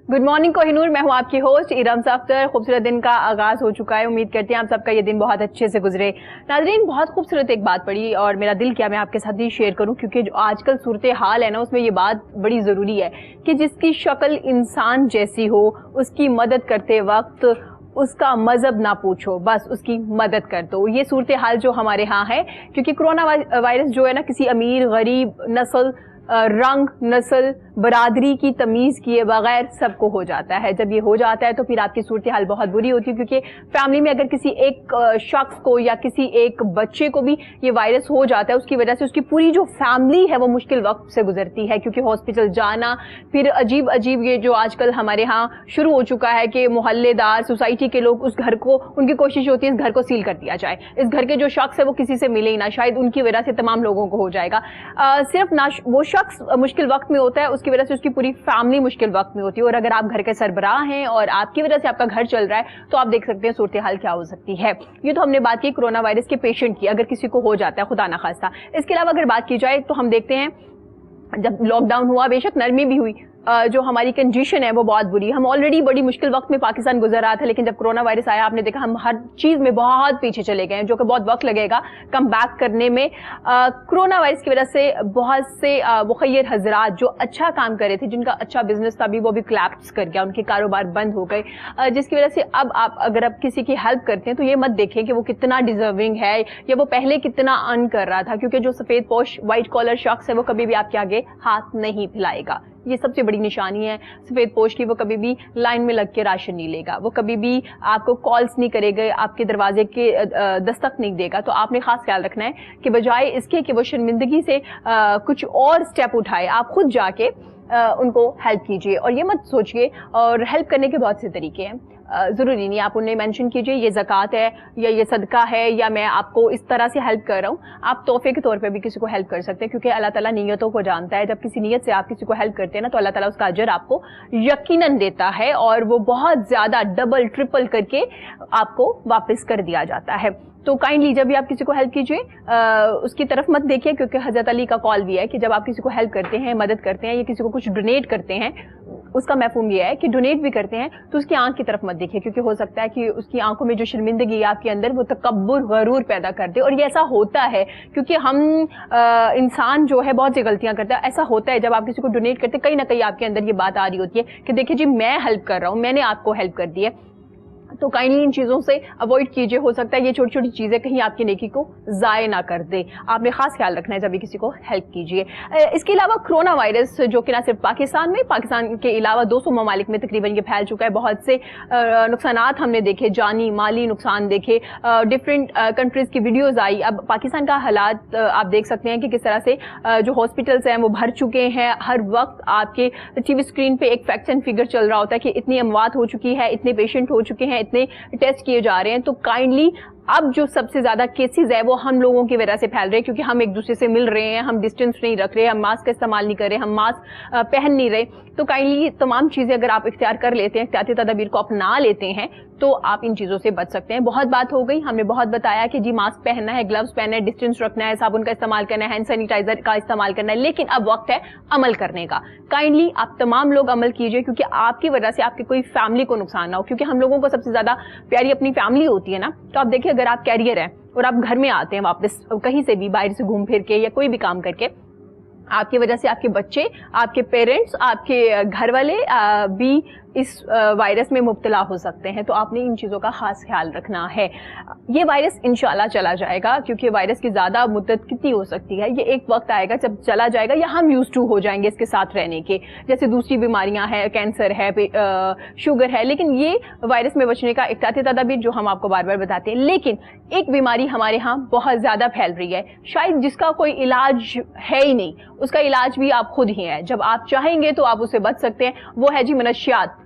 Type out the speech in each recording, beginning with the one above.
Good morning Kohinoor, मैं हूं आपकी होस्ट इरम सफ्तर। खूबसूरत दिन का आगाज हो चुका है। उम्मीद करते हैं आप सबका ये दिन बहुत अच्छे से गुजरे। नाज़रीन, बहुत खूबसूरत एक बात पड़ी और मेरा दिल किया मैं आपके साथ ही शेयर करूं, क्योंकि जो आजकल सूरत हाल है ना, उसमें ये बात बड़ी ज़रूरी है कि जिसकी शक्ल इंसान जैसी हो उसकी मदद करते वक्त उसका मजहब ना पूछो, बस उसकी मदद कर दो। ये सूरत हाल जो हमारे यहाँ है, क्योंकि कोरोना वायरस जो है ना, किसी अमीर गरीब नस्ल रंग नस्ल बरादरी की तमीज किए बगैर सबको हो जाता है। जब ये हो जाता है तो फिर आपकी सूरत हाल बहुत बुरी होती है, क्योंकि फैमिली में अगर किसी एक शख्स को या किसी एक बच्चे को भी ये वायरस हो जाता है, उसकी वजह से उसकी पूरी जो फैमिली है वो मुश्किल वक्त से गुजरती है। क्योंकि हॉस्पिटल जाना, फिर अजीब अजीब ये जो आजकल हमारे यहाँ शुरू हो चुका है कि मोहल्लेदार सोसाइटी के लोग उस घर को, उनकी कोशिश होती है इस घर को सील कर दिया जाए, इस घर के जो शख्स है वो किसी से मिले ही ना, शायद उनकी वजह से तमाम लोगों को हो जाएगा। सिर्फ ना वो शख्स मुश्किल वक्त में होता है, उसकी वजह से उसकी पूरी फैमिली मुश्किल वक्त में होती है। और अगर आप घर के सरबराह हैं और आपकी वजह से आपका घर चल रहा है तो आप देख सकते हैं सूरत हाल क्या हो सकती है। ये तो हमने बात की कोरोना वायरस के पेशेंट की, अगर किसी को हो जाता है खुदा ना खास्ता। इसके अलावा अगर बात की जाए तो हम देखते हैं जब लॉकडाउन हुआ, बेशक नरमी भी हुई, जो हमारी कंडीशन है वो बहुत बुरी। हम ऑलरेडी बड़ी मुश्किल वक्त में पाकिस्तान गुजर रहा था, लेकिन जब कोरोना वायरस आया आपने देखा हम हर चीज में बहुत पीछे चले गए हैं, जो कि बहुत वक्त लगेगा कम बैक करने में। कोरोना वायरस की वजह से बहुत से मुखय्यर हजरात जो अच्छा काम कर रहे थे, जिनका अच्छा बिजनेस था, वो भी क्लैप्स कर गया, उनके कारोबार बंद हो गए, जिसकी वजह से अब आप अगर आप किसी की हेल्प करते हैं तो ये मत देखें कि वो कितना डिजर्विंग है या वो पहले कितना अर्न कर रहा था, क्योंकि जो सफेद पोश व्हाइट कॉलर शख्स है वो कभी भी आपके आगे हाथ नहीं फैलाएगा। ये सबसे बड़ी निशानी है सफेद पोश की। वो कभी भी लाइन में लग के राशन नहीं लेगा, वो कभी भी आपको कॉल्स नहीं करेगा, आपके दरवाजे के दस्तक नहीं देगा। तो आपने खास ख्याल रखना है कि बजाय इसके कि वो शर्मिंदगी से कुछ और स्टेप उठाए, आप खुद जाके उनको हेल्प कीजिए। और ये मत सोचिए, और हेल्प करने के बहुत से तरीके हैं, ज़रूरी नहीं आप उन्हें मेंशन कीजिए ये ज़कात है या ये सदका है या मैं आपको इस तरह से हेल्प कर रहा हूँ। आप तोहफे के तौर पे भी किसी को हेल्प कर सकते हैं, क्योंकि अल्लाह ताला नीयतों को जानता है। जब किसी नीयत से आप किसी को हेल्प करते हैं ना, तो अल्लाह ताला उसका अजर आपको यकीनन देता है और वो बहुत ज़्यादा डबल ट्रिपल करके आपको वापस कर दिया जाता है। तो काइंडली जब भी आप किसी को हेल्प कीजिए उसकी तरफ मत देखिए, क्योंकि हजरत अली का कॉल भी है कि जब आप किसी को हेल्प करते हैं, मदद करते हैं या किसी को कुछ डोनेट करते हैं, उसका मफहूम ये है कि डोनेट भी करते हैं तो उसकी आंख की तरफ मत देखिए, क्योंकि हो सकता है कि उसकी आंखों में जो शर्मिंदगी है आपके अंदर वो तकब्बुर गरूर पैदा कर दे। और ये ऐसा होता है क्योंकि हम इंसान जो है बहुत सी गलतियां करता है। ऐसा होता है जब आप किसी को डोनेट करते हैं, कहीं ना कहीं आपके अंदर ये बात आ रही होती है कि देखिए जी मैं हेल्प कर रहा हूँ, मैंने आपको हेल्प कर दी है। तो काइंडली इन चीज़ों से अवॉइड कीजिए। हो सकता है ये छोटी छोटी चीज़ें कहीं आपकी नेकी को ज़ाय ना कर दे। आपने खास ख्याल रखना है जब भी किसी को हेल्प कीजिए। इसके अलावा कोरोना वायरस जो कि ना सिर्फ पाकिस्तान के अलावा 200 ममालिक में तकरीबन ये फैल चुका है। बहुत से नुकसानात हमने देखे, जानी माली नुकसान देखे, डिफरेंट कंट्रीज़ की वीडियोज़ आई। अब पाकिस्तान का हालात आप देख सकते हैं कि किस तरह से जो हॉस्पिटल्स हैं वो भर चुके हैं। हर वक्त आपके टीवी स्क्रीन पर एक फैक्ट्स एंड फिगर चल रहा होता है कि इतनी अमवात हो चुकी है, इतने पेशेंट हो चुके हैं, इतने टेस्ट किए जा रहे हैं। तो काइंडली अब जो सबसे ज्यादा केसेस है वो हम लोगों की वजह से फैल रहे हैं, क्योंकि हम एक दूसरे से मिल रहे हैं, हम डिस्टेंस नहीं रख रहे, हम मास्क का इस्तेमाल नहीं कर रहे, हम मास्क पहन नहीं रहे। तो काइंडली तमाम चीजें अगर आप इख्तियार कर लेते हैं, एहतियाती तदाबीर को अपना लेते हैं, तो आप इन चीजों से बच सकते हैं। बहुत बात हो गई, हमने बहुत बताया कि जी मास्क पहनना है, ग्लव्स पहनना है, डिस्टेंस रखना है, साबुन का इस्तेमाल करना है, हैंड सैनिटाइजर का इस्तेमाल करना है, लेकिन अब वक्त है अमल करने का। काइंडली आप तमाम लोग अमल कीजिए, क्योंकि आपकी वजह से आपकी कोई फैमिली को नुकसान ना हो। क्योंकि हम लोगों को सबसे ज्यादा प्यारी अपनी फैमिली होती है ना। तो आप देखिए, अगर आप कैरियर हैं और आप घर में आते हैं वापस कहीं से भी बाहर से घूम फिर के या कोई भी काम करके, आपकी वजह से आपके बच्चे, आपके पेरेंट्स, आपके घर वाले भी इस वायरस में मुब्तला हो सकते हैं। तो आपने इन चीज़ों का खास ख्याल रखना है। ये वायरस इंशाल्लाह चला जाएगा, क्योंकि वायरस की ज़्यादा मुद्दत कितनी हो सकती है, ये एक वक्त आएगा जब चला जाएगा या हम यूज टू हो जाएंगे इसके साथ रहने के। जैसे दूसरी बीमारियां हैं, कैंसर है, शुगर है, लेकिन ये वायरस में बचने का एहतियाती तदाबीर जो हम आपको बार बार बताते हैं। लेकिन एक बीमारी हमारे यहाँ बहुत ज़्यादा फैल रही है, शायद जिसका कोई इलाज है ही नहीं, उसका इलाज भी आप खुद ही हैं। जब आप चाहेंगे तो आप उससे बच सकते हैं। वो है जी मनशियात।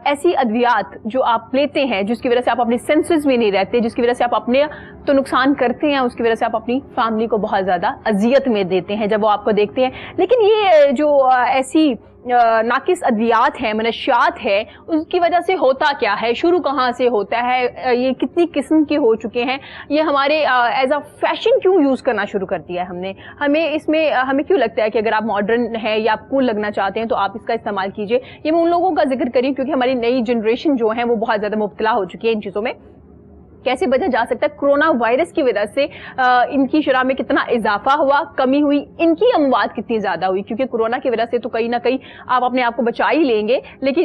ऐसी अद्वियात जो आप लेते हैं जिसकी वजह से आप अपने सेंसेस में नहीं रहते, जिसकी वजह से आप अपने तो नुकसान करते हैं, उसकी वजह से आप अपनी फैमिली को बहुत ज़्यादा अजियत में देते हैं जब वो आपको देखते हैं। लेकिन ये जो ऐसी नाकिस अद्वियात है, मनशियात है, उसकी वजह से होता क्या है, शुरू कहाँ से होता है, ये कितनी किस्म के हो चुके हैं, ये हमारे एज अ फैशन क्यों यूज़ करना शुरू कर दिया है हमने, हमें क्यों लगता है कि अगर आप मॉडर्न है या आप कूल लगना चाहते हैं तो आप इसका इस्तेमाल कीजिए। ये मैं उन लोगों का जिक्र करी क्योंकि हमारी नई जनरेशन जो है वो बहुत ज़्यादा मुब्तला हो चुकी है इन चीज़ों में। कैसे बचा जा सकता है? कोरोना वायरस की वजह से इनकी शरह में कितना इजाफा हुआ, कमी हुई, इनकी अमवात कितनी ज्यादा हुई, क्योंकि कोरोना की वजह से तो कहीं ना कहीं आप अपने आप को बचा ही लेंगे, लेकिन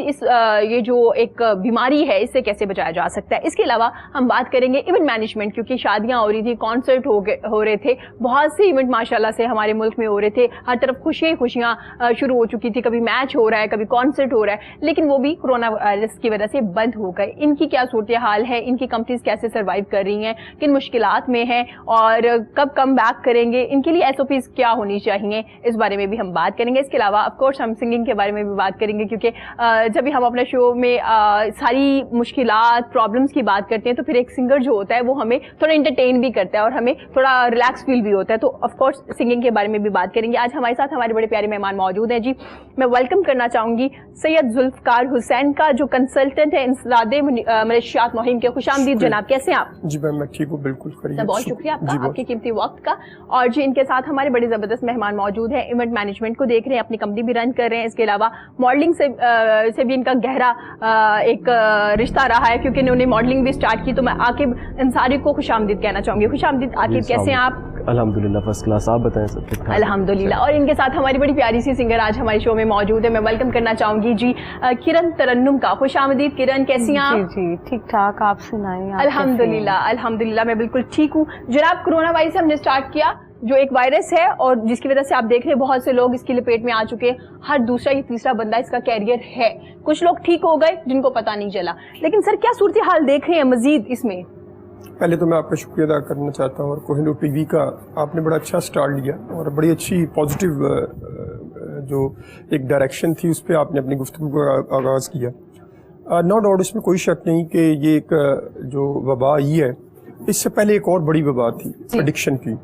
ये जो एक बीमारी है इससे कैसे बचाया जा सकता है। इसके अलावा हम बात करेंगे इवेंट मैनेजमेंट, क्योंकि शादियां हो रही थी, कॉन्सर्ट हो रहे थे, बहुत से इवेंट माशाल्लाह से हमारे मुल्क में हो रहे थे, हर तरफ खुशियां शुरू हो चुकी थी, कभी मैच हो रहा है, कभी कॉन्सर्ट हो रहा है, लेकिन वो भी कोरोना वायरस की वजह से बंद हो गए। इनकी क्या सूरत हाल है, इनकी कंपनीज कैसे सर्वाइव कर रही हैं, किन मुश्किलात में हैं और कब कम बैक करेंगे, इनके लिए एसओपीज क्या होनी चाहिए, इस बारे में भी हम बात करेंगे। इसके अलावा ऑफ कोर्स हम सिंगिंग के बारे में भी बात करेंगे, क्योंकि जब भी हम अपने शो में सारी मुश्किलात प्रॉब्लम्स की बात करते हैं तो फिर एक सिंगर जो होता है वो हमें थोड़ा इंटरटेन भी करता है और हमें थोड़ा रिलैक्स फील भी होता है, तो ऑफ कोर्स सिंगिंग के बारे में भी बात करेंगे। आज हमारे साथ हमारे बड़े प्यारे मेहमान मौजूद हैं जी। मैं वेलकम करना चाहूंगी सैयद जुल्फकार हुसैन का, जो कंसल्टेंट है इंसदादे मनशियात मुहिम के। खुशामदीद जनाब, कैसे हैं आप? जी मैम, मैं ठीक हूँ, बिल्कुल खैरियत। बहुत शुक्रिया आपका, आपके कीमती वक्त का। और जी इनके साथ हमारे बड़े जबरदस्त मेहमान मौजूद हैं, इवेंट मैनेजमेंट को देख रहे हैं, अपनी कंपनी भी रन कर रहे हैं, इसके अलावा मॉडलिंग से भी इनका गहरा एक रिश्ता रहा है, क्योंकि इन्होंने मॉडलिंग भी स्टार्ट की। तो मैं आकिब अंसारी को खुशामदीद कहना चाहूंगी। खुशामदीद आकिब, कैसे हैं आप? अल्हम्दुलिल्लाह फर्स्ट क्लास, आप बताएं सब ठीक ठाक? अल्हम्दुलिल्लाह। और इनके साथ हमारी बड़ी प्यारी सी सिंगर आज हमारे शो में मौजूद है, मैं वेलकम करना चाहूंगी जी किरण तरन्नुम का। खुशामदीद किरण, कैसी हैं आप? जी ठीक ठाक, आप सुनाएं? अल्हम्दुलिल्लाह अल्हम्दुलिल्लाह, मैं बिल्कुल ठीक हूँ जनाब। कोरोना वायरस से हमने स्टार्ट किया, जो एक वायरस है और जिसकी वजह से आप देख रहे हैं बहुत से लोग इसकी लपेट में आ चुके हैं, हर दूसरा या तीसरा बंदा इसका कैरियर है। कुछ लोग ठीक हो गए जिनको पता नहीं चला, लेकिन सर क्या सूरत हाल देख रहे हैं मजीद इसमें? पहले तो मैं आपका शुक्रिया अदा करना चाहता हूँ, और कोहिनूर टीवी का आपने बड़ा अच्छा स्टार्ट लिया और बड़ी अच्छी पॉजिटिव जो एक डायरेक्शन थी उस पर आपने अपनी गुफ्तगू का आगाज़ किया। नो डाउट, इसमें कोई शक नहीं कि ये एक जो वबा आई है, इससे पहले एक और बड़ी वबा थी एडिक्शन की।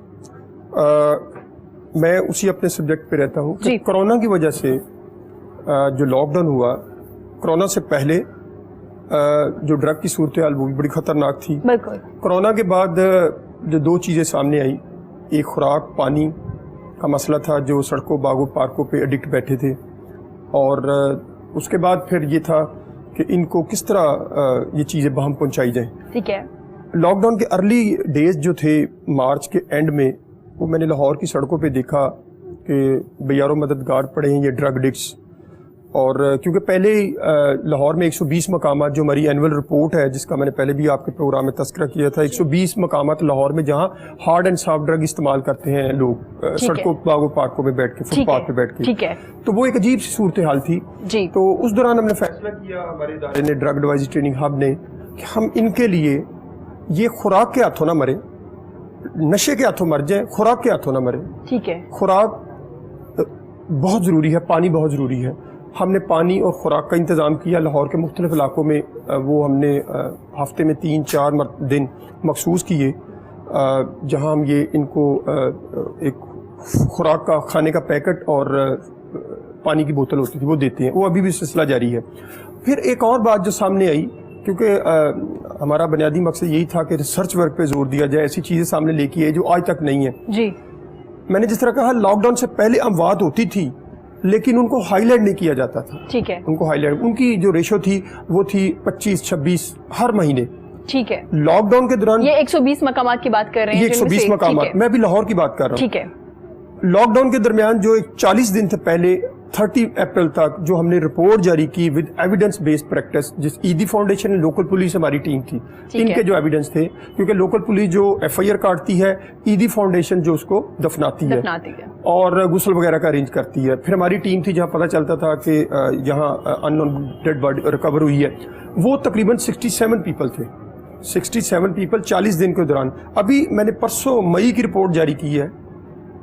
मैं उसी अपने सब्जेक्ट पे रहता हूँ कि कोरोना की वजह से जो लॉकडाउन हुआ, कोरोना से पहले जो ड्रग की सूरत हाल वो भी बड़ी ख़तरनाक थी। कोरोना के बाद जो दो चीज़ें सामने आई, एक खुराक पानी का मसला था, जो सड़कों बागों पार्कों पे एडिक्ट बैठे थे, और उसके बाद फिर ये था कि इनको किस तरह ये चीज़ें बहम पहुँचाई जाएँ। ठीक है। लॉकडाउन के अर्ली डेज जो थे, मार्च के एंड में, वो मैंने लाहौर की सड़कों पे देखा कि बेयारो मददगार पड़े हैं ये ड्रग एडिक्ट्स। और क्योंकि पहले ही लाहौर में 120 मकामात, जो हमारी एनुअल रिपोर्ट है जिसका मैंने पहले भी आपके प्रोग्राम में तस्करा किया था, 120 मकामात लाहौर में जहां हार्ड एंड सॉफ्ट ड्रग इस्तेमाल करते हैं लोग, सड़कों बागों पार्कों में बैठ के, फुटपाथ पे बैठ के। ठीक है। तो वो एक अजीब सी सूरत हाल थी जी। तो उस दौरान हमने फैसला किया, हमारे इदारे ने, ड्रग एडवाइजरी ट्रेनिंग हब ने, कि हम इनके लिए ये खुराक के हाथों ना मरे, नशे के हाथों मर जाए, खुराक के हाथों ना मरे। ठीक है। खुराक बहुत ज़रूरी है, पानी बहुत ज़रूरी है। हमने पानी और खुराक का इंतज़ाम किया। लाहौर के मुख्तलिफ इलाकों में वो हमने हफ्ते में 3-4 दिन मखसूस किए, जहाँ हम ये इनको एक खुराक का, खाने का पैकेट और पानी की बोतल होती थी वो देते हैं। वो अभी भी सिलसिला जारी है। फिर एक और बात जो सामने आई, क्योंकि हमारा बुनियादी मकसद यही था कि रिसर्च वर्क पे जोर दिया जाए, ऐसी चीज़ें सामने लेके आए जो आज तक नहीं है। जी। मैंने जिस तरह कहा, लॉकडाउन से पहले अमवात होती थी लेकिन उनको हाईलाइट नहीं किया जाता था। ठीक है। उनको हाईलाइट, उनकी जो रेशो थी वो थी 25-26 हर महीने। ठीक है। लॉकडाउन के दौरान ये 120 मकामात की बात कर रहे हैं? ये 120 मकामात, मैं अभी लाहौर की बात कर रहा हूँ। ठीक है। लॉकडाउन के दरमियान जो 40 दिन थे पहले, 30 अप्रैल तक, जो हमने रिपोर्ट जारी की विद एविडेंस बेस्ड प्रैक्टिस, जिस ईदी फाउंडेशन, लोकल पुलिस हमारी टीम थी, इनके जो एविडेंस थे, क्योंकि लोकल पुलिस जो FIR काटती है, ईदी फाउंडेशन जो उसको दफनाती है और गुस्ल वगैरह का अरेंज करती है। फिर हमारी टीम थी जहाँ पता चलता था कि यहाँ अननोन डेड बॉडी रिकवर हुई है, वो तकरीबन 67 पीपल थे। 67 पीपल 40 दिन के दौरान। अभी मैंने परसों मई की रिपोर्ट जारी की है,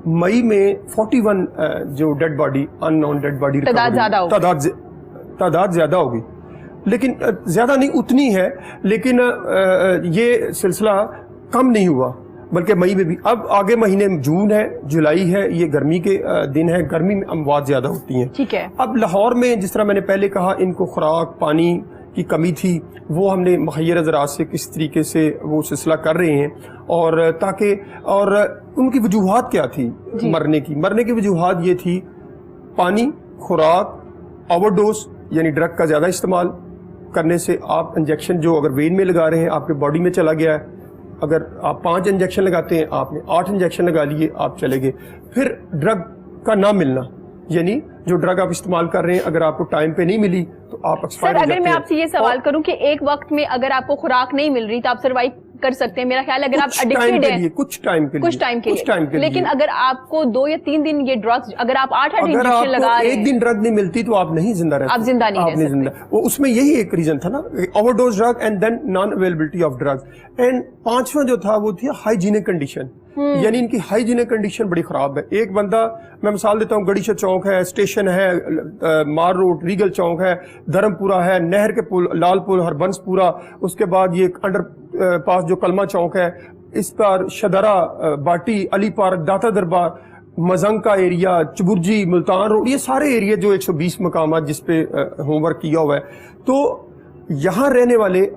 मई में 41 जो dead body, unknown dead body, तादाद ज्यादा होगी, लेकिन ज्यादा नहीं, उतनी है, लेकिन ये सिलसिला कम नहीं हुआ। बल्कि मई में भी। अब आगे महीने में जून है, जुलाई है, ये गर्मी के दिन है, गर्मी में अमवात ज्यादा होती हैं। ठीक है। अब लाहौर में जिस तरह मैंने पहले कहा, इनको खुराक पानी की कमी थी, वो हमने मुहैयर ज़राअत से किस तरीके से वो सिलसिला कर रहे हैं, और ताकि और उनकी वजूहात क्या थी मरने की वजूहात ये थी पानी, खुराक, ओवरडोज यानी ड्रग का ज़्यादा इस्तेमाल करने से। आप इंजेक्शन जो अगर वेन में लगा रहे हैं आपके बॉडी में चला गया है, अगर आप 5 इंजेक्शन लगाते हैं, आपने 8 इंजेक्शन लगा लिए, आप चले गए। फिर ड्रग का ना मिलना, यानी जो ड्रग आप इस्तेमाल कर रहे हैं अगर आपको टाइम पे नहीं मिली तो आप एक्सपायर हो जाते हैं। अगर मैं आपसे ये सवाल करूं कि एक वक्त में अगर आपको खुराक नहीं मिल रही तो आप सर्वाइव कर सकते हैं, मेरा ख्याल अगर आप एडिक्टेड हैं कुछ टाइम के लिए, लेकिन अगर आपको 2 या 3 दिन ये ड्रग्स, अगर आप 8 इंजेक्शन लगा रहे हैं, एक दिन ड्रग नहीं मिलती तो आप नहीं जिंदा रहते, आप जिंदा नहीं रह सकते। वो उसमें यही एक रीजन था ना, overdose drug and then non availability of drugs. And 5वां जो था वो थी हाइजीनिक कंडीशन, यानी इनकी हाइजीनिक कंडीशन बड़ी खराब है। एक बंदा, मैं मिसाल देता हूँ, गड़ीशा चौक है, स्टेशन है, मार रोड, रीगल चौक है, धर्मपुरा है, नहर के पुल, लाल पुल, हरबंसपुरा, उसके बाद ये अंडर पास जो कलमा चौक है, इस पर शदरा, बाटी, अली पार्क, दाता दरबार, मजंग का एरिया, चबुर्जी, मुल्तान रोड, ये सारे एरिया जो 120 मकामात जिस पे होमवर्क किया हुआ है। तो यहाँ रहने वाले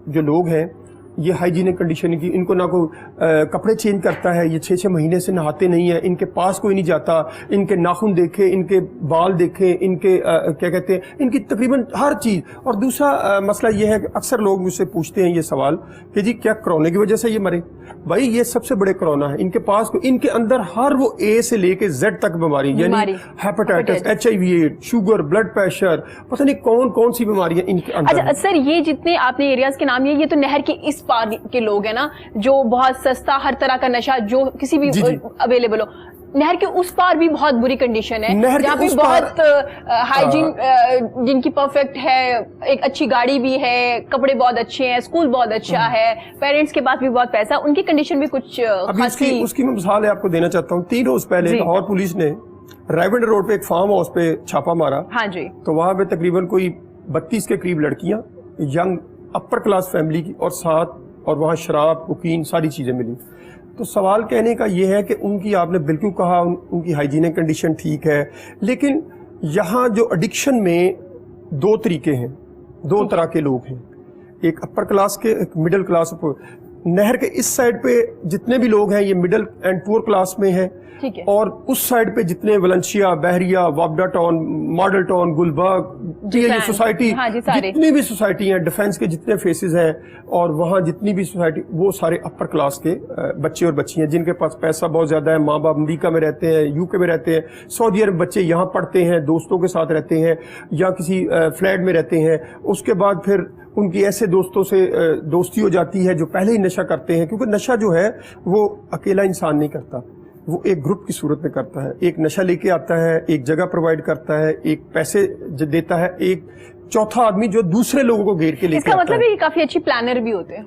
जो लोग हैं, ये हाइजीनिक कंडीशन की, इनको ना कोई कपड़े चेंज करता है, ये 6-6 महीने से नहाते नहीं है, इनके पास कोई नहीं जाता, इनके नाखून देखे, इनके बाल देखे, इनके क्या कहते हैं, इनकी तकरीबन हर चीज़। और दूसरा मसला ये है कि अक्सर लोग मुझसे पूछते हैं ये सवाल कि जी क्या कोरोना की वजह से ये मरे? भाई ये सबसे बड़े कोरोना है, इनके पास इनके अंदर हर वो ए से लेके जेड तक बीमारी, यानी hepatitis, HIV, sugar, blood pressure, पता नहीं कौन कौन सी बीमारियां इनके अंदर। अच्छा सर, ये जितने आपने एरियाज के नाम लिए, ये तो नहर के इस पार के लोग हैं ना, जो बहुत सस्ता हर तरह का नशा जो किसी भी अवेलेबल हो। नहर के उस पार भी बहुत बुरी कंडीशन है, जहाँ पे बहुत हाइजीन जिनकी परफेक्ट है, एक अच्छी गाड़ी भी है, कपड़े बहुत अच्छे हैं, स्कूल बहुत अच्छा है, पेरेंट्स के पास भी बहुत पैसा, उनकी कंडीशन भी कुछ खासी। उसकी मैं मिसाल आपको देना चाहता हूँ। 3 रोज पहले लाहौर पुलिस ने रायवेंडर रोड पे एक फार्म हाउस पे छापा मारा। हाँ जी। तो वहां पे तकरीबन कोई 32 के करीब लड़कियां, यंग अपर क्लास फैमिली की, और साथ और वहाँ शराब, कुकीन, सारी चीज़ें मिली। तो सवाल कहने का ये है कि उनकी, आपने बिल्कुल कहा, उनकी हाइजीनिक कंडीशन ठीक है, लेकिन यहाँ जो एडिक्शन में 2 तरीके हैं, 2 तरह के लोग हैं, एक अपर क्लास के, एक मिडिल क्लास। नहर के इस साइड पे जितने भी लोग हैं ये मिडिल एंड पुअर क्लास में है, और उस साइड पे जितने वलंशिया, बहरिया, वाबडा टाउन, मॉडल टाउन, गुलबर्ग, ये सोसाइटी, जितनी भी सोसाइटी हैं, डिफेंस के जितने फेसेस हैं, और वहाँ जितनी भी सोसाइटी, वो सारे अपर क्लास के बच्चे और बच्चियाँ जिनके पास पैसा बहुत ज़्यादा है, माँ बाप अमेरिका में रहते हैं, यूके में रहते हैं, सऊदी अरब बच्चे यहाँ पढ़ते हैं, दोस्तों के साथ रहते हैं, या किसी फ्लैट में रहते हैं। उसके बाद फिर उनकी ऐसे दोस्तों से दोस्ती हो जाती है जो पहले ही नशा करते हैं, क्योंकि नशा जो है वो अकेला इंसान नहीं करता, वो एक ग्रुप की सूरत में करता है। एक नशा लेके आता है, एक जगह प्रोवाइड करता है, एक पैसे देता है, एक चौथा आदमी जो दूसरे लोगों को घेर के लेके आता है। इसका मतलब है कि काफी अच्छी प्लानर भी होते हैं।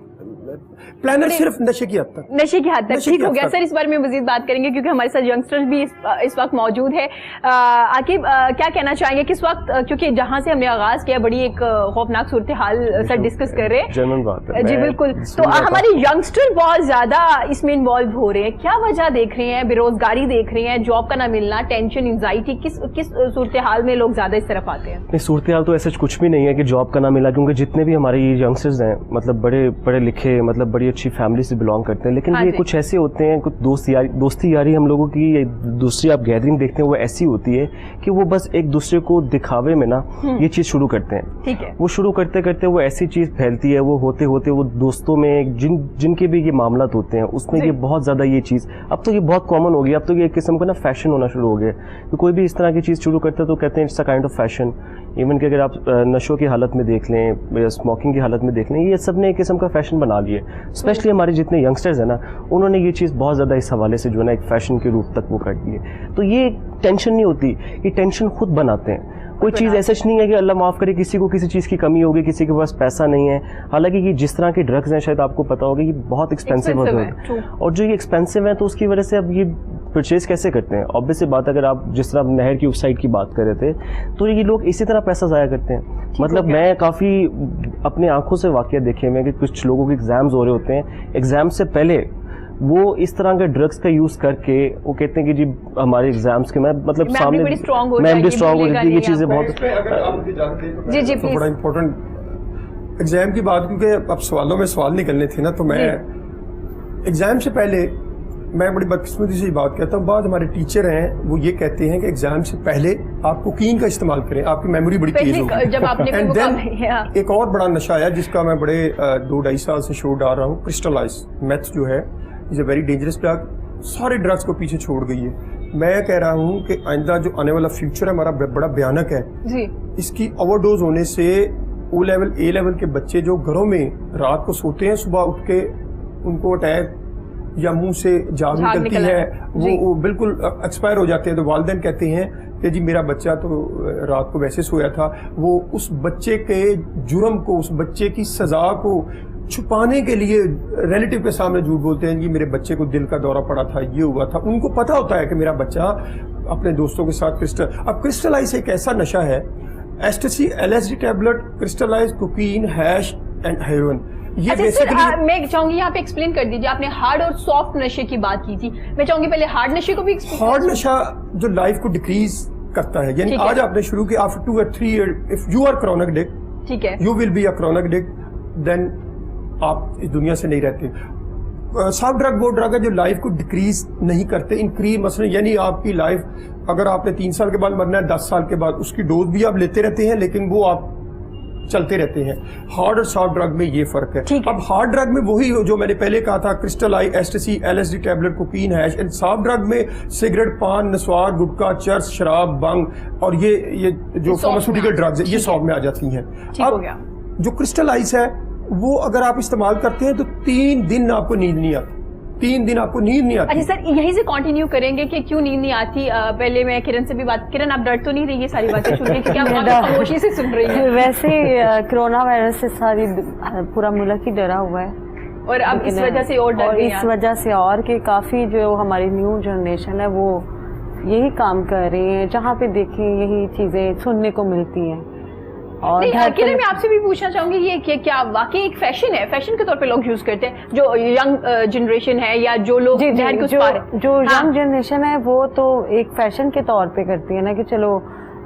प्लानर सिर्फ नशे की हद तक, ठीक हो गया। सर इस बारे में मजीद बात करेंगे क्योंकि हमारे साथ यंगस्टर्स भी इस वक्त मौजूद है। आकिब, क्या कहना चाहेंगे किस वक्त, क्योंकि जहां से हमने आगाज किया बड़ी एक खौफनाक सूरत हाल सर डिस्कस कर रहे हैं। जनरल बात है जी बिल्कुल। तो हमारे यंगस्टर बहुत ज्यादा इसमें इन्वॉल्व हो रहे हैं, क्या वजह देख रहे हैं? बेरोजगारी देख रहे हैं, जॉब का ना मिलना, टेंशन, एंजाइटी, किस सूरत हाल में लोग ज्यादा इस तरफ आते हैं? सूरत हाल तो ऐसा कुछ भी नहीं है कि जॉब का ना मिला, क्योंकि जितने भी हमारे यंगस्टर्स हैं, मतलब बड़े पढ़े लिखे, मतलब बड़ी अच्छी फैमिली से बिलोंग करते हैं, लेकिन ये कुछ ऐसे होते हैं, कुछ दोस्ती यारी हम लोगों की, दूसरी आप गैदरिंग देखते हैं वो ऐसी होती है कि वो बस एक दूसरे को दिखावे में ना ये चीज़ शुरू करते हैं। ठीक है। वो शुरू करते करते वो ऐसी चीज़ फैलती है, वो होते होते वो दोस्तों में जिनके भी ये मामला होते हैं उसमें ये बहुत ज़्यादा ये चीज़, अब तो ये बहुत कॉमन हो गई, अब तो ये एक किस्म का ना फैशन होना शुरू हो गया। तो कोई भी इस तरह की चीज़ शुरू करता है तो कहते हैं it's a kind of fashion. Even कि अगर आप नशों की हालत में देख लें, स्मोकिंग की हालत में देख लें, ये सब ने एक किस्म का फैशन बना लिया। स्पेशली हमारे जितने यंगस्टर्स हैं ना, उन्होंने ये चीज़ बहुत ज़्यादा इस हवाले से जो है ना एक फैशन के रूप तक वो कर दी है। तो ये टेंशन नहीं होती, ये टेंशन खुद बनाते हैं। कोई चीज़ ऐसा नहीं है कि अल्लाह माफ़ करे किसी को किसी चीज़ की कमी होगी, किसी के पास पैसा नहीं है। हालांकि ये जिस तरह के ड्रग्स हैं, शायद आपको पता होगा, ये बहुत एक्सपेंसिव होते हैं, और जो ये एक्सपेंसिव है तो उसकी वजह से अब ये परचेज कैसे करते हैं? ऑब्वियस सी बात, अगर आप जिस तरह नहर की उस साइड की बात कर रहे थे, तो ये लोग इसी तरह पैसा ज़ाया करते हैं। मतलब मैं काफ़ी अपने आंखों से वाक़या देखे हुए कि कुछ लोगों के एग्ज़ाम्स हो रहे होते हैं, एग्ज़ाम से पहले वो इस तरह के ड्रग्स का यूज करके वो कहते हैं कि जी हमारे एग्जाम्स के मैं मतलब सामने बड़ी स्ट्रांग हो मैम भी जाएगी, स्ट्रांग हो भूलेगा जाती है, ये नहीं चीजें आपको। बहुत इसमें अगर आप मुझे जानते हैं तो जी, जी, तो please। बड़ा इम्पोर्टेंट एग्जाम की बात, क्योंकि अब सवालों में सवाल निकलने थे ना, तो मैं एग्जाम से पहले मैं बड़ी बदकिस्मती से ये बात कहता हूँ, बाद हमारे टीचर हैं वो ये कहते हैं कि एग्जाम से पहले आप कोकीन का इस्तेमाल करें, आपकी मेमोरी बड़ी तेज पहले होगी। जब आपने कोई And then मुकाबले- हाँ। एक और बड़ा नशा है जिसका मैं बड़े 2-2.5 साल से शो डाल रहा हूँ, क्रिस्टलाइज मेथ जो है is a very dangerous drug, सारे ड्रग्स को पीछे छोड़ गई है। मैं कह रहा हूँ कि आइंदा जो आने वाला फ्यूचर है हमारा बड़ा भयानक है। जी इसकी ओवरडोज होने से ओ लेवल ए लेवल के बच्चे जो घरों में रात को सोते हैं, सुबह उठ के उनको अटैक या मुंह से झाग झाग निकलती निकल है, आया। जी। वो बिल्कुल एक्सपायर हो जाते हैं। तो वालिदैन कहते हैं कि जी मेरा बच्चा तो रात को वैसे सोया था। वो उस बच्चे के जुर्म को, उस बच्चे की सजा को छुपाने के लिए रिलेटिव के सामने झूठ बोलते हैं कि मेरे बच्चे को दिल का दौरा पड़ा था, ये हुआ था। उनको पता होता है कि मेरा बच्चा अपने दोस्तों के साथ अब क्रिस्टलाइज एक ऐसा नशा है, ecstasy, LSD tablet, crystallise, cocaine, hash and heroin, ये अच्छा सर, बेसिकली मैं चाहूंगी यहाँ पे एक्सप्लेन कर दीजिए। आपने हार्ड और सॉफ्ट नशे की बात की थी, मैं चाहूंगी पहले हार्ड नशे को भी explain हार्ड करें। नशा जो लाइफ को डिक्रीज करता है, यानी ठीक है। आज आपने शुरू किया, after 2 or 3 years if you are chronic addict, ठीक है, you will be a chronic addict, then आप इस दुनिया से नहीं रहते। सॉफ्ट ड्रग वो ड्रग है जो लाइफ को डिक्रीज नहीं करते, इंक्रीज, मसलन यानी आपकी लाइफ अगर आपने 3 साल के बाद मरना है, 10 साल के बाद उसकी डोज भी आप लेते रहते हैं, लेकिन वो आप चलते रहते हैं। हार्ड और सॉफ्ट ड्रग में ये फर्क है। ठीक है। अब हार्ड ड्रग में वही जो मैंने पहले कहा था, crystallise, ecstasy, LSD tablet, cocaine, hash. And soft drug में सिगरेट, पान, नस्वार, गुटखा, चर्च, शराब, बंग और ये जो सॉफ्ट फार्मास्यूटिकल में। ड्रग्स है, ये ठीक सॉफ्ट में आ जाती हैं। ठीक हो गया। जो क्रिस्टलाइज है वो अगर आप इस्तेमाल करते हैं तो 3 दिन आपको नींद नहीं आती, 3 दिन आपको नींद नहीं आती। अच्छा सर, यहीं से कंटिन्यू करेंगे कि क्यों नींद नहीं आती। पहले मैं किरण से भी बात, किरण आप डर तो नहीं रही ये सारी बातें सुन रही, क्योंकि आप बहुत खामोशी से सुन रही हैं वैसे कोरोना वायरस से सारी पूरा मुल्क ही डरा हुआ है, और अब इस वजह से और डर और गई इस हैं। वजह से और कि काफ़ी जो हमारी न्यू जनरेशन है वो यही काम कर रही है, जहाँ पे देखें यही चीज़ें सुनने को मिलती हैं। और नहीं, घर किरण पे- मैं आपसे भी पूछना चाहूंगी, ये कि क्या वाकई एक फैशन है, फैशन के तौर पे लोग यूज करते हैं, जो यंग जनरेशन है या जो लोग जी जहर के उस जो पार हैं? जो हाँ। यंग जनरेशन है वो तो एक फैशन के तौर पे करती है ना कि चलो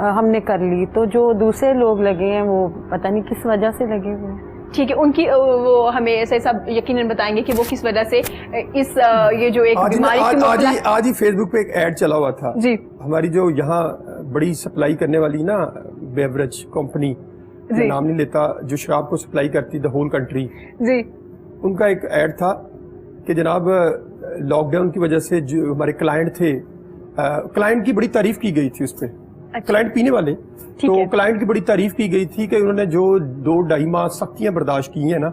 हमने कर ली, तो जो दूसरे लोग लगे हैं वो पता नहीं किस वजह से लगे हुए हैं। ठीक है, उनकी वो हमें ऐसे सब यकीनन बताएंगे कि वो किस वजह से इस ये जो एक बीमारी की मुबतला- आज ही फेसबुक पे एक ऐड चला हुआ था। जी हमारी जो यहाँ बड़ी सप्लाई करने वाली ना बेवरेज कंपनी, जी। नाम नहीं लेता, जो शराब को सप्लाई करती द होल कंट्री, जी उनका एक ऐड था कि जनाब लॉकडाउन की वजह से जो हमारे क्लाइंट थे, क्लाइंट की बड़ी तारीफ की गई थी उस पर। अच्छा। क्लाइंट पीने वाले, ठीक तो है। क्लाइंट की बड़ी तारीफ की गई थी कि उन्होंने जो 2-2.5 माह सख्तियां बर्दाश्त की हैं ना,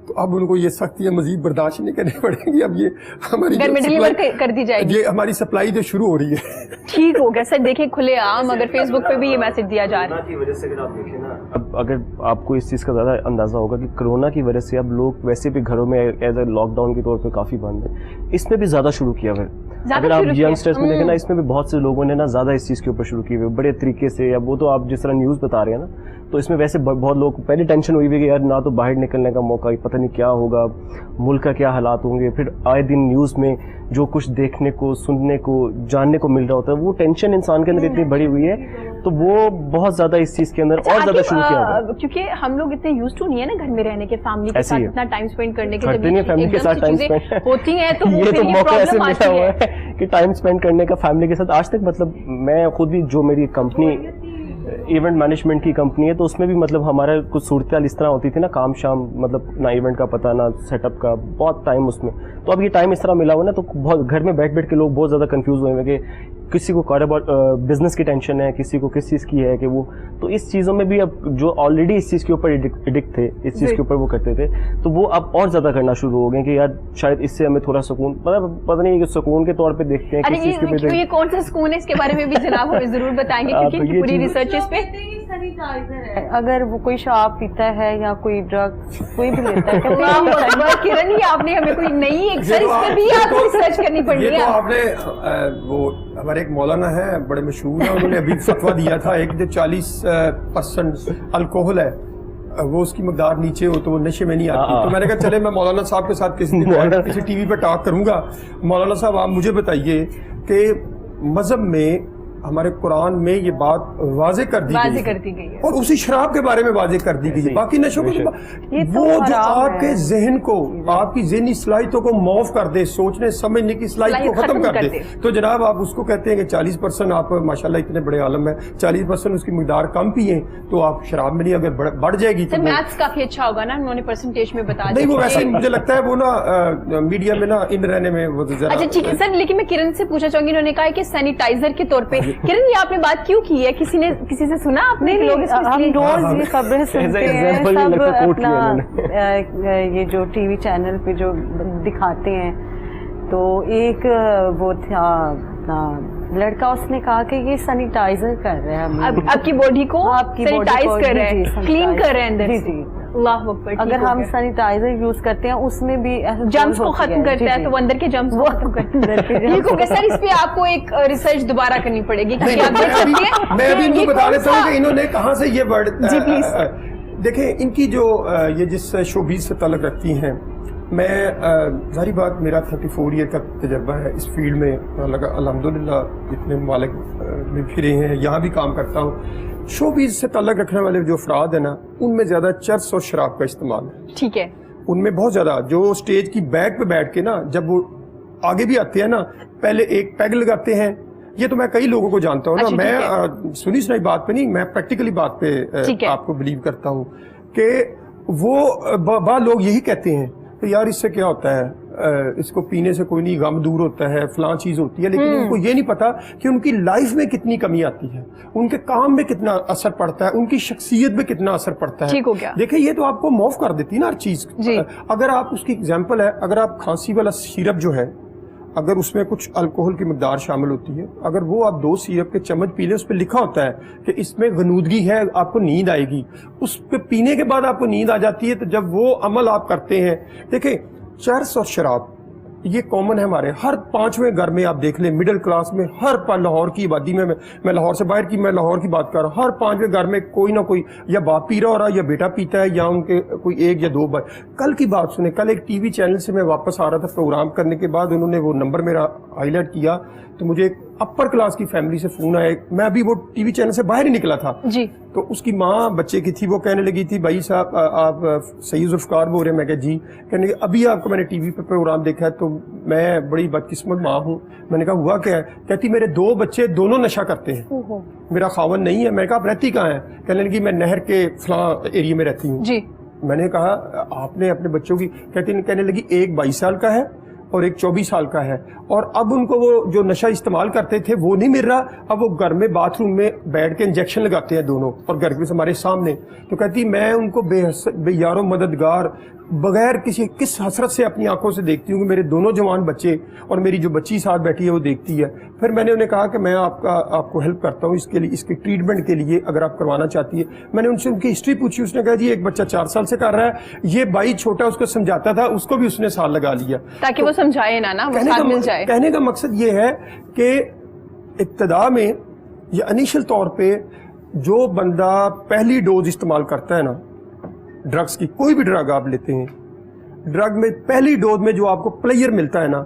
तो अब उनको ये सख्तियां मजीद बर्दाश्त नहीं करनी पड़ेंगी। अब ये हमारी घर जो में डिलीवर supply- कर दी जाएगी। ये हमारी सप्लाई जो शुरू हो रही है। ठीक हो गया सर, देखिए खुले आम अगर फेसबुक पे भी ये मैसेज दिया जा रहा है। कोरोना की वजह से अगर आप देखें ना, अब अगर आपको इस चीज़ का ज़्यादा अंदाज़ा होगा कि कोरोना की वजह से अब लोग वैसे भी घरों में एज ए लॉकडाउन के तौर पे काफ़ी बंद है, इसमें भी ज़्यादा शुरू किया हुआ है। अगर आप शुरू किया। यंगस्टर्स में देखें ना, इसमें भी बहुत से लोगों ने ना ज़्यादा इस चीज़ के ऊपर शुरू किए हुए बड़े तरीके से। या वो तो आप जिस तरह न्यूज़ बता रहे हैं ना, तो इसमें वैसे बहुत लोग पहले टेंशन हुई हुई कि यार ना तो बाहर निकलने का मौका, पता नहीं क्या होगा, मुल्क का क्या हालात होंगे। फिर आए दिन न्यूज़ में जो कुछ देखने को, सुनने को, जानने को मिल रहा होता है, वो टेंशन इंसान के अंदर इतनी बड़ी हुई है, तो वो बहुत ज़्यादा इस चीज़ के अंदर और ज़्यादा शुरू किया हुआ है। क्योंकि हम लोग इतने यूज टू नहीं है ना घर में रहने के, फैमिली के ऐसे साथ ही है। इतना टाइम स्पेंड करने के, करते नहीं फैमिली के एकदम साथ से टाइम चीजें स्पेंड होती हैं तो ये तो फिर मौका ऐसे प्रॉब्लम मिला आती हुआ है। है कि टाइम स्पेंड करने का फैमिली के साथ। आज तक मतलब मैं खुद भी, जो मेरी कंपनी इवेंट मैनेजमेंट की कंपनी है, तो उसमें भी मतलब हमारा कुछ सूरत इस तरह होती थी ना, काम शाम, मतलब ना इवेंट का पता ना सेटअप का, बहुत टाइम उसमें। तो अब ये टाइम इस तरह मिला हुआ ना, तो बहुत घर में बैठ बैठ के लोग बहुत ज़्यादा कंफ्यूज हुए हैं कि किसी को कारोबार बिजनेस की टेंशन है, किसी को किस चीज़ की है कि वो, तो इस चीज़ों में भी अब जो ऑलरेडी इस चीज़ के ऊपर एडिक्ट थे, इस चीज़ के ऊपर वो करते थे, तो वो अब और ज़्यादा करना शुरू हो गए कि यार शायद इससे हमें थोड़ा सुकून, पता नहीं, सुकून के तौर पे देखते हैं अरे किस चीज़ के ऊपर। ये कौन सा स्कूल है, इसके बारे में भी जनाब हमें जरूर बताएंगे, हाँ, क्योंकि तो इनकी ये पूरी चीज़- रिसर्च इस पे। अगर वो कोई शराब पीता है या कोई ड्रग कोई भी लेता है वाह, वाह, किरण ही आपने हमें कोई नई एक सर इस पे भी आपको रिसर्च करनी पड़ ये रही तो है। आपने वो हमारे एक मौलाना है बड़े मशहूर है, उन्होंने अभी फतवा दिया था एक जो 40% अल्कोहल है वो उसकी मकदार नीचे हो तो वो नशे में नहीं आती। तो मैंने कहा चले मैं मौलाना साहब के साथ किसी दिन किसी टीवी पे टॉक करूंगा। मौलाना साहब आप मुझे बताइए कि मजहब में हमारे कुरान में ये बात वाजे कर दी गई है और उसी शराब के बारे में वाजे कर दी गई है। बाकी नशों को वो जो आपके जहन को, आपकी ज़हनी सलाहियतों को मौफ कर दे, सोचने समझने की सलाहियत को खत्म कर दे, तो जनाब आप उसको कहते हैं कि 40% आप माशाल्लाह इतने बड़े आलम है, 40% उसकी मिकदार कम पिए तो आप शराब में नहीं, अगर बढ़ जाएगी तो मैथ्स काफी अच्छा होगा ना, उन्होंने परसेंटेज में बता नहीं। वो वैसे मुझे लगता है वो ना मीडिया में ना इन रहने में वो जरा। अच्छा ठीक है सर, लेकिन मैं किरण से पूछना चाहूंगी, उन्होंने कहा कि सैनिटाइजर के तौर पे किरण ये आपने बात क्यों की है? किसी से सुना आपने? लोग हम रोज ये खबरें सुनते हैं, सब अपना ये जो टीवी चैनल पे जो दिखाते हैं, तो एक वो था लड़का, उसने कहा कि ये सैनिटाइजर कर रहे हैं आपकी बॉडी को, सैनिटाइज कर रहे हैं, क्लीन कर रहे हैं अंदर से। अल्लाह अकबर। अगर हम सैनिटाइजर यूज करते हैं उसमें भी जर्म्स को खत्म करता है, तो वो अंदर के जर्म्स को खत्म करता है। सर इस पे आपको एक रिसर्च दोबारा करनी पड़ेगी क्योंकि आप देख सकते हैं। मैं अभी इनको बता देता हूँ कि इन्होंने कहाँ से ये वर्ड। Ji please. देखें इनकी जो ये जिस शोबीज से ताल्लुक रखती हैं, मैं जारी बात मेरा 34 ईयर का तजर्बा है इस फील्ड में, अल्हम्दुलिल्लाह इतने मालिक में फिरे हैं, यहाँ भी काम करता हूँ। शोबीज से ताल्लुक रखने वाले जो अफराद है ना, उनमें ज्यादा चर्स और शराब का इस्तेमाल है। ठीक है। उनमें बहुत ज्यादा, जो स्टेज की बैक पे बैठ के ना, जब वो आगे भी आते हैं ना, पहले एक पैग लगाते हैं। ये तो मैं कई लोगों को जानता हूँ ना, मैं सुनी सुनाई बात पे नहीं, मैं प्रैक्टिकली बात पे आपको बिलीव करता हूँ कि वो बाद लोग यही कहते हैं तो यार इससे क्या होता है, इसको पीने से कोई नहीं, गम दूर होता है, फलां चीज होती है, लेकिन उनको ये नहीं पता कि उनकी लाइफ में कितनी कमी आती है, उनके काम में कितना असर पड़ता है, उनकी शख्सियत में कितना असर पड़ता है। ठीक हो गया। देखिए ये तो आपको माफ कर देती है ना हर चीज। अगर आप उसकी एग्जाम्पल है, अगर आप खांसी वाला सिरप जो है, अगर उसमें कुछ अल्कोहल की मिकदार शामिल होती है, अगर वो आप 2 सिरप के चम्मच पी लें, उस पर लिखा होता है कि इसमें गनूदगी है, आपको नींद आएगी, उस पे पीने के बाद आपको नींद आ जाती है। तो जब वो अमल आप करते हैं, देखिए चर्स और शराब ये कॉमन है हमारे हर 5वें घर में। आप देख लें मिडिल क्लास में, हर लाहौर की आबादी में, मैं लाहौर से बाहर की, मैं लाहौर की बात कर रहा हूँ, हर 5वें घर में कोई ना कोई या बाप पी रहा हो रहा है या बेटा पीता है, या उनके कोई 1 या 2 बार। कल की बात सुने, कल एक टीवी चैनल से मैं वापस आ रहा था प्रोग्राम करने के बाद, उन्होंने वो नंबर मेरा हाईलाइट किया, तो मुझे एक अपर क्लास की फैमिली से फोन आया। मैं अभी वो टीवी चैनल से बाहर ही निकला था जी, तो उसकी माँ बच्चे की थी, वो कहने लगी थी भाई साहब आप सही जुल्फकार बोल रहे हैं? मैं कहा जी। कहने लगी अभी आपको मैंने टीवी पे प्रोग्राम देखा है, तो मैं बड़ी बदकिस्मत माँ हूँ। मैंने कहा हुआ क्या है? कहती मेरे 2 बच्चे दोनों नशा करते हैं, मेरा खावन नहीं है। मैंने कहा आप रहती कहाँ है? कहने लगी मैं नहर के फलां एरिया में रहती हूँ जी। मैंने कहा आपने अपने बच्चों की, कहने लगी एक 22 साल का है और एक 24 साल का है, और अब उनको वो जो नशा इस्तेमाल करते थे वो नहीं मिल रहा, अब वो घर में बाथरूम में बैठ के इंजेक्शन लगाते हैं दोनों, और घर के हमारे सामने। तो कहती मैं उनको बेयारो मददगार बगैर किस हसरत से अपनी आंखों से देखती हूँ कि मेरे दोनों जवान बच्चे और मेरी जो बच्ची साथ बैठी है वो देखती है। फिर मैंने उन्हें कहा कि मैं आपको हेल्प करता हूँ इसके लिए, इसके ट्रीटमेंट के लिए अगर आप करवाना चाहती है। मैंने उनसे उनकी हिस्ट्री पूछी, उसने कहा जी एक बच्चा 4 साल से कर रहा है, ये भाई छोटा उसको समझाता था, उसको भी उसने साल लगा लिया ताकि वो समझाए ना वो साथ मिल जाए। कहने का मकसद ये है कि इब्तिदा में या इनिशियल तौर पे जो बंदा पहली डोज इस्तेमाल करता है ना ड्रग्स की, कोई भी ड्रग आप लेते हैं, ड्रग में पहली डोज में जो आपको प्लेयर मिलता है ना,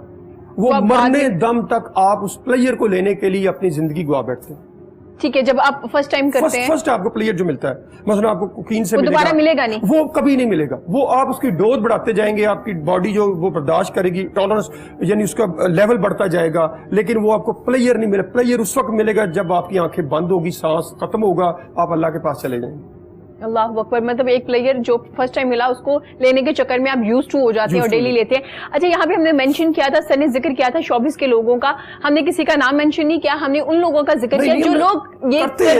वो मरने दम तक आप उस प्लेयर को लेने के लिए अपनी जिंदगी गवा बैठते हैं। ठीक है, जब आप फर्स्ट टाइम करते हैं, फर्स्ट आपको प्लेयर जो मिलता है, मतलब आपको कोकीन से दोबारा मिलेगा नहीं, वो कभी नहीं मिलेगा। वो आप उसकी डोज बढ़ाते जाएंगे, आपकी बॉडी जो वो बर्दाश्त करेगी, टॉलरेंस यानी उसका लेवल बढ़ता जाएगा, लेकिन वो आपको प्लेयर नहीं मिलेगा। प्लेयर उस वक्त मिलेगा जब आपकी आंखें बंद होगी, सांस खत्म होगा, आप अल्लाह के पास चले जाएंगे। अल्लाह अकबर। मतलब एक प्लेयर जो फर्स्ट टाइम मिला उसको लेने के चक्कर में आप यूज टू हो जाते हैं और डेली लेते हैं। अच्छा, यहाँ पे हमने मेंशन किया था, सर ने जिक्र किया था शोबिस के लोगों का, हमने किसी का नाम मेंशन नहीं किया, हमने उन लोगों का जिक्र किया जो लोग ये करते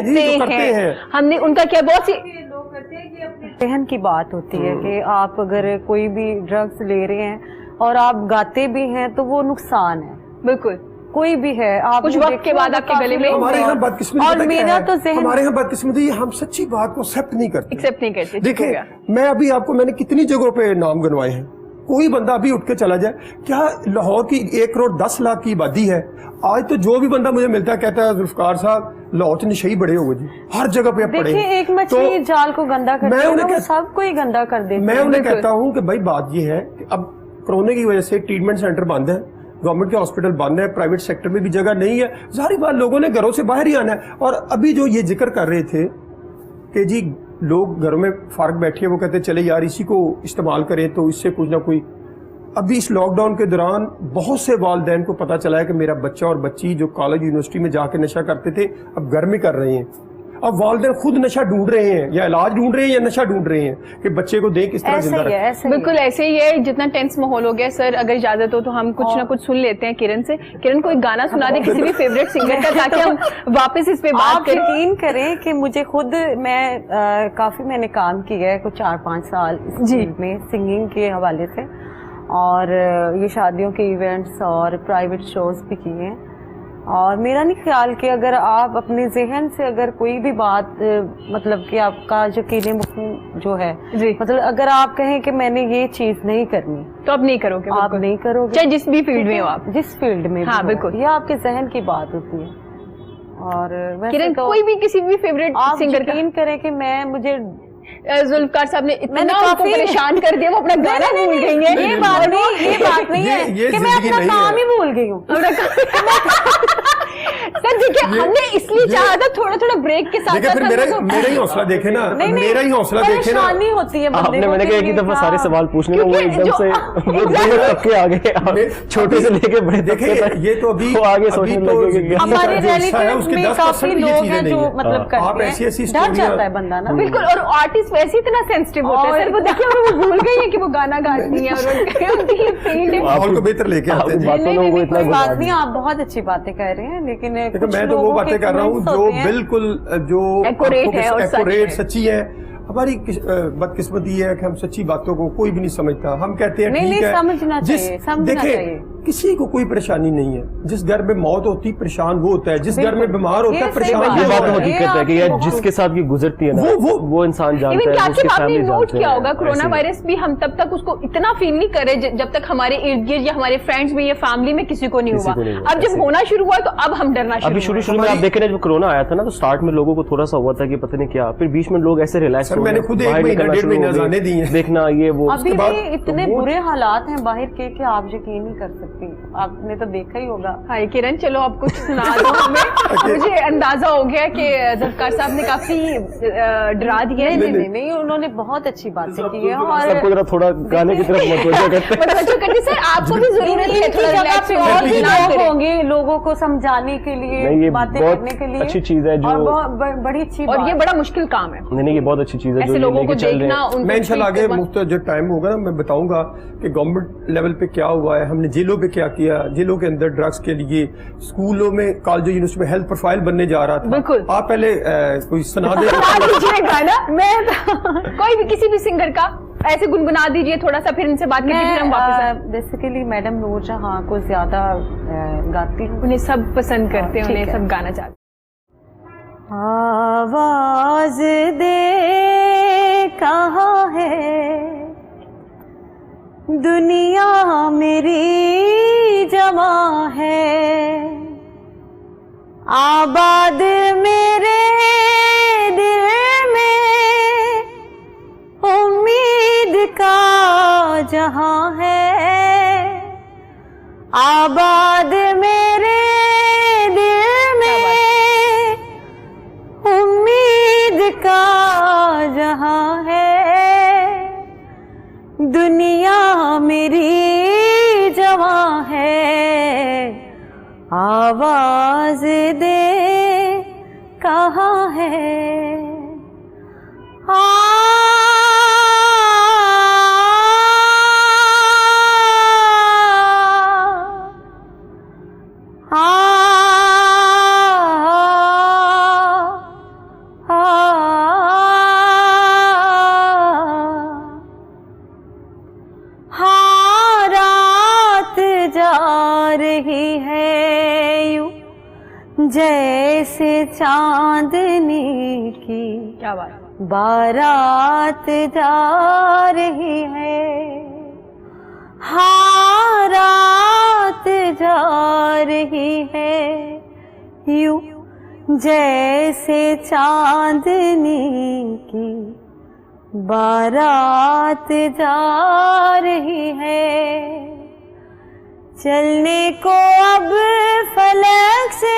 हैं। हमने उनका क्या, बहुत सी लोग करते हैं कि अपने जहन की बात होती है कि आप अगर कोई भी ड्रग्स ले रहे हैं और आप गाते भी हैं तो वो नुकसान है। बिल्कुल, कोई भी है, आप कुछ वक्त के बाद आपके गले में। हमारे यहाँ बदकिस्मती, और मेरा तो हमारे यहाँ बदकिस्मती, हम सच्ची बात को एक्सेप्ट नहीं करते। एक्सेप्ट नहीं करते। देखिए मैं अभी आपको, मैंने कितनी जगहों पे नाम गिनवाए हैं, कोई बंदा अभी उठ के चला जाए, क्या लाहौर की 1 करोड़ 10 लाख की आबादी है, आज तो जो भी बंदा मुझे मिलता है कहता है जुल्फकार साहब लाहौर से नशे ही बड़े हो गए जी, हर जगह पे पड़े। देखिए एक मछली जाल को गंदा कर देती है, वो सबको ही गंदा कर देती है। मैं उन्हें कहता हूँ कि भाई बात ये है कि अब कोरोना की वजह से ट्रीटमेंट सेंटर बंद है, गवर्नमेंट के हॉस्पिटल बंद है, प्राइवेट सेक्टर में भी जगह नहीं है, जाहिर बात लोगों ने घरों से बाहर ही आना है। और अभी जो ये जिक्र कर रहे थे कि जी लोग घरों में फारग बैठे, वो कहते चले यार इसी को इस्तेमाल करें तो इससे कुछ ना कोई। अभी इस लॉकडाउन के दौरान बहुत से वालिदैन को पता चला है कि मेरा बच्चा और बच्ची जो कॉलेज यूनिवर्सिटी में जाके नशा करते थे अब घर में कर रहे हैं। अब वालिदैन खुद नशा ढूंढ रहे हैं, या इलाज ढूंढ रहे हैं या नशा ढूंढ रहे हैं कि बच्चे को देख किस तरह जिंदा रखें। बिल्कुल ऐसे ही है, जितना टेंस माहौल हो गया। सर अगर इजाजत हो तो हम कुछ ना कुछ सुन लेते हैं किरण से। किरण को एक गाना सुना दे किसी भी फेवरेट सिंगर का, ताकि हम वापस इस पे बात करें। यकीन करें कि मुझे खुद काफी मैंने काम किया है कुछ 4-5 साल इस फील्ड में सिंगिंग के हवाले से, और ये शादियों के इवेंट्स और प्राइवेट शोज भी किए हैं। और मेरा नहीं ख्याल कि अगर आप अपने जहन से अगर कोई भी बात मतलब कि आपका यकीन मुफ्त जो है मतलब अगर आप कहें कि मैंने ये चीज नहीं करनी तो आप नहीं करोगे, आप नहीं करोगे, चाहे जिस भी फील्ड में हो आप, जिस फील्ड में। हाँ बिल्कुल, ये आपके जहन की बात होती है। और किरण तो कोई भी किसी भी फेवरेट सिंगर यकीन करें कि मुझे जुल्फकार साहब ने इतना काफी परेशान कर दिया, वो अपना गाना भूल गई है। ये बात नहीं है कि मैं अपना काम ही भूल गई हूँ। सर देखिए हमने इसलिए चाहा था थोड़ा थोड़ा ब्रेक के साथ। फिर मेरा ही हौसला देखे ना, मेरा ही हौसला देखे ना। परेशानी होती है आपने, मैंने कहा एक ही दफा सारे सवाल पूछने को वो एकदम से तबके आ गए, छोटे से लेके बड़े। देखे ये तो अभी आगे सोचने लगे हमारे रिलेटिव में काफी लोग हैं जो मतलब करते हैं, डर जाता है बंदा ना। बिल्कुल, और आर्टिस्ट वैसे इतना सेंसिटिव होता है सर, वो देखिए वो भूल गई है कि वो गाना गाती है और उनकी फील्ड है। माहौल को बेहतर लेके आते हैं। कोई बात नहीं, आप बहुत अच्छी बातें कर रहे हैं, लेकिन मैं तो वो बातें कर रहा हूँ जो बिल्कुल जो एक्यूरेट सच्ची है। हमारी बदकिस्मती है कि हम सच्ची बातों को कोई भी नहीं समझता। हम कहते हैं ठीक है, समझना चाहिए। देखिए किसी को कोई परेशानी नहीं है, जिस घर में मौत होती परेशान वो होता है, जिस घर में बीमार होता है परेशान। ये बात तो हकीकत है कि यार जिसके साथ की गुजरती है ना वो इंसान जानता है, उसके फैमिली जानते हैं। क्या होगा, कोरोना वायरस भी हम तब तक उसको इतना फील नहीं करे जब तक हमारे इर्द गिर्द या हमारे फ्रेंड्स में या फैमिली में किसी को नहीं हुआ। अब जब होना शुरू हुआ तो अब हम डरना शुरू। अभी शुरू में आप देख रहे हैं जब कोरोना आया था ना, तो स्टार्ट में लोगों को थोड़ा सा हुआ था कि पता नहीं क्या, फिर बीच में लोग ऐसे रिलैक्स हो गए। मैंने खुद 1 महीना जाने दी है, देखना ये वो। अभी भी इतने बुरे हालात हैं बाहर के कि आप यकीन नहीं कर सकती, आपने तो देखा ही होगा। हाय किरण, चलो आप कुछ सुना दो हमें। मुझे अंदाजा हो गया कि जुल्फकार साहब ने काफी डरा दिया है। नहीं, उन्होंने बहुत अच्छी बातें की है। और सबको जरा थोड़ा गाने की तरफ मतवज्जो करते। सर आपको भी जरूरत है, और भी लोग होंगे लोगों को समझाने के लिए, बातें करने के लिए। अच्छी चीज है जो बड़ी अच्छी, और ये बड़ा मुश्किल काम है। नहीं, ये बहुत अच्छी चीज है जो लोगों को देखना। मैं इंशाल्लाह आगे मुफ्त जो टाइम होगा ना मैं बताऊंगा कि गवर्नमेंट लेवल पे क्या हुआ है, हमने जेलों पे क्या किया, जेलों के अंदर ड्रग्स के लिए, स्कूलों में, कॉलेज यूनिवर्सिटी में हेल्थ प्रोफाइल बनने जा रहा था। बिल्कुल, आप पहले कोई सुना दे गाना। मैं कोई भी किसी भी सिंगर का ऐसे गुनगुना दीजिए थोड़ा सा, फिर इनसे बात करके फिर हम वापस। बेसिकली मैडम नूरजहां को ज्यादा गाती हूँ, उन्हें सब पसंद करते हैं, उन्हें सब गाना चाहते। आवाज दे कहाँ है दुनिया मेरी जमा है, आबाद मेरे दिल में उम्मीद का जहां है, आबाद मेरे दिल में उम्मीद का जहां है, दुनिया मेरी जवां है, आवाज दे कहाँ है। जैसे चांदनी की क्या बात, बारात जा रही है, हाँ रात जा रही है यूं जैसे चांदनी की बारात जा रही है। चलने को अब फलक से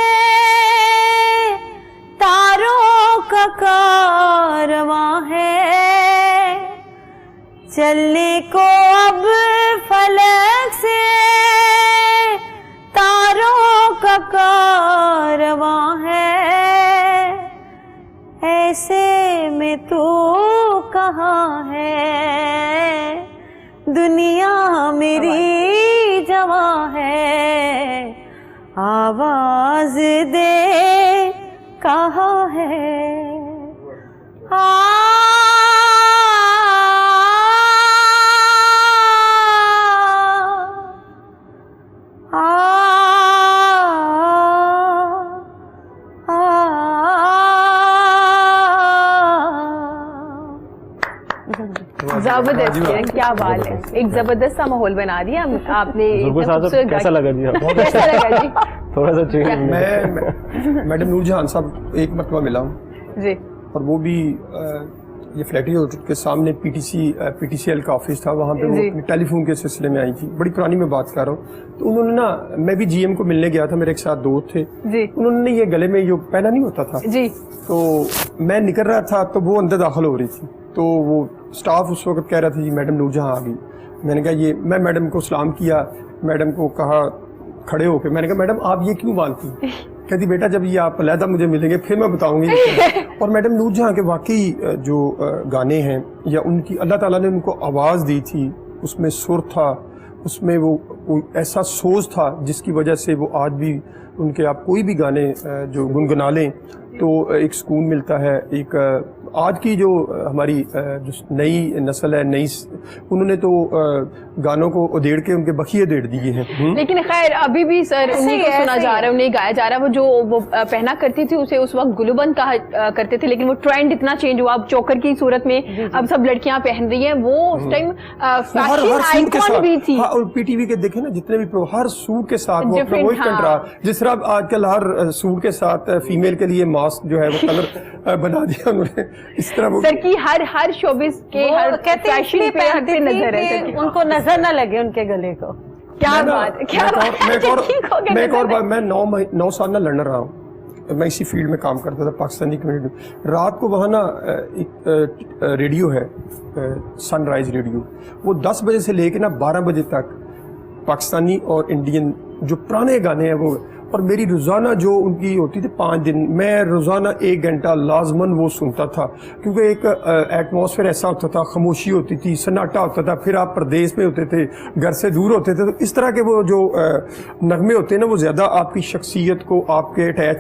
तारों का कारवां है। चलने को अब फलक से तारों का कारवां है। ऐसे में तू कहाँ है, दुनिया मेरी जवां है। आवाज दे कहाँ है। जबरदस्त है, क्या बात है, एक जबरदस्त सा माहौल बना दिया आपने। कैसा लगा जी? कैसा लगा जी? थोड़ा सा चेंज। मैं मैडम नूरजहान साहब एक मरतबा मिला हूँ जी, और वो भी ये फ्लैटी होटल के सामने पीटीसीएल का ऑफिस था, वहाँ पे वो अपने टेलीफोन के सिलसिले में आई थी। बड़ी पुरानी मैं बात कर रहा हूँ। तो उन्होंने ना, मैं भी जीएम को मिलने गया था, मेरे एक साथ दोस्त थे जी, उन्होंने ये गले में जो पहना नहीं होता था जी, तो मैं निकल रहा था तो वो अंदर दाखिल हो रही थी। तो वो स्टाफ उस वक्त कह रहा था जी मैडम नूरजहां आ गई। मैंने कहा ये, मैं मैडम को सलाम किया, मैडम को कहा खड़े होके, मैंने कहा मैडम आप ये क्यों बांधती? कहती बेटा जब ये आप अलहदा मुझे मिलेंगे फिर मैं बताऊंगी। और मैडम नूरजहां के वाकई जो गाने हैं या उनकी अल्लाह ताला ने उनको आवाज़ दी थी, उसमें सुर था, उसमें वो ऐसा सोच था जिसकी वजह से वो आज भी उनके आप कोई भी गाने जो गुनगुना लें तो एक सुकून मिलता है। एक आज की जो हमारी जो नई नस्ल है, नई, उन्होंने तो गानों को उधेड़ के उनके बखिए उधेड़ दिए हैं। लेकिन खैर अभी भी सर उन्हीं को सुना जा रहा है, उन्हें गाया जा रहा है। वो जो वो पहना करती थी उसे उस वक्त गुलबंद कहा करते थे, लेकिन वो ट्रेंड इतना चेंज हुआ, अब चोकर की सूरत में अब सब लड़कियां पहन रही हैं। वो उस टाइम फैशन आइकॉन भी थी। और पीटीवी के देखे ना जितने भी हर सूट के साथ वो अपना वही कंट्रास्ट, जिस तरह आजकल हर सूट के साथ फीमेल के लिए मास्क जो है वो कलर बना दिया उन्होंने, इस तरह वो सर की हर शोबिस के हर फैशन पे हर पे नजर है, उनको नजर ना लगे उनके गले को। क्या बात है, क्या बात है। मैं एक और बात, मैं 9 साल ना लंदन रहा हूँ, मैं इसी फील्ड में काम करता था, पाकिस्तानी कम्युनिटी। रात को वहाँ ना एक रेडियो है, सनराइज रेडियो, वो 10 बजे से लेके ना 12 बजे तक पाकिस्तानी और इंडियन जो पुराने गाने हैं वो, और मेरी रोज़ाना जो उनकी होती थी 5 दिन, मैं रोज़ाना 1 घंटा लाजमन वो सुनता था, क्योंकि एक एटमॉस्फेयर ऐसा होता था, खामोशी होती थी, सन्नाटा होता था, फिर आप प्रदेश में होते थे, घर से दूर होते थे, तो इस तरह के वो जो नगमे होते हैं ना वो ज़्यादा आपकी शख्सियत को आपके अटैच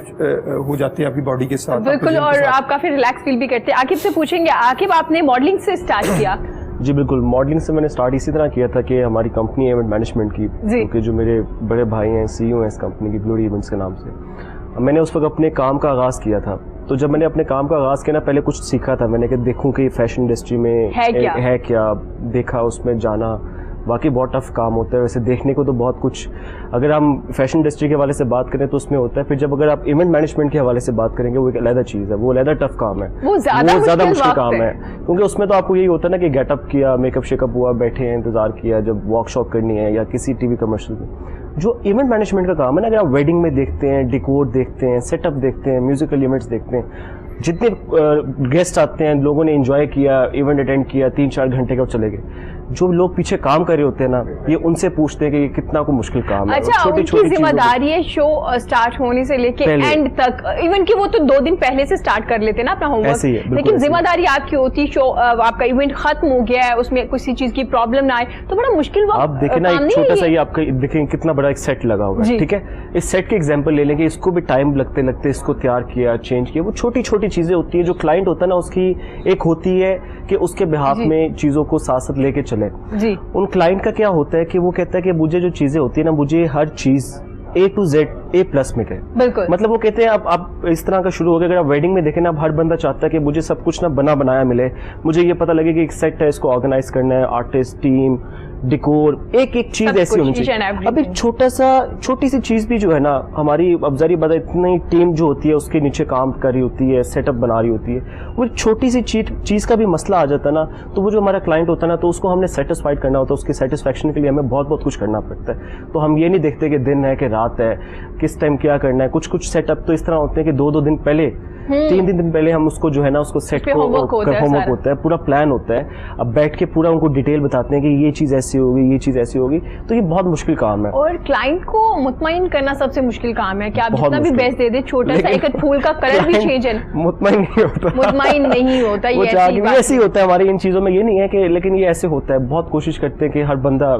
हो जाते हैं आपकी बॉडी के साथ। बिल्कुल, और आप काफ़ी रिलैक्स फील भी करते हैं। आकिब से पूछेंगे, आकिब आपने मॉडलिंग से स्टार्ट किया? जी बिल्कुल, मॉडलिंग से मैंने स्टार्ट इसी तरह किया था कि हमारी कंपनी है इवेंट मैनेजमेंट की, क्योंकि जो मेरे बड़े भाई हैं सीईओ हैं इस कंपनी की, ग्लोरी इवेंट्स के नाम से। मैंने उस वक्त अपने काम का आगाज़ किया था। तो जब मैंने अपने काम का आगाज़ किया ना, पहले कुछ सीखा था मैंने कि देखूं कि फैशन इंडस्ट्री में है क्या, देखा, उसमें जाना, वाकई बहुत टफ काम होता है। वैसे देखने को तो बहुत कुछ, अगर हम फैशन इंडस्ट्री के हवाले से बात करें तो उसमें होता है, फिर जब अगर आप इवेंट मैनेजमेंट के हवाले से बात करेंगे वो एक अलग चीज़ है, वो अलग टफ काम है, वो ज़्यादा मुश्किल काम है। क्योंकि उसमें तो आपको यही होता है ना कि गेटअप किया, मेकअप शेकअप हुआ, बैठे हैं, इंतजार किया जब वर्कशॉप करनी है या किसी टीवी कमर्शियल में। जो इवेंट मैनेजमेंट का काम है ना, अगर आप वेडिंग में देखते हैं, डिकोर देखते हैं, सेटअप देखते हैं, म्यूजिकल इवेंट्स देखते हैं, जितने गेस्ट आते हैं, लोगों ने एंजॉय किया, इवेंट अटेंड किया, 3-4 घंटे का चले गए, जो लोग पीछे काम कर रहे होते हैं ना, ये उनसे पूछते हैं कि ये कितना को मुश्किल काम है। अच्छा, उनकी जिम्मेदारी है शो स्टार्ट होने से लेके एंड तक, इवन कि वो तो 2 दिन पहले से स्टार्ट कर लेते हैं ना अपना होमवर्क, लेकिन जिम्मेदारी आपकी होती, शो आपका इवेंट खत्म हो गया है, उसमें किसी चीज की प्रॉब्लम ना आए, तो बड़ा मुश्किल आप देखें ना, एक छोटा सा ही आपका देखें कितना बड़ा एक सेट लगा होगा, ठीक है, इस सेट के एग्जाम्पल ले लेंगे, इसको भी टाइम लगते लगते इसको तैयार किया, चेंज किया, वो छोटी छोटी चीजें होती है। जो क्लाइंट होता है ना, उसकी एक होती है कि उसके बिहाफ में चीजों को साथ साथ लेके चले। उन क्लाइंट का क्या होता है कि वो कहता है कि मुझे जो चीजें होती है ना, मुझे हर चीज A to Z A+ में गए। बिल्कुल। मतलब वो कहते हैं आप इस तरह का शुरू हो गया। अगर आप वेडिंग में देखें ना, हर बंदा चाहता है कि मुझे सब कुछ ना बना बनाया मिले, मुझे ये पता लगे कि एक सेट है, इसको ऑर्गेनाइज करना है, आर्टिस्ट, टीम, डिकोर, एक एक चीज ऐसी होनी चाहिए। अब एक छोटी सी चीज भी जो है ना, हमारी अब जारी बात है, इतनी टीम जो होती है उसके नीचे काम कर रही होती है, सेटअप बना रही होती है, वो एक छोटी सी चीज का भी मसला आ जाता है ना, तो वो जो हमारा क्लाइंट होता है ना, तो उसको हमने सेटिस्फाइड करना होता है, उसके सेटिस्फैक्शन के लिए हमें बहुत बहुत कुछ करना पड़ता है। तो हम ये नहीं देखते कि दिन है कि रात है, किस टाइम क्या करना है। कुछ सेटअप तो इस तरह होते हैं कि 2-2 दिन पहले, 3 दिन पहले हम उसको जो है ना, उसको सेट को होमवर्क होता है, पूरा प्लान होता है। अब बैठ के पूरा उनको डिटेल बताते हैं कि ये चीज ऐसी होगी, ये चीज ऐसी होगी। तो ये बहुत मुश्किल काम है, और क्लाइंट को मुतमईन करना सबसे मुश्किल काम है कि आप जितना भी बेस्ट दे दे, छोटा सा एक फूल का कलर भी चेंज है, मुतमईन नहीं होता, मुतमईन नहीं होता। ये ऐसे ही होता है हमारी इन चीजों में, ये नहीं है कि, लेकिन ये ऐसे होता है। बहुत कोशिश करते हैं कि हर बंदा,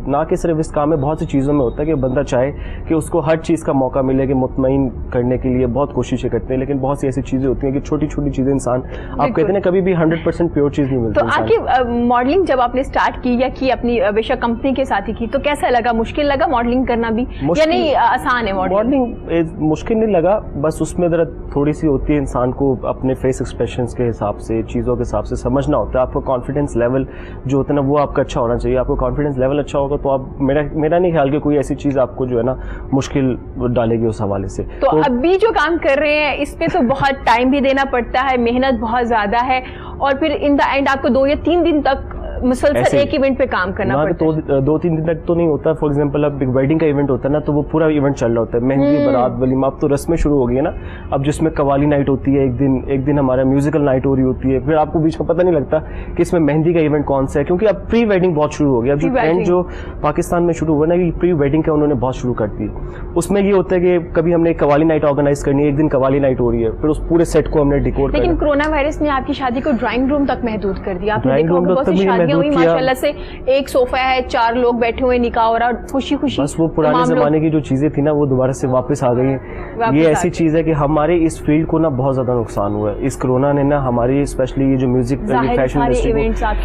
ना कि सिर्फ इस काम में, बहुत सी चीजों में होता है कि बंदा चाहे कि उसको हर चीज का मौका मिले, कि मुतमईन करने के लिए बहुत कोशिशें करते हैं। लेकिन बहुत सी ऐसी चीजें होती हैं कि छोटी चीजें इंसान, आप कहते हैं कभी भी 100% प्योर चीज नहीं मिलती। तो आपकी मॉडलिंग जब आपने स्टार्ट की या की अपनी बेशक कंपनी के साथ ही की, तो कैसा लगा? मुश्किल लगा मॉडलिंग करना भी या नहीं आसान है? मॉडलिंग मुश्किल नहीं लगा, बस उसमें जरा थोड़ी सी होती है, इंसान को अपने फेस एक्सप्रेशंस के हिसाब से, चीज़ों के हिसाब से समझना होता है। आपका कॉन्फिडेंस लेवल जो होता है ना, वो आपका अच्छा होना चाहिए। आपको कॉन्फिडेंस लेवल अच्छा होगा तो आप, मेरा नहीं ख्याल कि कोई ऐसी चीज़ आपको जो है ना मुश्किल डालेगी उस हवाले से। तो अभी जो काम कर रहे हैं इसमें तो बहुत टाइम भी देना पड़ता है, मेहनत बहुत ज्यादा है, और फिर इन द एंड आपको 2 या 3 दिन तक मुसलसल एक इवेंट पे काम करना पड़ता है। 2-3 दिन तक तो नहीं होता। फॉर एग्जांपल अब एक वेडिंग का इवेंट होता है ना, तो वो पूरा इवेंट चल रहा होता है, मेहंदी, बारात, वलीमा, अब तो रस्में शुरू हो गई है ना। अब जिसमें कवाली नाइट होती है, एक दिन हमारा म्यूजिकल नाइट हो रही होती है, फिर आपको बीच में पता नहीं लगता कि इसमें मेहंदी का इवेंट कौन सा है, क्योंकि अब प्री वेडिंग बहुत शुरू हो गया। अब जो ट्रेंड जो पाकिस्तान में शुरू हुआ ना, ये प्री वेडिंग का उन्होंने बहुत शुरू कर दी। उसमें ये होता है कि कभी हमने कवाली नाइट ऑर्गेनाइज करनी है, एक दिन कवाली नाइट हो रही है, फिर उस पूरे सेट को हमने डिकोर लेकिन कोरोना वायरस ने आपकी शादी को ड्राइंग रूम तक महदूद कर दिया। आपने देखा होगा बहुत सी शादियां हुई माशाल्लाह से, एक सोफा है, 4 लोग बैठे हुए, निकाह हो रहा है, खुशी बस वो पुराने जमाने की जो चीजें थी ना, वो दोबारा से वापस आ गई हैं। ये ऐसी चीज है कि हमारे इस फील्ड को ना बहुत ज्यादा नुकसान हुआ है। इस कोरोना ने ना हमारी, स्पेशली ये जो म्यूजिक फैशन इंडस्ट्री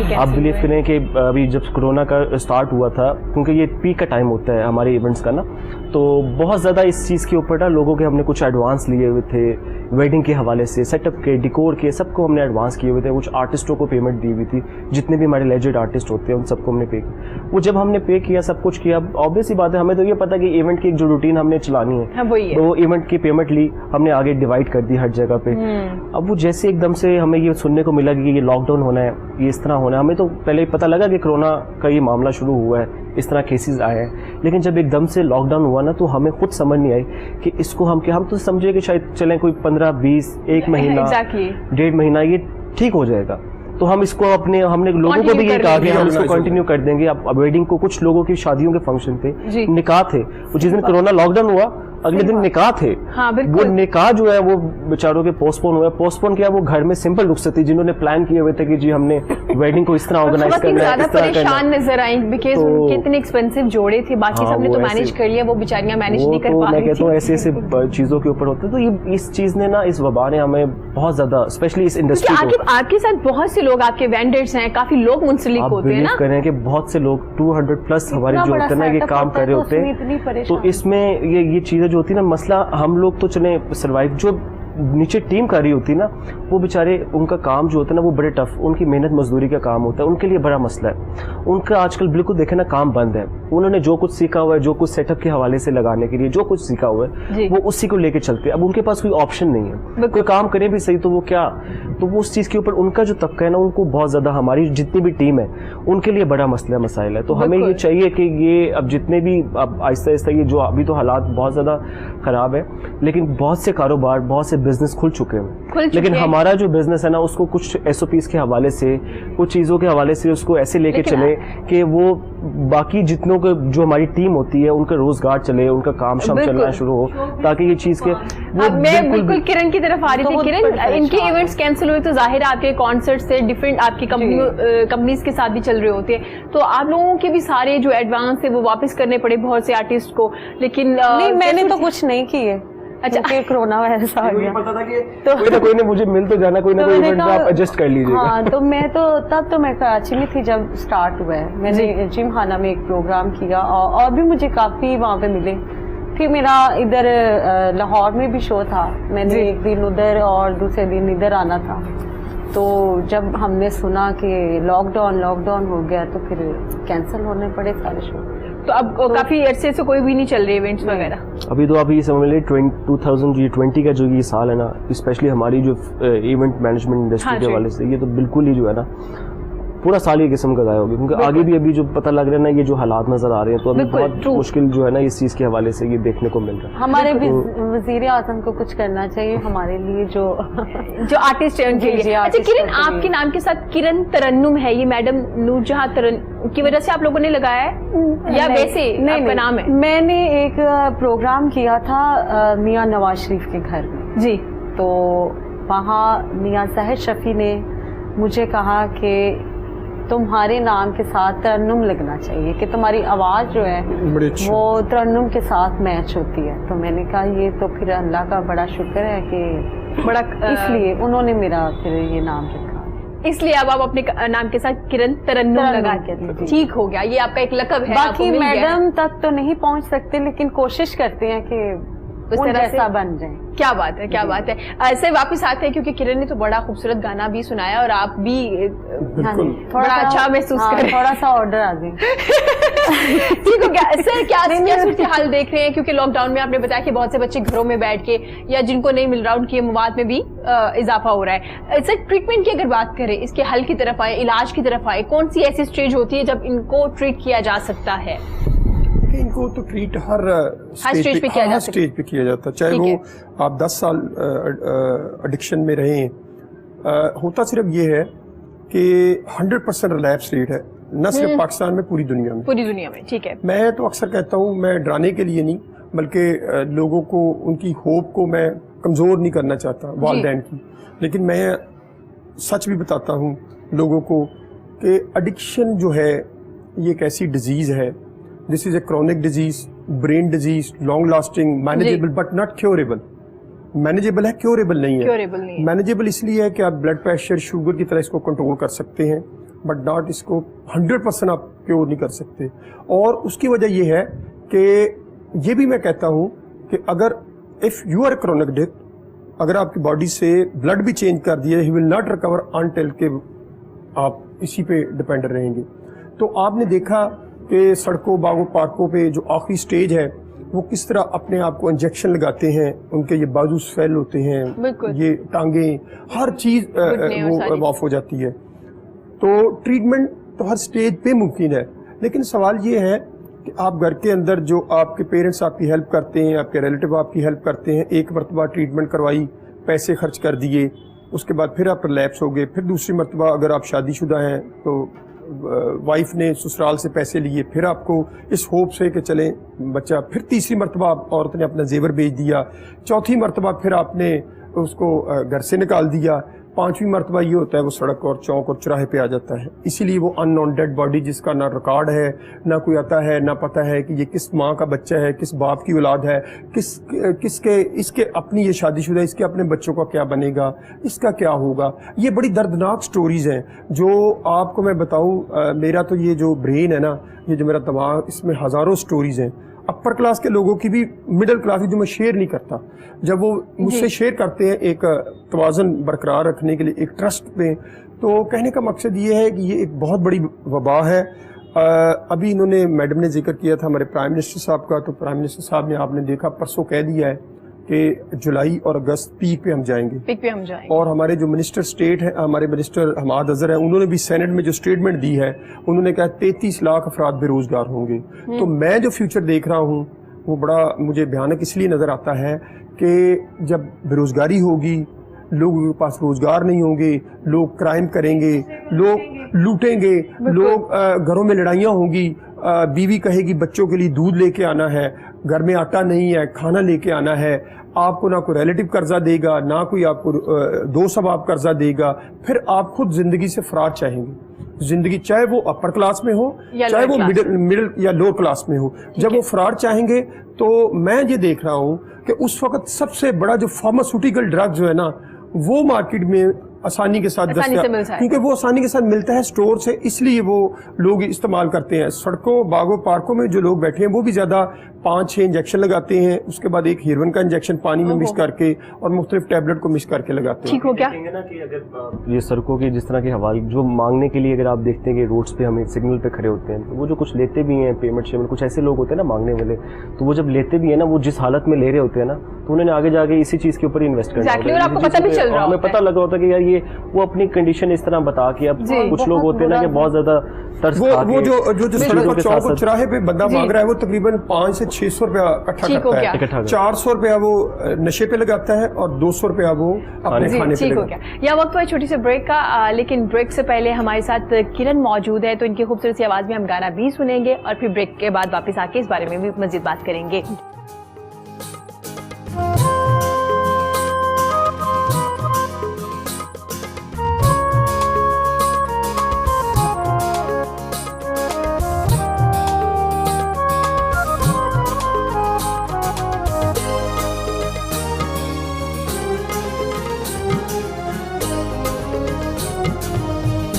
को, आप बिलीव करें कि अभी जब कोरोना का स्टार्ट हुआ था, क्योंकि ये पीक का टाइम होता है हमारे इवेंट्स का ना, तो बहुत ज्यादा इस चीज के ऊपर ना लोगों के हमने कुछ एडवांस लिए हुए थे, वेडिंग के हवाले से, सेटअप के, डिकोर के, सबको हमने एडवांस किए हुए थे। कुछ आर्टिस्टों को पेमेंट दी हुई थी, जितने भी हमारे लेजेंड आर्टिस्ट होते हैं उन सबको हमने पे किया। वो जब हमने पे किया, सब कुछ किया, ऑब्वियस सी बात है, हमें तो ये पता कि इवेंट की जो रूटीन हमने चलानी है, तो इवेंट की पेमेंट ली हमने, आगे डिवाइड कर दी हर जगह पे। अब वो जैसे एकदम से हमें ये सुनने को मिला कि ये लॉकडाउन होना है, ये इस तरह होना है, हमें तो पहले ही पता लगा कि कोरोना का ये मामला शुरू हुआ है, इस तरह केसेस आए हैं। लेकिन जब एकदम से लॉकडाउन हुआ ना, तो हमें खुद समझ नहीं आई कि इसको हम तो समझे कि शायद चलें कोई 15-20, 1 महीना, 1.5 महीना ये ठीक हो जाएगा। तो हम इसको हमने लोगों को भी ये कहा कि हम इसको कंटिन्यू कर देंगे। अब वेडिंग को, कुछ लोगों की शादियों के फंक्शन थे, निकाह थे, जिस दिन कोरोना लॉकडाउन हुआ अगले दिन निकाह थे। हाँ, वो निकाह जो है वो बेचारों के पोस्टपोन हुए। पोस्टपोन किया वो घर में सिंपल रुख से थी, जिन्होंने प्लान किए हुए थे कि जी हमने वेडिंग को इस तरह ऑर्गेनाइज करना है, इस तरह परेशान नजर आई, बिकॉज़ उनके इतने एक्सपेंसिव जोड़े थे, बाकी सबने तो मैनेज कर लिया, वो बेचारियां मैनेज नहीं कर पा रही थी। मैं कहता हूं ऐसे चीजों के ऊपर होते, तो ये इस चीज ने ना, इस वबा ने हमें बहुत ज्यादा, स्पेशली इस इंडस्ट्री को, आपके साथ बहुत से लोग, आपके वेंडर्स हैं, काफी लोग मुंसलिक होते हैं ना, करें कि बहुत से लोग 200+ हमारे जो होते हैं ना, ये काम कर रहे होते हैं। तो इसमें ये चीजें जो होती है ना, मसला हम लोग तो चले सर्वाइव, जो नीचे टीम कर रही होती है ना, वो बेचारे, उनका काम जो होता है ना, वो बड़े टफ, उनकी मेहनत मजदूरी का काम होता है, उनके लिए बड़ा मसला है। उनका आजकल बिल्कुल देखे ना काम बंद है। उन्होंने जो कुछ सीखा हुआ है, जो कुछ सेटअप के हवाले से लगाने के लिए जो कुछ सीखा हुआ है, वो उसी को लेके चलते हैं। अब उनके पास कोई ऑप्शन नहीं है, कोई काम करे भी सही तो वो क्या, तो वो उस चीज के ऊपर उनका जो तबका है ना, उनको बहुत ज्यादा, हमारी जितनी भी टीम है उनके लिए बड़ा मसला मसाइल है। तो हमें ये चाहिए कि ये अब जितने भी, अब आहिस्ता आहिस्ता, ये जो अभी तो हालात बहुत ज्यादा खराब है, लेकिन बहुत से कारोबार, बहुत से बिजनेस खुल चुके हैं, लेकिन हमारा जो बिजनेस है ना, उसको कुछ SOPs के हवाले से, कुछ चीज़ों के हवाले से उसको ऐसे लेके चले कि वो बाकी जितनों को, जो हमारी टीम होती है, उनका रोजगार चले, उनका काम शाम चलना शुरू हो, ताकि ये चीज़ के वो मैं बिल्कुल किरण की तरफ आ रही थी। किरण, इनके इवेंट्स कैंसिल हुए तो जाहिर है आपके कॉन्सर्ट्स से डिफरेंट आपकी कंपनीज के साथ भी चल रहे होते हैं, तो आप लोगों के भी सारे जो एडवांस है वो वापस करने पड़े बहुत से आर्टिस्ट को। लेकिन नहीं, मैंने तो कुछ नहीं किए। अच्छा, कोरोना वायरस आ गया, पता था कि कोई ना मुझे मिल तो जाना, कोई ना कोई इवेंट में आप एडजस्ट कर लीजिएगा। हाँ, तो मैं तो तब तो मैं कराची में थी जब स्टार्ट हुआ है। मैंने जिम खाना में एक प्रोग्राम किया, और भी मुझे काफी वहाँ पे मिले फिर मेरा इधर लाहौर में भी शो था, मैंने एक दिन उधर और दूसरे दिन इधर आना था। तो जब हमने सुना कि लॉकडाउन हो गया तो फिर कैंसिल होने पड़े सारे शो। तो अब काफी अरसे से कोई भी नहीं चल रहे इवेंट्स वगैरह? अभी तो आप ये समझ लीजिए 2020 का जो ये साल है ना, स्पेशली हमारी जो इवेंट मैनेजमेंट इंडस्ट्री के हवाले से, ये तो बिल्कुल ही जो है ना पूरा साल ये किस्म का गायब हो गया, क्योंकि आगे भी अभी जो पता लग रहा है ना, ये जो हालात नजर आ रहे हैं, तो अभी बहुत मुश्किल जो है ना इस चीज के हवाले से ये देखने को मिल रहा है। हमारे वजीर आजम को कुछ करना चाहिए हमारे लिए, जो आर्टिस्ट है उनके लिए। अच्छा किरण, आपके नाम के साथ किरण तरन्नुम है, ये मैडम नूरजहां तरन्नुम की वजह से आप लोगों ने लगाया है या वैसे आपका नाम है? मैंने एक प्रोग्राम किया था मियां नवाज शरीफ के घर में जी, तो वहाँ मियां जाहिद शफी ने मुझे कहा कि तुम्हारे नाम के साथ तरन्नुम लगना चाहिए, कि तुम्हारी आवाज़ जो है वो तरन्नुम के साथ मैच होती है। तो मैंने कहा ये तो फिर अल्लाह का बड़ा शुक्र है कि बड़ा इसलिए उन्होंने मेरा फिर ये नाम रखा, इसलिए अब आप अपने नाम के साथ किरण तरन्नुम लगा के ठीक हो गया, ये आपका एक लक़ब है। बाकी मैडम तक तो नहीं पहुंच सकते, लेकिन कोशिश करते हैं कि उस तरह से बन जाए। क्या बात है, क्या बात है। ऐसे वापस आते हैं क्योंकि किरण ने तो बड़ा खूबसूरत गाना भी सुनाया और आप भी थोड़ा अच्छा महसूस कर रहे हैं। थोड़ा सा ऑर्डर आ गए। ठीक हो गया सर, क्या सूरत हाल देख रहे हैं? क्योंकि लॉकडाउन में आपने बताया कि बहुत से बच्चे घरों में बैठ के या जिनको नहीं मिल रहा उनकी मवाद में भी इजाफा हो रहा है। सर ट्रीटमेंट की अगर बात करें, इसके हल की तरफ आए, इलाज की तरफ आए, कौन सी ऐसी स्टेज होती है जब इनको ट्रीट किया जा सकता है? इनको तो ट्रीट हर स्टेज पे किया जाता है, चाहे वो आप 10 साल एडिक्शन में रहें। होता सिर्फ ये है कि 100% रिलैप्स रेट है, न सिर्फ पाकिस्तान में, पूरी दुनिया में। ठीक है। मैं तो अक्सर कहता हूँ, मैं डराने के लिए नहीं बल्कि लोगों को उनकी होप को मैं कमज़ोर नहीं करना चाहता, वालिदैन की, लेकिन मैं सच भी बताता हूँ लोगों को कि एडिक्शन जो है ये एक ऐसी डिजीज़ है, this is a chronic disease, brain disease, long lasting, manageable but not curable. Manageable है, क्योरेबल नहीं है। मैनेजेबल इसलिए है कि आप ब्लड प्रेशर, शुगर की तरह इसको कंट्रोल कर सकते हैं, बट नॉट इसको 100% आप क्योर नहीं कर सकते। और उसकी वजह यह है कि ये भी मैं कहता हूँ कि अगर if you are chronic addict, अगर आपकी बॉडी से ब्लड भी चेंज कर दिया, he will not recover until के आप इसी पे डिपेंडेंट रहेंगे। तो आपने देखा कि सड़कों, बागों, पार्कों पे जो आखिरी स्टेज है वो किस तरह अपने आप को इंजेक्शन लगाते हैं, उनके ये बाजू स्वेल होते हैं, ये टांगें, हर चीज़ वो ऑफ हो जाती है। तो ट्रीटमेंट तो हर स्टेज पे मुमकिन है, लेकिन सवाल ये है कि आप घर के अंदर जो आपके पेरेंट्स आपकी हेल्प करते हैं, आपके रिलेटिव आपकी हेल्प करते हैं, एक मरतबा ट्रीटमेंट करवाई, पैसे खर्च कर दिए, उसके बाद फिर आप रिलैप्स हो गए, फिर दूसरी मरतबा अगर आप शादीशुदा हैं तो वाइफ ने ससुराल से पैसे लिए, फिर आपको इस होप से कि चलें बच्चा, फिर तीसरी मरतबा औरत ने अपना जेवर बेच दिया, चौथी मरतबा फिर आपने उसको घर से निकाल दिया, पांचवी मरतबा ये होता है वो सड़क और चौक और चौराहे पे आ जाता है। इसीलिए वो अननोन डेड बॉडी, जिसका ना रिकॉर्ड है, ना कोई आता है, ना पता है कि ये किस माँ का बच्चा है, किस बाप की औलाद है, किसके, इसके अपनी ये शादीशुदा, इसके अपने बच्चों का क्या बनेगा, इसका क्या होगा। ये बड़ी दर्दनाक स्टोरीज हैं जो आपको मैं बताऊँ, मेरा तो ये जो ब्रेन है ना, ये जो मेरा दिमाग, इसमें हज़ारों स्टोरीज हैं, अपर क्लास के लोगों की भी, मिडिल क्लास की, जो मैं शेयर नहीं करता। जब वो मुझसे शेयर करते हैं एक तवाज़ुन बरकरार रखने के लिए, एक ट्रस्ट पे, तो कहने का मकसद ये है कि ये एक बहुत बड़ी वबा है। अभी इन्होंने, मैडम ने जिक्र किया था हमारे प्राइम मिनिस्टर साहब का, तो प्राइम मिनिस्टर साहब ने, आपने देखा, परसों कह दिया है कि जुलाई और अगस्त पीक पे हम जाएंगे। और हमारे जो मिनिस्टर स्टेट है, हमारे मिनिस्टर हमाद अजहर है, उन्होंने भी सेनेट में जो स्टेटमेंट दी है, उन्होंने कहा 33 लाख अफराद बेरोजगार होंगे। तो मैं जो फ्यूचर देख रहा हूँ वो बड़ा मुझे भयानक इसलिए नज़र आता है कि जब बेरोजगारी होगी, लोगों के पास रोजगार नहीं होंगे, लोग क्राइम करेंगे, लोग लूटेंगे, लोग घरों में लड़ाइयाँ होंगी, बीवी कहेगी बच्चों के लिए दूध लेके आना है, घर में आटा नहीं है, खाना लेके आना है, आपको ना कोई रिलेटिव कर्जा देगा, ना कोई आपको दोस्त अब कर्जा देगा, फिर आप खुद जिंदगी से फरार चाहेंगे। जिंदगी चाहे वो अपर क्लास में हो, चाहे वो मिडिल या लोअर क्लास में हो, जब वो फरार चाहेंगे, तो मैं ये देख रहा हूँ कि उस वक्त सबसे बड़ा जो फार्मास्यूटिकल ड्रग जो है ना, वो मार्केट में आसानी के साथ क्योंकि वो आसानी के साथ मिलता है स्टोर से, इसलिए वो लोग इस्तेमाल करते हैं। सड़कों, बागों, पार्कों में जो लोग बैठे हैं वो भी ज़्यादा 5-6 इंजेक्शन लगाते हैं, उसके बाद एक हेरोइन का इंजेक्शन पानी में मिक्स करके और मुख्तलिफ टैबलेट को मिक्स करके लगाते हैं। ठीक हो गया। ना कि अगर ये सड़कों की जिस तरह के हवाले जो मांगने के लिए अगर आप देखते हैं कि रोड्स पे हमें सिग्नल पे खड़े होते हैं, तो वो जो कुछ लेते भी हैं पेमेंट शेमेंट, कुछ ऐसे लोग होते हैं ना मांगने वाले, तो वो जब लेते भी है ना, वो जिस हालत में ले रहे होते हैं ना, तो उन्होंने आगे जाके इसी चीज के ऊपर इन्वेस्ट करना Exactly, और आपको पता भी चल रहा हमें होता पता लगा होता है कि यार ये वो अपनी कंडीशन इस तरह बता के, अब कुछ लोग होते हैं ना कि बहुत ज्यादा तरस खा के वो जो सड़क और चौक और चौराहे पे बंदा मांग रहा है, वो तकरीबन 500 से 600 रुपया इकट्ठा करता है, 400 रुपया वो नशे पे लगाता है और 200 रुपया वो अपने खाने पे ठीक हो लगाता है। गया। यह वक्त हुआ छोटी सी ब्रेक का, लेकिन ब्रेक से पहले हमारे साथ किरण मौजूद है, तो इनकी खूबसूरत सी आवाज में हम गाना भी सुनेंगे और फिर ब्रेक के बाद वापस आके इस बारे में भी मजीद बात करेंगे।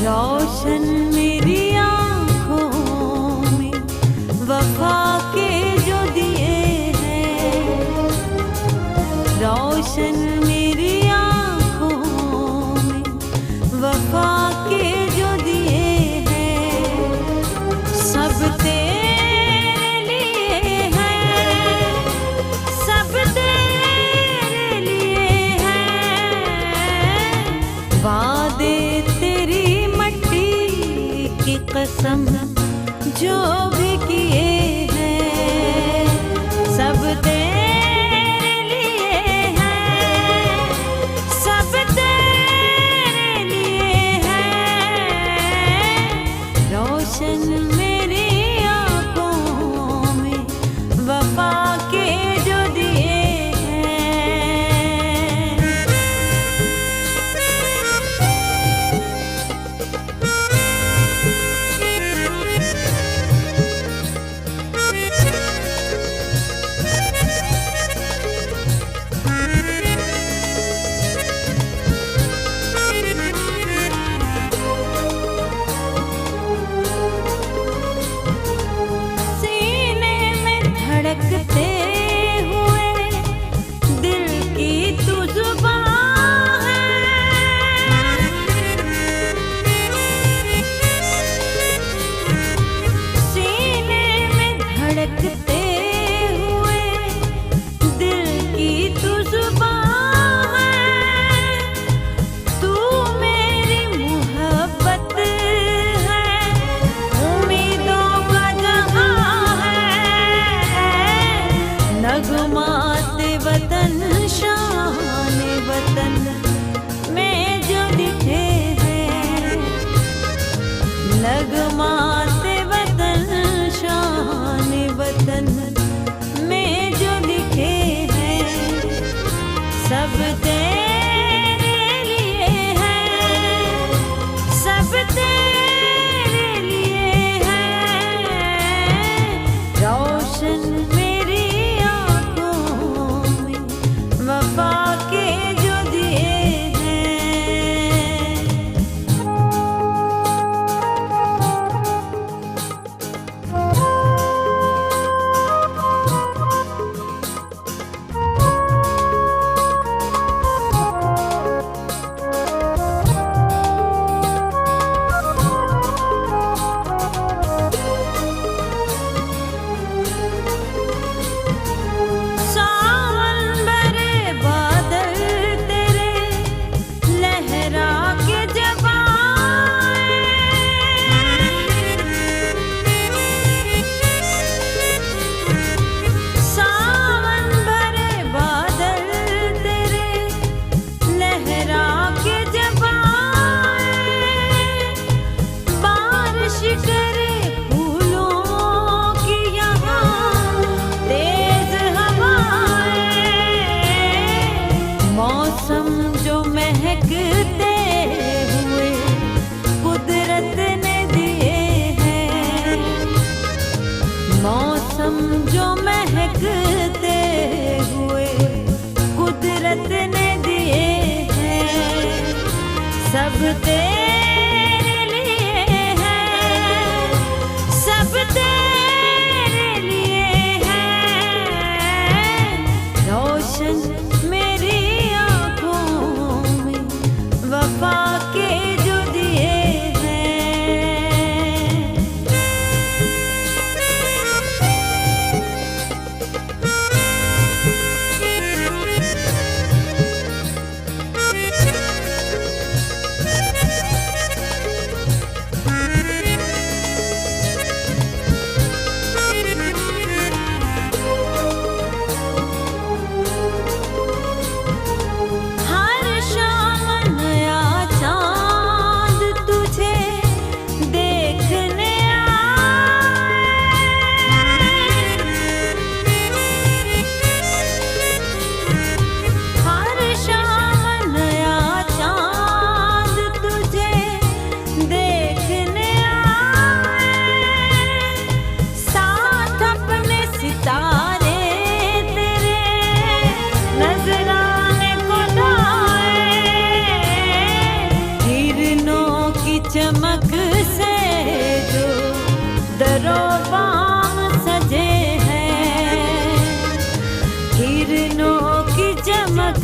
रोशन मेरी आँखों में वफा के जो दिए हैं, रोशन मेरी आँखों में वफा के जो दिए हैं, सब तेरे लिए हैं, सब तेरे लिए हैं, वादे कसम जो भी किए हैं, सब तेरे लिए हैं, सब तेरे लिए हैं, रोशन मेरी आँखों में वफा के जो दिए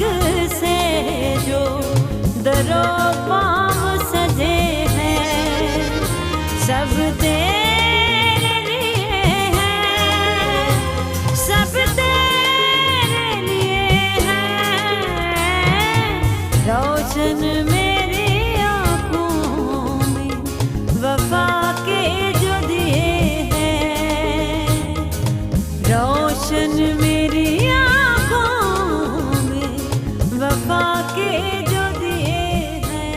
रंग से जो दरो पाँव सजे हैं सब तेरे लिए हैं, सब तेरे लिए हैं। रोशन मेरी आँखों में वफा के जो दिए हैं, रोशन मेरी आँखों में वफा के जो दिए हैं।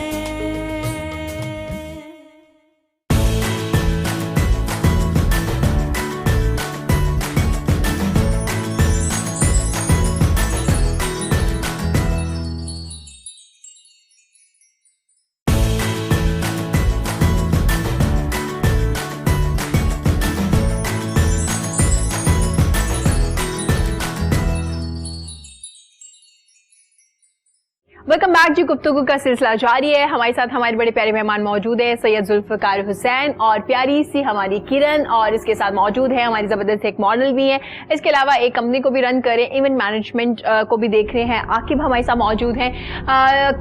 वेलकम बैक जी। गुफ्तगू का सिलसिला जारी है। हमारे साथ हमारे बड़े प्यारे मेहमान मौजूद है, सैयद जुल्फकार हुसैन और प्यारी सी हमारी किरण, और इसके साथ मौजूद है हमारी जबरदस्त एक मॉडल भी है। इसके अलावा एक कंपनी को भी रन करे, इवेंट मैनेजमेंट को भी देख रहे हैं। आकिब हमारे साथ मौजूद हैं।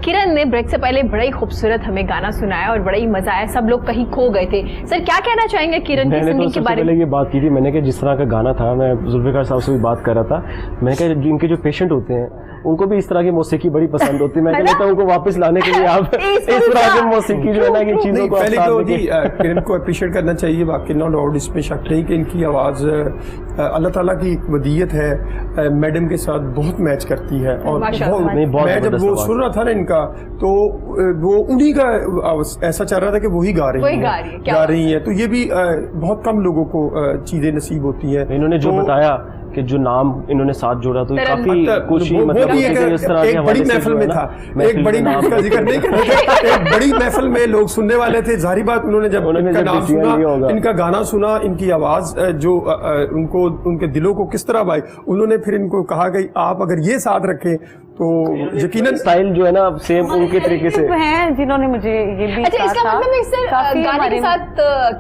किरण ने ब्रेक से पहले बड़ा ही खूबसूरत हमें गाना सुनाया और बड़ा ही मजा आया, सब लोग कहीं खो गए थे। सर क्या कहना चाहेंगे किरण की सिंगिंग के बारे में? ये बात की थी मैंने कि जिस तरह का गाना था, मैं जुल्फकार साहब से भी बात कर रहा था, मैं कहा जिनके जो पेशेंट होते हैं उनको भी इस तरह की मौसीकी बड़ी पसंद होती है। मैं कहता हूँ उनको वापस लाने के लिए आप इस तरह की मौसीकी जो है ना कि चीजों को पहले तो जी किरण को अप्रिशिएट करना चाहिए, वाकई नो डाउट इसमें शक नहीं कि इनकी आवाज़ अल्लाह ताला की एक वदीयत है, मैडम के साथ बहुत मैच करती है। और मैं जब वो सुन रहा था ना इनका, तो वो उन्हीं का ऐसा चल रहा था कि वही गा रही है। तो ये भी बहुत कम लोगों को चीजें नसीब होती हैं। इन्होंने जो बताया कि जो नाम इन्होंने साथ जोड़ा तो काफी कुछ मतलब एक बड़ी महफिल में था, एक बड़ी महफिल का जिक्र नहीं करना, एक बड़ी महफिल में लोग सुनने वाले थे। जाहिर बात उन्होंने जब इनका नाम सुना, इनका गाना सुना, इनकी आवाज जो उनको उनके दिलों को किस तरह भाई, उन्होंने फिर इनको कहा कि आप अगर ये साथ रखें तो यकीनन स्टाइल जो है ना सेम उनके तरीके से हैं जिन्होंने मुझे ये भी अच्छा, इसका मतलब गाने के साथ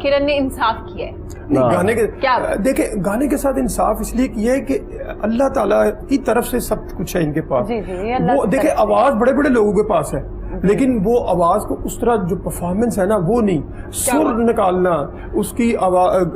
किरण ने इंसाफ किया है। गाने के क्या देखे, गाने के साथ इंसाफ इसलिए किया है कि अल्लाह ताला की तरफ से सब कुछ है इनके पास। वो देखे आवाज बड़े बड़े लोगों के पास है, लेकिन वो आवाज को उस तरह जो परफॉर्मेंस है ना वो नहीं, सुर निकालना उसकी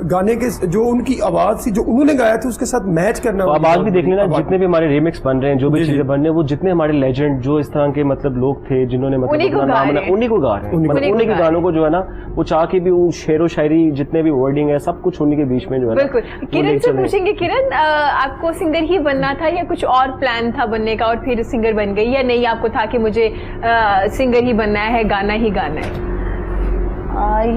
गाने के जो उनकी आवाज थी जो उन्होंने गाया था उसके साथ मैच करना। तो आवाज भी देखने ना, जितने भी हमारे रिमिक्स बन रहे हैं, जो भी चीजें बन रही हैं, वो जितने हमारे लेजेंड जो इस तरह के मतलब लोग थे जिन्होंने मतलब उन्हीं को गा रहे हैं, उन्हीं के गानों को जो है ना वो चाह के भी वो शेरो शायरी जितने भी वर्डिंग है सब कुछ उन्हीं के बीच में जो है ना। बिल्कुल। किरण से पूछेंगे, किरण आपको सिंगर ही बनना था या कुछ और प्लान था बनने का और फिर सिंगर बन गई, या नहीं आपको था कि मुझे सिंगर ही बनना है, गाना ही गाना है?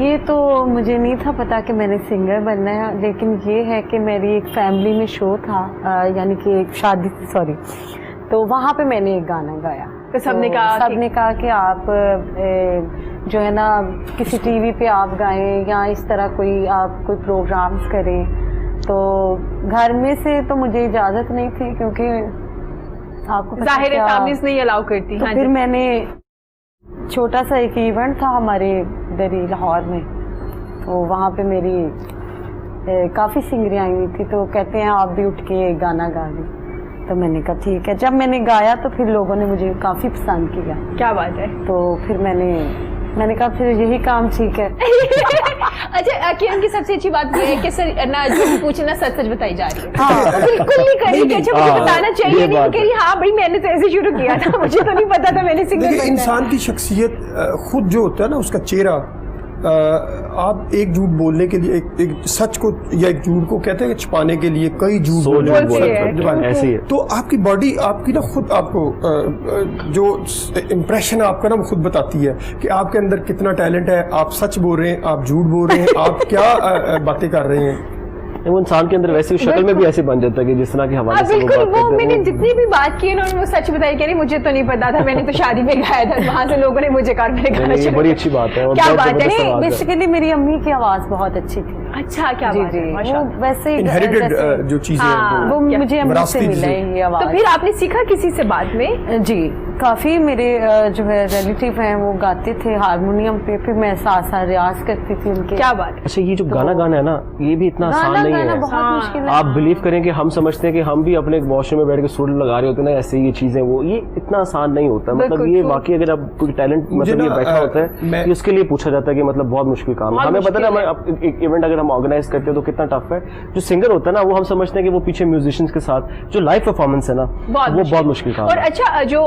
ये तो मुझे नहीं था पता कि मैंने सिंगर बनना है, लेकिन ये है कि मेरी एक फैमिली में शो था, यानी कि एक शादी, सॉरी, तो वहाँ पे मैंने एक गाना गाया। तो सबने कहा कि आप जो है ना किसी टीवी पे आप गाएं या इस तरह कोई आप कोई प्रोग्राम्स करें। तो घर में से तो मुझे इजाज़त नहीं थी क्योंकि आपको जाहिर है फैमिलीज नहीं अलाउ करती। तो फिर मैंने छोटा सा एक इवेंट था हमारे इधर ही लाहौर में, तो वहाँ पे मेरी काफ़ी सिंगरें आई हुई थी, तो कहते हैं आप भी उठ के गाना गा दी। तो मैंने कहा ठीक है। जब मैंने गाया तो फिर लोगों ने मुझे काफ़ी पसंद किया। क्या बात है। तो फिर मैंने कहा फिर यही काम ठीक है। अच्छा, किरण की सबसे अच्छी बात ये है कि सर ना जो भी पूछना सच सच बताई जा रही है। हाँ। बिल्कुल नहीं करी कि अच्छा मुझे बताना चाहिए, नहीं कह रही हाँ भाई मैंने तो ऐसे शुरू किया था, मुझे तो नहीं पता था मैंने सिंगर बनना है। इंसान की शख्सियत खुद जो होता है ना, उसका चेहरा, आप एक झूठ बोलने के लिए एक सच को या एक झूठ को कहते हैं छुपाने के लिए कई झूठ बोलते हैं, ऐसे ही है। तो आपकी बॉडी आपकी ना खुद आपको जो इम्प्रेशन आपका ना वो खुद बताती है कि आपके अंदर कितना टैलेंट है, आप सच बोल रहे हैं, आप झूठ बोल रहे हैं, आप क्या बातें कर रहे हैं। वो इंसान के अंदर वैसे शक्ल में भी ऐसे बन जाता है कि जिस तरह की हमारे से बिल्कुल वो मैंने जितनी भी बात की उन्होंने वो सच बताई, कह रही मुझे तो नहीं पता था, मैंने तो शादी में गाया था, वहां से लोगों ने मुझे कहा मैंने गाना शुरू। बड़ी अच्छी बात है। क्या बात है। बेसिकली मेरी अम्मी की आवाज बहुत अच्छी थी। अच्छा, क्या बात है। वो वैसे इनहेरिटेड जो चीजें वो मुझे अम्मी से मिला है ये आवाज। तो फिर आपने सीखा किसी से बाद में? जी काफ़ी मेरे जो है रिलेटिव हैं वो गाते थे हारमोनियम पे, फिर मैं साथ साथ रियाज करती थी उनके। क्या बात है। अच्छा, ये जो गाना गाना है ना, ये भी इतना आसान नहीं है। बहुत मुश्किल है। आप बिलीव करें कि हम समझते हैं कि हम भी अपने वॉशरूम में बैठ के सुर लगा रहे होते हैं ना, ऐसे ये चीजें, वो ये इतना आसान नहीं होता। मतलब ये वाकई अगर आप कोई टैलेंट मतलब ये बैठा होता है कि उसके लिए पूछा जाता है कि मतलब बहुत मुश्किल काम है। हमें पता है ना, एक इवेंट अगर हम ऑर्गेनाइज करते हैं तो कितना टफ है। जो सिंगर होता है ना, वो हम समझते हैं कि वो पीछे म्यूजिशियंस के साथ जो लाइव परफॉर्मेंस है ना, वो बहुत मुश्किल काम है। और अच्छा, जो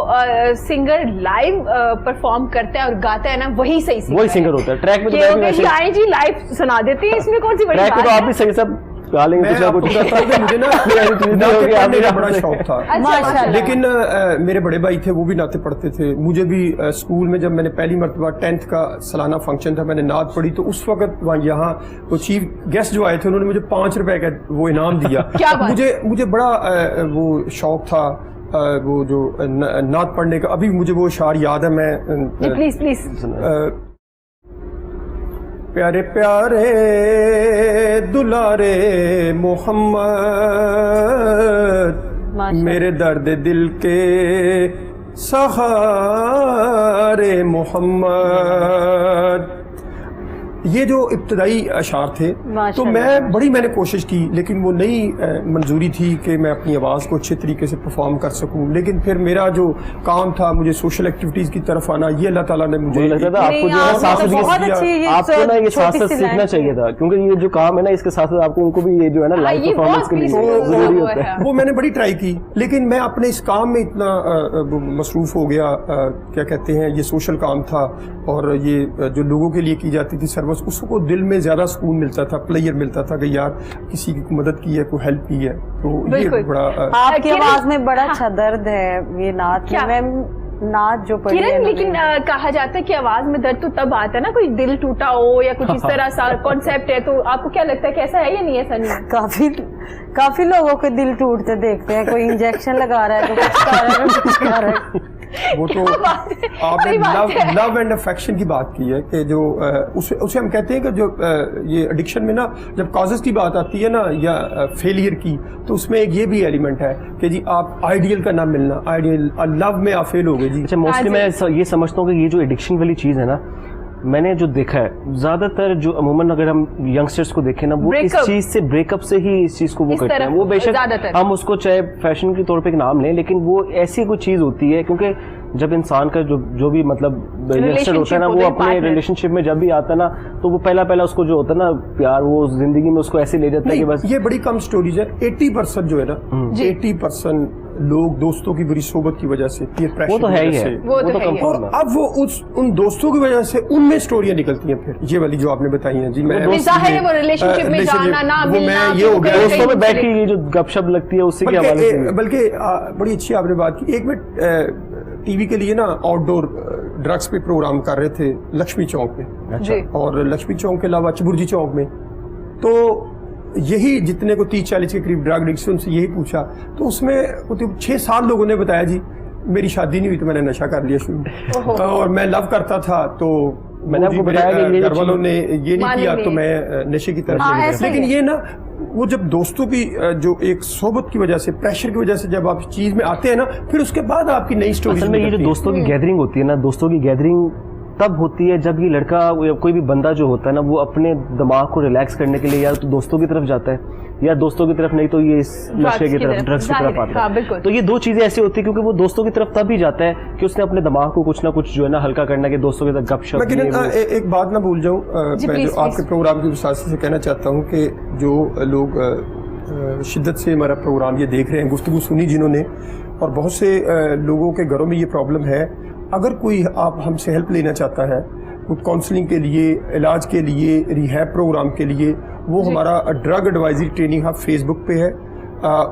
सिंगर लाइव परफॉर्म करता है और गाता है ना, वही सही सिंगर होता है। ट्रैक में तो आए जी लाइव सुना देते हैं, इसमें कौन सी बड़ी बात है। है। आप भी सही सब गा लेंगे। मुझे ना नाते पढ़ने का बड़ा शौक था, अच्छा, लेकिन मेरे बड़े भाई थे, वो भी नाते पढ़ते थे। मुझे भी स्कूल में जब मैंने पहली मरतबा 10th का सालाना फंक्शन था, मैंने नात पढ़ी, तो उस वक्त वहाँ यहाँ वो चीफ गेस्ट जो आए थे, उन्होंने मुझे 5 रुपए का वो इनाम दिया। मुझे बड़ा वो शौक था वो जो नात पढ़ने का। अभी मुझे वो शार याद है। मैं प्लीज प्यारे प्यारे दुलारे मोहम्मद, मेरे दर्द दिल के सहारे मोहम्मद, ये जो इब्तदाई अशार थे, तो मैंने कोशिश की, लेकिन वो नई मंजूरी थी कि मैं अपनी आवाज़ को अच्छे तरीके से परफॉर्म कर सकूं। लेकिन फिर मेरा जो काम था, मुझे सोशल एक्टिविटीज़ की तरफ आना, ये अल्लाह ताला ने मुझे लगता था आपको जो है आपको ना ये साथ साथ सीखना चाहिए था, क्योंकि ये जो काम है ना, इसके साथ साथ आपको उनको भी ये जो है ना लाइव परफॉर्मेंस के लिए जरूरी होता है। वो मैंने बड़ी ट्राई की, लेकिन मैं अपने इस काम में इतना मसरूफ हो गया, क्या कहते हैं, ये सोशल काम था और ये जो लोगों के लिए की जाती थी सर्विस, उसको दिल में ज्यादा सुकून मिलता था, प्लेयर मिलता था कि यार किसी की मदद की है, कोई हेल्प की है। तो ये बड़ा आपकी आवाज में बड़ा अच्छा दर्द है ये नात में, नात जो पढ़ी किरण, लेकिन कहा जाता है कि आवाज में दर्द तो तब आता है ना, कोई दिल टूटा हो या कुछ इस तरह सा कॉन्सेप्ट है, तो आपको क्या लगता है कि ऐसा है या नहीं? ऐसा नहीं है। काफी लोगों के दिल टूटते देखते हैं, कोई इंजेक्शन लगा रहा है तो कुछ कर रहा है, कुछ कर रहा है। वो तो आपने लव एंड अफेक्शन की बात की है कि जो उसे हम कहते हैं कि जो ये एडिक्शन में ना, जब कॉजेस की बात आती है ना, या फेलियर की, तो उसमें एक ये भी एलिमेंट है कि जी आप आइडियल का ना मिलना, आइडियल लव में आप फेल हो गए जी। अच्छा, मोस्टली मैं ये समझता हूँ कि ये जो एडिक्शन वाली चीज़ है ना, मैंने जो देखा है ज्यादातर जो अमूमन अगर हम यंगस्टर्स को देखें ना, वो इस चीज से ब्रेकअप से ही इस चीज को वो करते हैं। वो बेशक हम उसको चाहे फैशन के तौर पे एक नाम लें, लेकिन वो ऐसी कोई चीज होती है, क्योंकि जब इंसान का जो भी मतलब यंगस्टर होता है ना, वो अपने रिलेशनशिप में जब भी आता है ना, तो वो पहला उसको जो होता है ना प्यार, वो जिंदगी में उसको ऐसे ले जाता है कि बस। ये बड़ी कम स्टोरीज है। 80% जो है ना, 80% लोग दोस्तों की बुरी सोबत की वजह से, पीयर प्रेशर, वो तो है ही है, वो तो है। और अब वो उन दोस्तों की वजह से उनमें स्टोरियां निकलती हैं। फिर ये वाली जो आपने बताई है जी, मैं वो रिलेशनशिप में जाना ना मिलना, ये हो गया, दोस्तों में बैठ के ये जो गपशप लगती है उससे क्या हवाले से। बल्कि बड़ी अच्छी आपने बात की। एक मिनट टीवी के लिए ना आउटडोर ड्रग्स पे प्रोग्राम कर रहे थे लक्ष्मी चौक में। अच्छा। और लक्ष्मी चौक के अलावा चबुर्जी चौक में, तो यही जितने को 30-40 के करीब ड्रग एडिक्ट, उनसे यही पूछा, तो उसमें 6-7 लोगों ने बताया जी मेरी शादी नहीं हुई तो मैंने नशा कर लिया शुरू, और मैं लव करता था, तो मैंने आपको बताया कि घर वालों ने ये नहीं किया तो मैं नशे की तरफ चले गया। लेकिन ये ना, वो जब दोस्तों की जो एक सोबत की वजह से, प्रेशर की वजह से जब आप चीज में आते हैं ना, फिर उसके बाद आपकी नई स्टोरी। असल में ये जो दोस्तों की गैदरिंग होती है ना, दोस्तों की गैदरिंग तब होती है जब ये लड़का या कोई भी बंदा जो होता है ना, वो अपने दिमाग को रिलैक्स करने के लिए या तो दोस्तों की तरफ जाता है, या दोस्तों की तरफ नहीं तो ये इस नशे की तरफ, ड्रग्स की तरफ आता है। तो ये दो चीजें ऐसी होती है, क्योंकि वो दोस्तों की तरफ तब ही जाता है कि उसने अपने दिमाग को कुछ ना कुछ जो है ना हल्का करना, कि दोस्तों के साथ गपशप। लेकिन एक बात ना भूल जाऊं, मैं जो आपके प्रोग्राम की विशाल से कहना चाहता हूं कि जो लोग शिद्दत से हमारा प्रोग्राम ये देख रहे हैं, गुफ्तगू सुनी जिन्होंने, और बहुत से लोगों के घरों में ये प्रॉब्लम है, अगर कोई आप हमसे हेल्प लेना चाहता है काउंसलिंग के लिए, इलाज के लिए, रिहैब प्रोग्राम के लिए, वो हमारा drug advisory training hub Facebook पे है,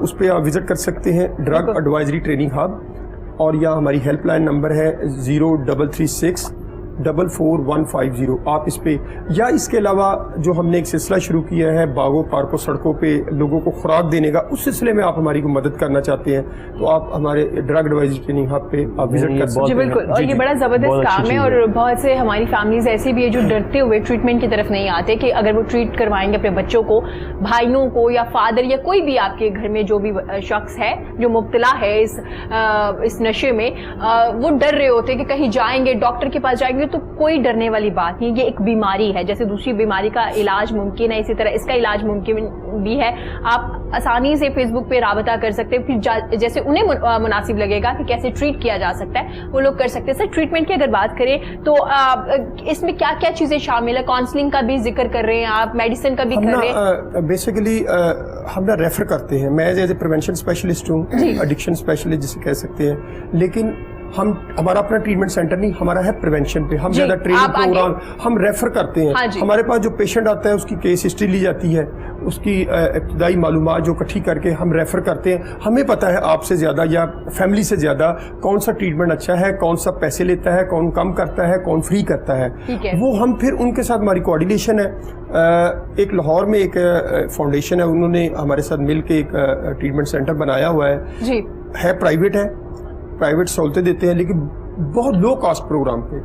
उस पर आप विजिट कर सकते हैं, ड्रग एडवाइजरी ट्रेनिंग हब। और या हमारी हेल्पलाइन नंबर है 0336 444150 आप इस पे, या इसके अलावा जो हमने एक सिलसिला शुरू किया है बागों पार्कों सड़कों पे लोगों को खुराक देने का, उस सिलसिले में आप हमारी को मदद करना चाहते हैं तो आप हमारे ड्रग एडवाइजरी ट्रेनिंग हब पे आप विजिट कर सकते जी हैं। बिल्कुल, और ये बड़ा जबरदस्त काम है। और बहुत से हमारी फैमिलीज ऐसी भी है जो डरते हुए ट्रीटमेंट की तरफ नहीं आते कि अगर वो ट्रीट करवाएंगे अपने बच्चों को, भाइयों को या फादर या कोई भी आपके घर में जो भी शख्स है जो मुब्तला है इस नशे में, वो डर रहे होते हैं कि कहीं जाएंगे डॉक्टर के पास जाएंगे तो कोई डरने वाली बात नहीं। ये एक बीमारी है, जैसे दूसरी बीमारी का इलाज मुमकिन है इसी तरह इसका इलाज मुमकिन भी है। आप आसानी से फेसबुक पे राबता कर सकते हैं, फिर जैसे उन्हें मुनासिब लगेगा कि कैसे ट्रीट किया जा सकता है वो लोग कर सकते हैं। सर ट्रीटमेंट की अगर बात करें तो इसमें क्या क्या चीजें शामिल है? काउंसलिंग का भी जिक्र कर रहे हैं आप, मेडिसिन का भी कर रहे हैं? बेसिकली हम ना रेफर करते हैं, मैं एज ए प्रिवेंशन स्पेशलिस्ट हूँ, एडिक्शन स्पेशलिस्ट जिसे कह सकते हैं, लेकिन हमारा अपना ट्रीटमेंट सेंटर नहीं, हमारा है प्रिवेंशन पे। हम ज्यादा ट्रेनिंग प्रोग्राम हम रेफर करते हैं। हाँ हमारे पास जो पेशेंट आता है उसकी केस हिस्ट्री ली जाती है, उसकी इब्तदाई मालूमात जो इकट्ठी करके हम रेफर करते हैं। हमें पता है आपसे ज्यादा या फैमिली से ज्यादा कौन सा ट्रीटमेंट अच्छा है, कौन सा पैसे लेता है, कौन कम करता है, कौन फ्री करता है, वो हम फिर उनके साथ हमारी कोऑर्डिनेशन है। एक लाहौर में एक फाउंडेशन है, उन्होंने हमारे साथ मिल के एक ट्रीटमेंट सेंटर बनाया हुआ है प्राइवेट है, प्राइवेट सहूलतें देते हैं, लेकिन बहुत लो कॉस्ट प्रोग्राम पे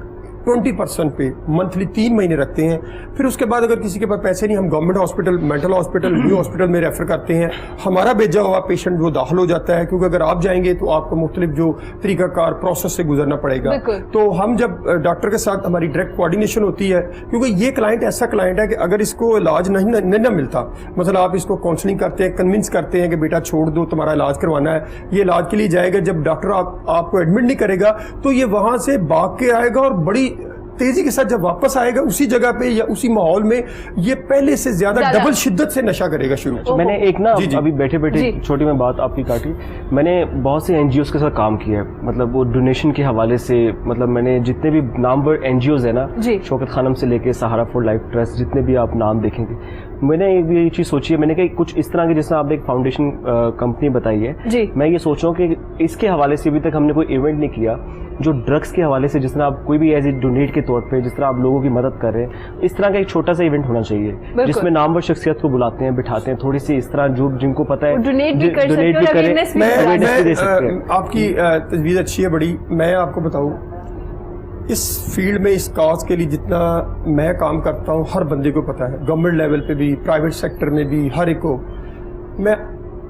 20% पे मंथली 3 महीने रखते हैं। फिर उसके बाद अगर किसी के पास पैसे नहीं, हम government hospital, mental hospital, new hospital में रेफर करते हैं। हमारा भेजा हुआ पेशेंट वो दाखिल हो जाता है, क्योंकि अगर आप जाएंगे तो आपको मुख्तलिफ जो तरीकाकार प्रोसेस से गुजरना पड़ेगा। तो हम जब डॉक्टर के साथ हमारी डायरेक्ट कोऑर्डिनेशन होती है, क्योंकि ये क्लाइंट ऐसा क्लाइंट है कि अगर इसको इलाज नहीं मिलता, मतलब आप इसको काउंसलिंग करते हैं, कन्विंस करते हैं कि बेटा छोड़ दो, तुम्हारा इलाज करवाना है, ये इलाज के लिए जाएगा, जब डॉक्टर आपको एडमिट नहीं करेगा तो ये वहां से भाग के आएगा और बड़ी तेजी के साथ जब वापस आएगा उसी जगह पे या उसी माहौल में ये पहले से ज्यादा डबल शिद्दत से नशा करेगा शुरू। मैंने एक ना अभी बैठे बैठे छोटी में बात आपकी काटी, मैंने बहुत से एनजीओज के साथ काम किया है, मतलब वो डोनेशन के हवाले से, मतलब मैंने जितने भी नामवर एनजीओज है ना, शौकत खानम से लेके सहारा फॉर लाइफ ट्रस्ट, जितने भी आप नाम देखेंगे, मैंने एक ये चीज़ सोची है, मैंने कहा कुछ इस तरह की, जैसे आपने एक फाउंडेशन कंपनी बताई है, मैं ये सोच रहा हूँ कि इसके हवाले से अभी तक हमने कोई इवेंट नहीं किया जो ड्रग्स के हवाले से, जिस तरह आप कोई भी एज ए डोनेट के तौर पे जिस तरह आप लोगों की मदद कर रहे हैं, इस तरह का एक छोटा सा इवेंट होना चाहिए जिसमें नामवर शख्सियत को बुलाते हैं, बिठाते हैं, थोड़ी सी इस तरह जो जिनको पता है डोनेट भी करें। आपकी तजवीज़ अच्छी है बड़ी। मैं आपको बताऊँ, इस फील्ड में इस काज के लिए जितना मैं काम करता हूँ हर बंदे को पता है, गवर्नमेंट लेवल पे भी, प्राइवेट सेक्टर में भी, हर एक को मैं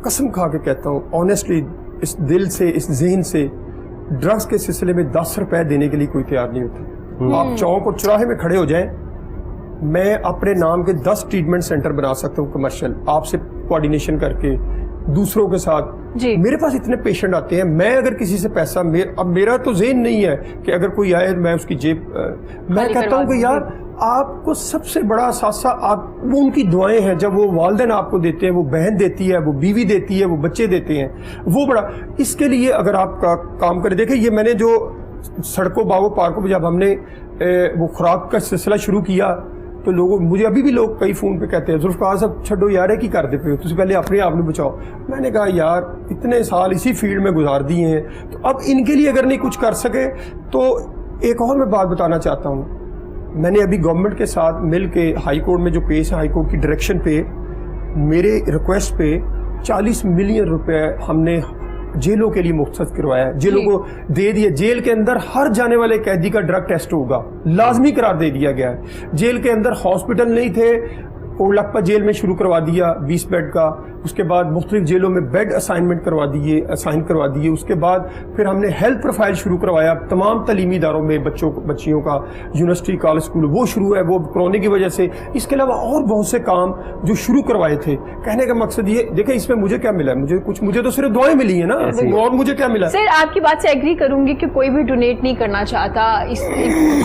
कसम खा के कहता हूँ ऑनेस्टली, इस दिल से, इस जहन से, ड्रग्स के सिलसिले में 10 रुपए देने के लिए कोई तैयार नहीं होता। आप चौक और चौराहे में खड़े हो जाएं, मैं अपने नाम के 10 ट्रीटमेंट सेंटर बना सकता हूँ कमर्शियल, आपसे कोऑर्डिनेशन करके दूसरों के साथ। मेरे पास इतने पेशेंट आते हैं, मैं अगर किसी से पैसा, अब मेरा तो ज़हन नहीं है कि अगर कोई आए मैं उसकी जेब, मैं कहता हूँ कि यार आपको सबसे बड़ा असासा आप वो उनकी दुआएं हैं, जब वो वालिदैन आपको देते हैं, वो बहन देती है, वो बीवी देती है, वो बच्चे देते हैं, वो बड़ा, इसके लिए अगर आप काम करें। देखिए ये मैंने जो सड़कों बागों पार्कों पर जब हमने वो खुराक का सिलसिला शुरू किया तो लोगों, मुझे अभी भी लोग कई फोन पे कहते हैं जुल्फ़िकार साहब छड्डो यार है की कर दे पे, तुम पहले अपने आप में बचाओ। मैंने कहा यार इतने साल इसी फील्ड में गुजार दिए हैं, तो अब इनके लिए अगर नहीं कुछ कर सके तो एक और मैं बात बताना चाहता हूँ। मैंने अभी गवर्नमेंट के साथ मिल के हाई कोर्ट में जो केस है, हाई कोर्ट की डायरेक्शन पे मेरे रिक्वेस्ट पे 40 मिलियन रुपए हमने जेलों के लिए मुख्तस करवाया, जेलों को दे दिया। जेल के अंदर हर जाने वाले कैदी का ड्रग टेस्ट होगा, लाजमी करार दे दिया गया है। जेल के अंदर हॉस्पिटल नहीं थे, कोलप्पा जेल में शुरू करवा दिया 20 बेड का, उसके बाद मुख्तलिफ जेलों में बेड असाइन करवा दिए। उसके बाद फिर हमने हेल्थ प्रोफाइल शुरू करवाया तमाम तलीमी इदारों में, बच्चियों का, यूनिवर्सिटी, कॉलेज, स्कूल, वो शुरू है, वो कोरोना की वजह से। इसके अलावा और बहुत से काम जो शुरू करवाए थे। कहने का मकसद ये, देखें इसमें मुझे क्या मिला है, मुझे तो सिर्फ दुआएं मिली है ना, और मुझे क्या मिला। सर आपकी बात से एग्री करूंगी कि कोई भी डोनेट नहीं करना चाहता इस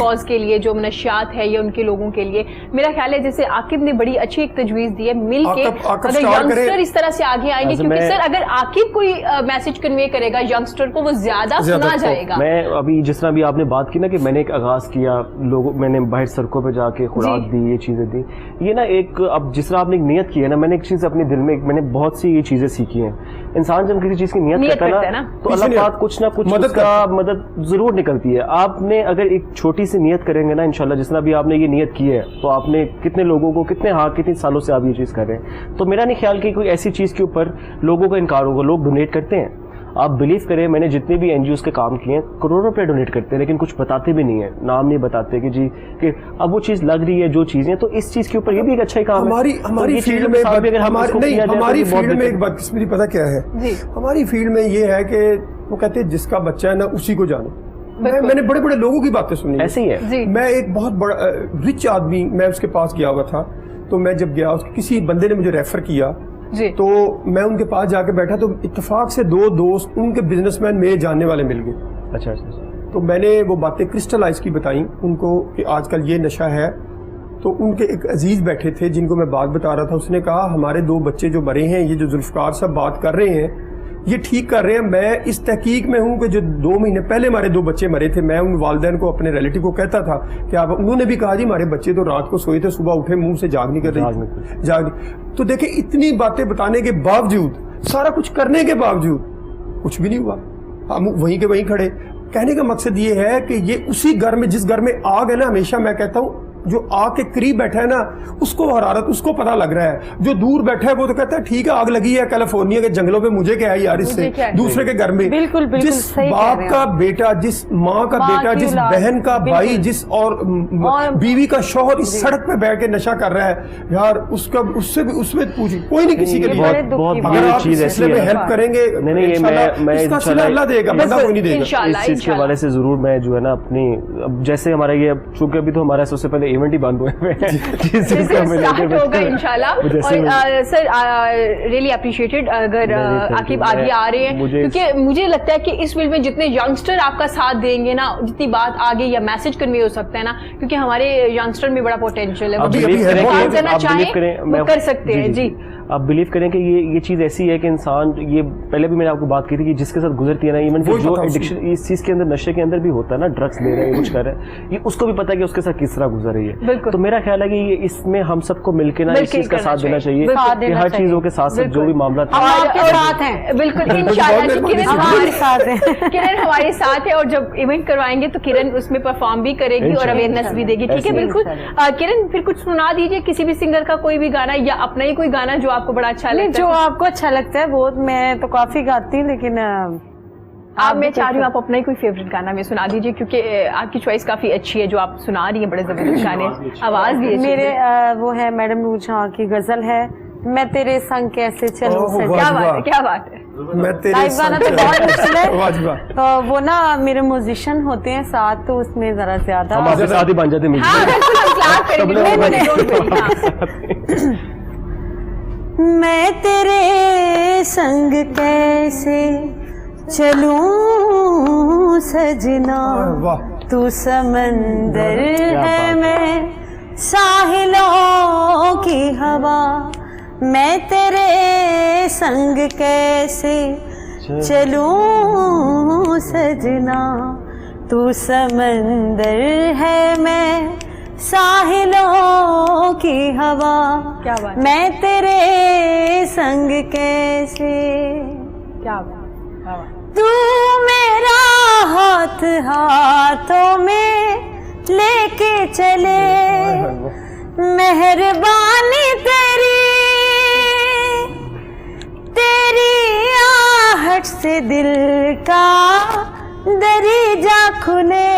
कॉज के लिए, जो नशियात है या उनके लोगों के लिए। मेरा ख्याल है जैसे आकिब ने बड़ी अच्छी एक तजवीज दी है, मिल के आकब अगर स्टार करे। यंगस्टर इस तरह से आगे आएंगे, अच्छा, क्योंकि मैं- सर अगर आकिब कोई मैसेज कन्वे करेगा यंगस्टर को, वो ज्यादा सुना तो जाएगा। मैं अभी जिस तरह भी आपने बात की ना कि मैंने एक आगाज किया, लोगों मैंने बाहर सड़कों पे जाके खुराक दी, ये चीजें दी, ये ना एक अब जिस तरह आपने एक नियत की है ना, मैंने एक चीज अपने दिल में मैंने बहुत सी ये चीजें सीखी हैं। इंसान जब किसी चीज की नियत करता है ना, तो पीछे अल्लाह नहीं पाक कुछ ना कुछ मदद उसका मदद जरूर निकलती है। आपने अगर एक छोटी सी नियत करेंगे ना, इंशाल्लाह जिस तरह भी आपने ये नियत की है, तो आपने कितने लोगों को कितने सालों से आप ये चीज कर रहे हैं। तो मेरा नहीं ख्याल कि कोई ऐसी चीज के ऊपर लोगों का इनकार होगा। लोग डोनेट करते हैं, आप बिलीव करें, मैंने जितने भी एनजीओ के काम किए हैं, करोड़ों रुपए डोनेट करते हैं, लेकिन कुछ बताते भी नहीं है, नाम नहीं बताते कि जी कि अब वो चीज लग रही है जो चीजें, तो इस चीज के ऊपर ये भी एक अच्छा ही काम है। हमारी तो ये फील्ड चीज़ों में के साथ भी अगर हम इसको किया जाए तो हमारी ये बहुत फील्ड में बेहतर एक बदकिस्मती पता क्या है, जी। हमारी फील्ड में ये है कि वो कहते हैं जिसका बच्चा है ना उसी को जानो। मैंने बड़े बड़े लोगों की बातें सुनी हैं। ऐसे ही है। जी। मैं एक बहुत बड़ा रिच आदमी, मैं उसके पास गया हुआ था, तो मैं जब गया उसके किसी बंदे ने मुझे रेफर किया, जी। तो मैं उनके पास जाके बैठा, तो इत्तेफाक से 2 दोस्त उनके बिजनेसमैन मेरे जानने वाले मिल गए। अच्छा अच्छा। तो मैंने वो बातें क्रिस्टलाइज की बताई उनको कि आजकल ये नशा है। तो उनके एक अजीज बैठे थे जिनको मैं बात बता रहा था, उसने कहा हमारे 2 बच्चे जो मरे हैं, ये जो जुल्फकार साहब बात कर रहे हैं ये ठीक कर रहे हैं। मैं इस तहकीक में हूं कि जो 2 महीने पहले हमारे 2 बच्चे मरे थे, मैं उन वालिदैन को, अपने रिलेटिव को कहता था कि आप, उन्होंने भी कहा जी हमारे बच्चे तो रात को सोए थे, सुबह उठे मुंह से जाग नहीं कर रही जाग। तो देखे इतनी बातें बताने के बावजूद, सारा कुछ करने के बावजूद कुछ भी नहीं हुआ, हम वहीं के वहीं खड़े। कहने का मकसद ये है कि ये उसी घर में, जिस घर में आग है ना, हमेशा मैं कहता हूँ जो आग के करीब बैठा है ना उसको हरारत उसको पता लग रहा है, जो दूर बैठा है वो तो कहता है ठीक है आग लगी है कैलिफोर्निया के जंगलों पे, मुझे क्या है यार इससे, दूसरे के घर में। बिल्कुल बिल्कुल जिस सही कह बाप रहे का हैं। बेटा, जिस माँ का माँ बेटा, की जिस औलाद, बहन का भाई, बिल्कुल। जिस और बीवी का शौहर इस सड़क पे बैठ के नशा कर रहा है यार, उसका उससे भी उसमें पूछ कोई नहीं किसी के ये लिए। बड़े दुख बहुत की अगर बड़ी आप चीज इस ऐसी सिलसिले में है। हेल्प करेंगे, नहीं, ये मैं इसका सिला अल्लाह देगा, बंदा कोई नहीं देगा। इंशाल्लाह, इस चीज के इंशाल्लाह। हवाले से जरूर मैं जो है ना अपनी, अब जैसे हमारा ये, चूंकि अभी तो हमारा सबसे पहले इवेंट ही बंद हुए हैं जिस चीज का हमें स्टार्ट लेके होगा इंशाल्लाह। वो जैसे और सर रियली अप्रिशिएटेड अगर thank आकिब you। आगे आ रहे हैं, मुझे- क्योंकि मुझे लगता है कि इस फील्ड में जितने यंगस्टर आपका साथ देंगे ना, जितनी बात आगे या मैसेज कन्वे हो सकता है ना, क्योंकि हमारे यंगस्टर में बड़ा पोटेंशियल है, वो आप जो बिलीव करें काम कि करना आप चाहें बिलीव करें, वो मैं कर सकते हैं। जी आप बिलीव करें कि ये चीज ऐसी है कि इंसान, ये पहले भी मैंने आपको बात की थी कि जिसके साथ गुजरती है ना, इवन वही जो पता उसको। एडिक्शन इस चीज के अंदर, नशे के अंदर भी होता है ना, ड्रग्स ले रहे हैं, कुछ कर रहे हैं, ये उसको भी पता है कि उसके साथ किस तरह गुजर रही है। बिल्कुल। तो मेरा ख्याल है कि ये इसमें हम सबको मिलकर ना इस मिलके चीज का करना साथ देना चाहिए। चाहिए साथ कि देना हर चाहिए। चीजों के साथ साथ जो भी मामला हम आपके साथ हैं। बिल्कुल इंशाल्लाह जी, किरण हमारे साथ हैं। किरण हमारे साथ है, और जब इवेंट करवाएंगे तो किरण उसमें परफॉर्म भी करेगी और इंशाल्लाह। अवेयरनेस भी देगी। ठीक है, ऐसे ही। बिल्कुल। किरण फिर कुछ सुना दीजिए, किसी भी सिंगर का कोई भी गाना या अपना ही कोई गाना जो आपको बड़ा अच्छा नहीं, लगता जो है। आपको अच्छा लगता है वो, मैं तो काफी गाती हूँ, लेकिन आप, मैं चाह रही हूँ आप अपना ही कोई फेवरेट गाना में सुना दीजिए, क्योंकि आपकी चॉइस काफी अच्छी है, जो आप सुना रही हैं बड़े जबरदस्त गाने, आवाज भी अच्छी मेरे है। वो है मैडम नूर जहाँ की गजल है, मैं तेरे संग कैसे चलूं ओह, सजना। क्या वाह, बात है, वाह। क्या बात है। मैं तेरे लाइव गाना तो साथ बहुत मुश्किल है। वाह जी वाह। वो ना मेरे म्यूजिशियन होते हैं साथ, तो उसमें जरा ज्यादा हम आपके साथ ही बन जाते हैं हाँ बिल्कुल, हम क्लास करेंगे, तबले वाला don't worry, हाँ। मैं तेरे संग कैसे चलूं सजना, वाह। तू समंदर क्या है, बात है। मैं साहिलों की हवा, मैं तेरे संग कैसे चलूं सजना, तू समंदर है, मैं साहिलों की हवा, क्या बात। मैं तेरे संग कैसे, क्या बात, क्या बात। तू मेरा हाथ हाथों में लेके चले, मेहरबानी तेरी, तेरी आहट से दिल का दरीजा खुले,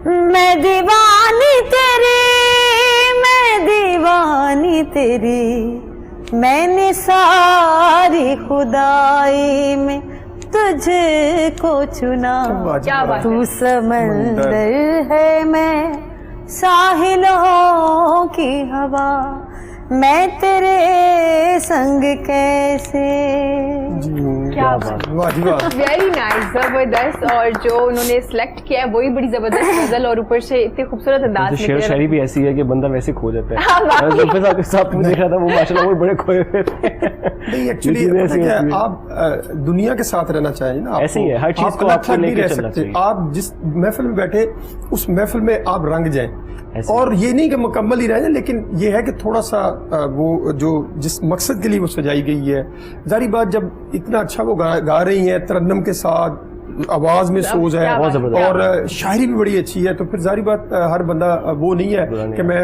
मैं दीवानी तेरी, मैं दीवानी तेरी, मैंने सारी खुदाई में तुझको चुना, क्या बात है। तू समंदर है, मैं साहिलों की हवा, मैं तेरे संग कैसे। क्या वाह जी वाह। वेरी नाइस, जबरदस्त। और जो उन्होंने सिलेक्ट किया है वही बड़ी जबरदस्त गजल, और ऊपर से इतने खूबसूरत अंदाज में शेर शायरी भी ऐसी है कि बंदा वैसे खो जाता हाँ, है। वाकई। जुल्फे साहब के साथ मुझे देखा था, वो माशाल्लाह वो बड़े खोए हुए थे। नहीं एक्चुअली आप दुनिया के साथ रहना चाहिए ना, ऐसे ही है, हर चीज को आपको लेके चलना चाहिए। आप जिस महफिल में बैठे उस महफिल में आप रंग जाएं, ऐसे। और ये नहीं कि मुकम्मल ही रह जाए, लेकिन ये है कि थोड़ा सा वो जो जिस मकसद के लिए वो सजाई गई है, जारी बात जब इतना अच्छा वो गा रही हैं तरन्नुम के साथ, आवाज में सोज है बहुत जबरदस्त। और शायरी भी बड़ी अच्छी है, तो फिर जारी बात हर बंदा वो नहीं है कि मैं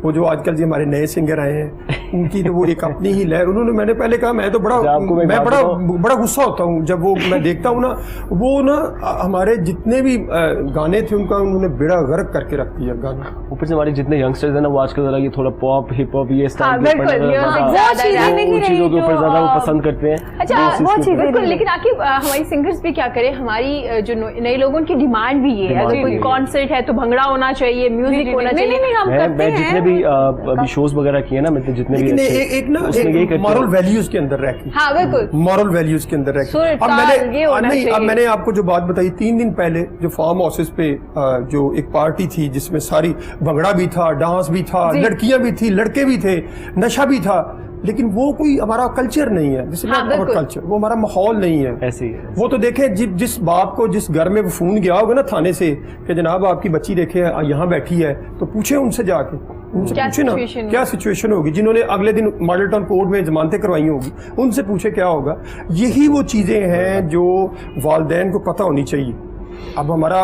वो जो आजकल जी हमारे नए सिंगर आए हैं उनकी तो वो एक अपनी ही लहर, उन्होंने, मैंने पहले कहा मैं तो बड़ा गुस्सा होता हूँ जब वो मैं देखता हूँ ना, वो ना हमारे जितने भी गाने थे उनका उन्होंने बेड़ा गर्क करके रख दिया गाना। ऊपर से हमारे जितने यंगस्टर्स हैं ना, वो आजकल जरा ये थोड़ा पॉप हिप हॉप ये स्टाइल के चीजों के ऊपर ज्यादा वो पसंद करते हैं। अच्छा वो चीज बिल्कुल, लेकिन आखिर हमारी सिंगर्स भी क्या करें, हमारी जो नए लोगों की डिमांड भी है, अगर कोई कॉन्सर्ट है तो भंगड़ा होना चाहिए, म्यूजिक होना चाहिए। मैं जितने भी अभी शोज वगैरह किए ना, मतलब जितने भी एक ना एक मॉरल वैल्यूज के अंदर रह के, हाँ बिल्कुल मॉरल वैल्यूज के अंदर रह के। अब मैंने आपको जो बात बताई 3 दिन पहले, जो फार्म हाउसेस पे जो एक पार्टी थी जिसमें सारी भंगड़ा भी था, डांस भी था, लड़कियां भी थी, लड़के भी थे, नशा भी था, लेकिन वो कोई हमारा कल्चर नहीं है, कल्चर वो हमारा माहौल नहीं है। ऐसे ही है। वो तो देखे जिस बाप को जिस घर में वो फोन गया होगा ना थाने से कि जनाब आपकी बच्ची देखे यहाँ बैठी है, तो पूछे उनसे जाके, उनसे पूछे ना क्या सिचुएशन होगी, जिन्होंने अगले दिन मॉडल टाउन कोर्ट में जमानतें करवाई होगी, उनसे पूछे क्या होगा। यही वो चीजें हैं जो वालिदैन को पता होनी चाहिए। अब हमारा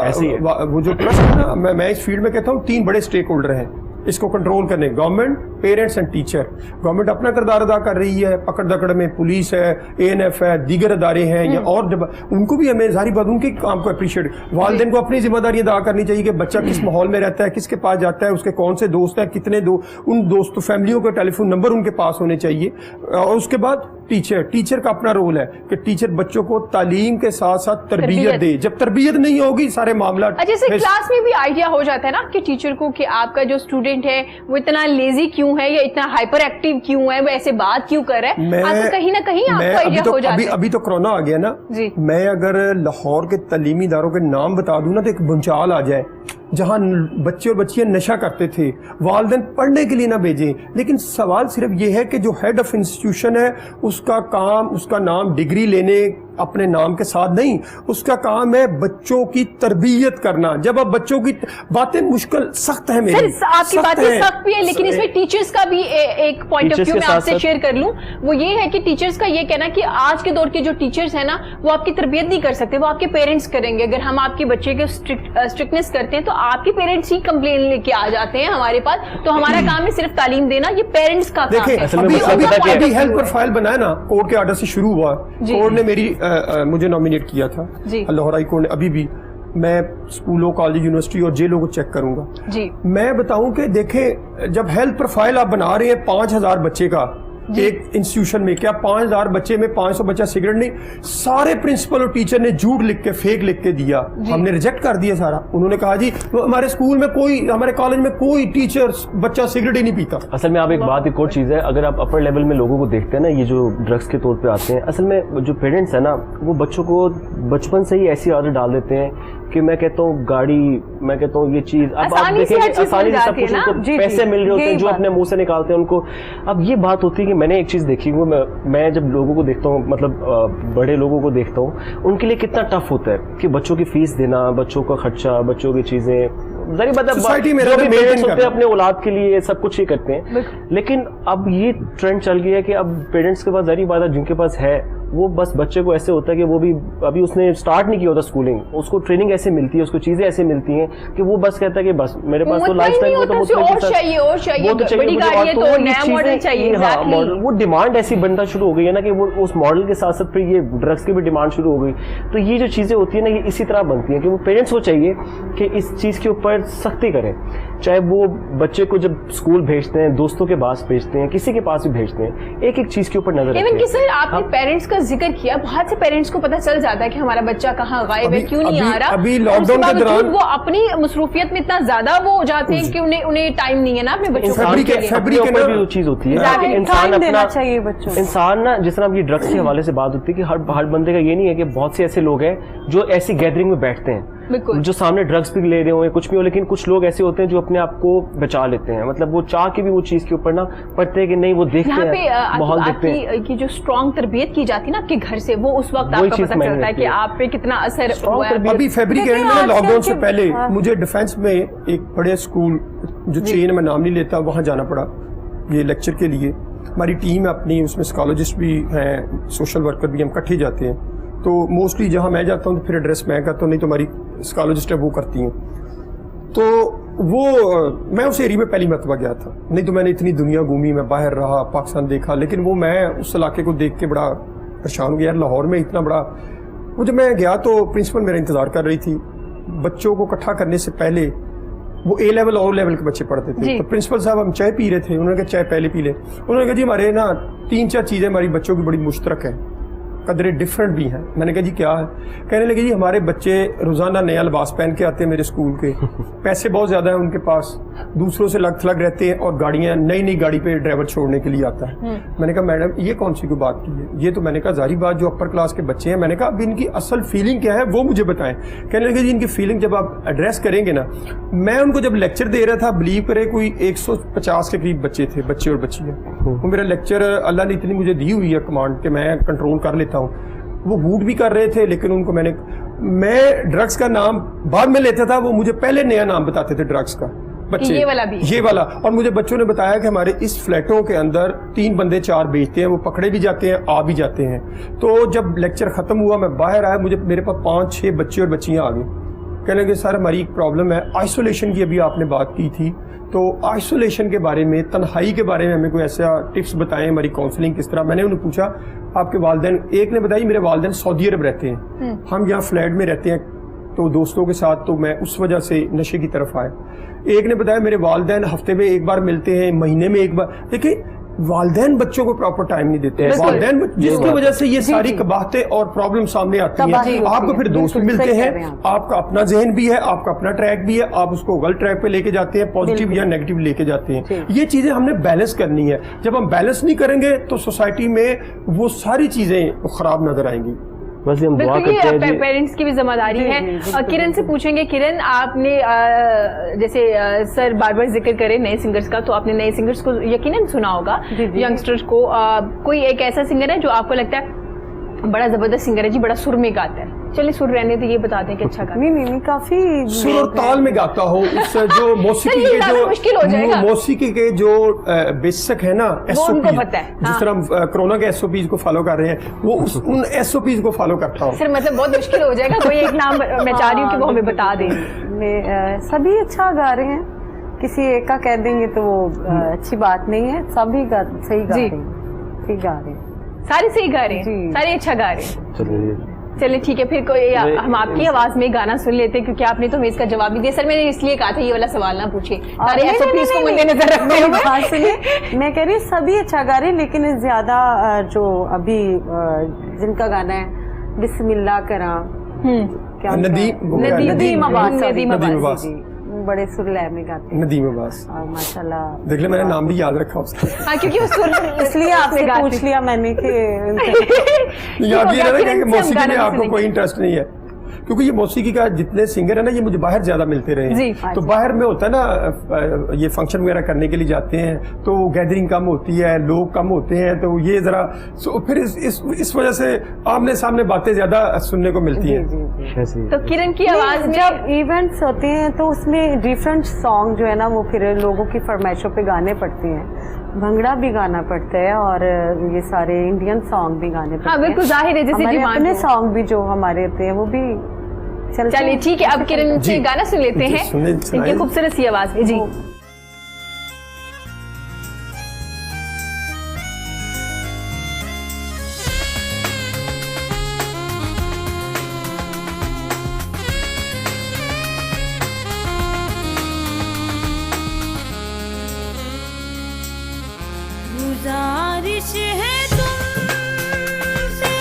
वो जो ट्रस्ट है ना, मैं इस फील्ड में कहता हूँ 3 बड़े स्टेक होल्डर हैं इसको कंट्रोल करने, government, parents and teacher. Government अपना किरदार अदा कर रही है, पकड़ दकड़ में पुलिस है, ANF है, दीगर अदारे हैं, या और जब उनको भी हमें जारी बात उनके काम को अप्रिशिएट, वालिदैन को अपनी जिम्मेदारी अदा करनी चाहिए कि बच्चा किस माहौल में रहता है, किसके पास जाता है, उसके कौन से दोस्त हैं, कितने उन दोस्तों फैमिलियों के टेलीफोन नंबर उनके पास होने चाहिए। और उसके बाद टीचर का अपना रोल है कि टीचर बच्चों को तालीम के साथ साथ तरबियत दे। जब तरबियत नहीं होगी सारे मामला, जैसे क्लास में भी आइडिया हो जाता है ना कि टीचर को कि आपका जो स्टूडेंट है वो इतना लेजी क्यों है या इतना हाइपर एक्टिव क्यों है, वो ऐसे बात क्यों कर रहा है, आपको कहीं ना कहीं आपको आइडिया हो जाता है। अभी तो कोरोना आ गया ना जी, मैं अगर लाहौर के तालीमी इदारों के नाम बता दूं ना तो एक भूचाल आ जाए, जहां बच्चे और बच्चियां नशा करते थे, वालिदैन पढ़ने के लिए ना भेजें। लेकिन सवाल सिर्फ ये है कि जो हेड ऑफ इंस्टीट्यूशन है उसका नाम डिग्री लेने अपने नाम के साथ नहीं, उसका काम है बच्चों की तरबियत करना। जब अब बच्चों की बातें मुश्किल सख्त है, मेरी आपकी बातें सख्त भी है, लेकिन इसमें टीचर्स का भी एक पॉइंट ऑफ व्यू मैं आपसे शेयर कर लूं, वो ये है कि टीचर्स का ये कहना कि आज के दौर के जो टीचर्स है ना, वो आपकी तरबियत नहीं कर सकते, वो आपके पेरेंट्स करेंगे। अगर हम आपके बच्चे के स्ट्रिक्टनेस करते हैं तो आपके पेरेंट्स ही कंप्लेन लेके आ जाते हैं हमारे पास, तो हमारा काम है सिर्फ तालीम देना, ये पेरेंट्स का काम है। अभी हेल्थ प्रोफाइल बनाया ना, कोर्ट के ऑर्डर से शुरू हुआ, कोर्ट ने मुझे नॉमिनेट किया था लाहौर हाई कोर्ट ने। अभी भी मैं स्कूलों, कॉलेज, यूनिवर्सिटी और जेलों को चेक करूंगा जी। मैं बताऊं कि देखें, जब हेल्थ प्रोफाइल आप बना रहे हैं 5000 बच्चे का एक इंस्टीट्यूशन में, क्या 5000 बच्चे में 500 बच्चा सिगरेट नहीं, सारे प्रिंसिपल और टीचर ने झूठ लिख के, फेक लिख के दिया, हमने रिजेक्ट कर दिया सारा। उन्होंने कहा जी हमारे स्कूल में कोई, हमारे कॉलेज में कोई टीचर बच्चा सिगरेट ही नहीं पीता। असल में आप एक बात, एक और चीज है, अगर आप अपर लेवल में लोगों को देखते हैं ना, ये जो ड्रग्स के तौर पे आते हैं, असल में जो पेरेंट्स है ना, वो बच्चों को बचपन से ही ऐसी आदत डाल देते हैं कि मैं कहता हूँ गाड़ी, मैं कहता हूँ ये चीज, अब आप देखेंगे आसानी से सब कुछ उनको पैसे मिल रहे होते हैं जो अपने मुंह से निकालते हैं उनको। अब ये बात होती है कि मैंने एक चीज देखी, वो मैं जब लोगों को देखता हूँ, मतलब बड़े लोगों को देखता हूँ, उनके लिए कितना टफ होता है कि बच्चों की फीस देना, बच्चों का खर्चा, बच्चों की चीजें, जारी बात है अपने औलाद के लिए सब कुछ ही करते हैं। लेकिन अब ये ट्रेंड चल गया है कि अब पेरेंट्स के पास, जारी बात है जिनके पास है, वो बस बच्चे को ऐसे होता है कि वो भी अभी उसने स्टार्ट नहीं किया होता स्कूलिंग, उसको ट्रेनिंग ऐसे मिलती है, उसको चीजें ऐसे मिलती हैं कि वो बस कहता है कि बस मेरे पास तो लाइफ टाइम तो वो डिमांड ऐसी बनना शुरू हो गई है ना कि वो उस मॉडल के साथ साथ फिर ये ड्रग्स की भी डिमांड शुरू हो गई। तो ये जो चीजें होती है ना, ये इसी तरह बनती है कि वो पेरेंट्स को चाहिए कि इस चीज के ऊपर सख्ती करें, चाहे वो बच्चे को जब स्कूल भेजते हैं, दोस्तों के पास भेजते हैं, किसी के पास भी भेजते हैं, एक एक चीज के ऊपर नजर रखें। सर आपने पेरेंट्स का जिक्र किया, बहुत से पेरेंट्स को पता चल जाता है कि हमारा बच्चा कहाँ गायब है, क्यों नहीं आ रहा। अभी लॉकडाउन के दौरान वो अपनी मसरूफियत में इतना ज्यादा वो हो जाते हैं कि उन्हें टाइम नहीं है ना अपने बच्चों फैब्रिक को। ऊपर भी वो चीज होती है कि इंसान टाइम देना अपना चाहिए बच्चों को। इंसान ना, जिस तरह ये ड्रग्स के हवाले से बात होती है कि हर बंदे का ये नहीं है कि बहुत से ऐसे लोग हैं जो ऐसी गैदरिंग में बैठते हैं जो सामने ड्रग्स भी ले रहे हो या कुछ भी हो, लेकिन कुछ लोग ऐसे होते हैं जो अपने आप को बचा लेते हैं, मतलब वो चाह के भी वो चीज के ऊपर ना पड़ते हैं कि नहीं, वो देखते हैं, माहौल देखते हैं। की जो स्ट्रॉन्ग तरबियत की जाती है ना आपके घर से, वो उस वक्त आपको पता चलता है कि आप पे कितना असर हुआ है। अभी फैब्रिक एंड में लॉकडाउन से पहले मुझे डिफेंस में एक बड़े स्कूल जो चेन में नाम नहीं लेता वहां जाना पड़ा ये लेक्चर के लिए। हमारी टीम अपनी, उसमें साइकोलॉजिस्ट भी हैं, सोशल वर्कर भी, हम इकट्ठे जाते हैं। तो मोस्टली जहाँ मैं जाता हूँ तो फिर एड्रेस मैं करता हूँ, नहीं तो हमारी साइकोलॉजिस्ट है वो करती हैं। तो वो मैं उस एरिया में पहली मरतबा गया था, नहीं तो मैंने इतनी दुनिया घूमी, मैं बाहर रहा, पाकिस्तान देखा, लेकिन वो मैं उस इलाके को देख के बड़ा परेशान हो गया यार, लाहौर में इतना बड़ा। वो जब मैं गया तो प्रिंसिपल मेरा इंतज़ार कर रही थी। बच्चों को इकट्ठा करने से पहले वो A लेवल और लेवल के बच्चे पढ़ते थे, तो प्रिंसिपल साहब हम चाय पी रहे थे, उन्होंने कहा चाय पहले पी ले। उन्होंने कहा जी हमारे ना 3-4 चीज़ें हमारी बच्चों की बड़ी मुश्तरक है, कदरें डिफरेंट भी हैं। मैंने कहा जी क्या है? कहने लगे जी हमारे बच्चे रोज़ाना नया लिबास पहन के आते हैं मेरे स्कूल के, पैसे बहुत ज़्यादा हैं उनके पास, दूसरों से लग थलग रहते हैं, और गाड़ियाँ नई गाड़ी पे ड्राइवर छोड़ने के लिए आता है। मैंने कहा मैडम ये कौन सी कोई बात की है? ये तो मैंने कहा जारी बात जो अपर क्लास के बच्चे हैं। मैंने कहा अब इनकी असल फीलिंग क्या है वो मुझे बताएं। कहने लगे जी इनकी फीलिंग जब आप एड्रेस करेंगे ना, मैं उनको जब लेक्चर दे रहा था, बिलीव करें कोई 150 के करीब बच्चे थे, बच्चे और बच्चियाँ। वो मेरा लेक्चर अल्लाह ने इतनी मुझे दी हुई है कमांड कि मैं कंट्रोल कर लेता हूँ। वो हूट भी कर रहे थे, लेकिन उनको मैं ड्रग्स का नाम बाद में लेता था, वो मुझे पहले नया नाम बताते थे ड्रग्स का बच्चे, ये वाला। और मुझे बच्चों ने बताया कि हमारे इस फ्लैटों के अंदर 3 बंदे 4 बेचते हैं, वो पकड़े भी जाते हैं, आ भी जाते हैं। तो जब लेक्चर खत्म हुआ, मैं बाहर आया, मेरे पास 5-6 बच्चे और बच्चियां आ गई। कहने लगे सर हमारी एक प्रॉब्लम है, आइसोलेशन की अभी आपने बात की थी, तो आइसोलेशन के बारे में, तन्हाई के बारे में हमें कोई ऐसा टिप्स बताएं, हमारी काउंसलिंग किस तरह। मैंने उन्हें पूछा आपके वालिदैन, एक ने बताया मेरे वालिदैन सऊदी अरब रहते हैं, हम यहाँ फ्लैट में रहते हैं, तो दोस्तों के साथ, तो मैं उस वजह से नशे की तरफ आया। एक ने बताया मेरे वालिदैन हफ्ते में एक बार मिलते हैं, महीने में एक बार। देखिए वालिदैन बच्चों को प्रॉपर टाइम नहीं देते हैं, वालिदैन जिसकी वजह से ये सारी कबाहतें और प्रॉब्लम सामने आती हैं। आपको फिर दोस्त भी मिलते हैं, आपका अपना जहन भी है, आपका अपना ट्रैक भी है, आप उसको गलत ट्रैक पे लेके जाते हैं, पॉजिटिव या नेगेटिव लेके जाते हैं। ये चीजें हमने बैलेंस करनी है। जब हम बैलेंस नहीं करेंगे तो सोसाइटी में वो सारी चीजें खराब नजर आएंगी। बस हम दुआ करते हैं, पेरेंट्स की भी जिम्मेदारी है। किरण से पूछेंगे, किरण आपने जैसे सर बार बार जिक्र करे नए सिंगर्स का, तो आपने नए सिंगर्स को यकीनन सुना होगा, यंगस्टर्स को। कोई एक ऐसा सिंगर है जो आपको लगता है बड़ा जबरदस्त सिंगर है जी, बड़ा सुर में गाता है? चलिए सुर रहने तो ये बता दें कि अच्छा गाता है। नहीं काफी सुर और ताल में गाता हो, उस जो मौसीकी के जो मुश्किल हो जाएगा, मौसीकी के जो बेसिक है ना SOPs, जिस तरह कोरोना के SOPs को फॉलो कर रहे हैं, वो उन SOPs को फॉलो करता हूँ। सर मतलब बहुत मुश्किल हो जाएगा, कोई एक नाम मैं चाह रही हूँ कि वो हमें बता दें। सभी अच्छा गा रहे हैं, किसी एक का कह देंगे तो वो अच्छी बात नहीं है। सभी सही गा रहे हैं, ठीक गा रहे हैं, सारे सही गा रहे हैं, सारे अच्छा गा रहे हैं। चलिए ठीक है, फिर कोई हम आपकी आवाज में गाना सुन लेते हैं, क्योंकि आपने तो हमें इसका जवाब नहीं दिया। सर मैंने इसलिए कहा था ये वाला सवाल ना पूछे, सारे SOPs को मद्देनजर रखते हुए। मैं कह रही हूँ सभी अच्छा गा रहे हैं, लेकिन ज्यादा जो अभी जिनका गाना है बिस्मिल्लाह करा, नदीम अब्बास बड़े सुर लय में गाते हैं, नदीम अब्बास माशाल्लाह। देख ले मैंने नाम भी याद रखा उसका। हाँ क्योंकि उस सुर इसलिए आपसे पूछ लिया मैंने कि याद ये रहा कि मौसीकी में आपको कोई इंटरेस्ट नहीं है, क्योंकि ये मौसीकी का जितने सिंगर है ना, ये मुझे बाहर ज्यादा मिलते रहे हैं। तो बाहर में होता है ना, ये फंक्शन वगैरह करने के लिए जाते हैं तो गैदरिंग कम होती है, लोग कम होते हैं, तो ये जरा फिर इस वजह से आमने सामने बातें ज्यादा सुनने को मिलती हैं। तो किरण की आवाज में जब इवेंट्स होते हैं तो उसमें डिफरेंट सॉन्ग जो है ना, वो फिर लोगों की फरमाइशों पे गाने पड़ते हैं। भंगड़ा भी गाना पड़ता है और ये सारे इंडियन सॉन्ग भी गाने पड़ते हैं। बिल्कुल जाहिर है, जैसे अपने सॉन्ग भी जो हमारे होते हैं वो भी। चलिए ठीक है, अब किरण से गाना सुन लेते हैं इनकी खूबसूरत सी आवाज में। जी गुजारिश है तुमसे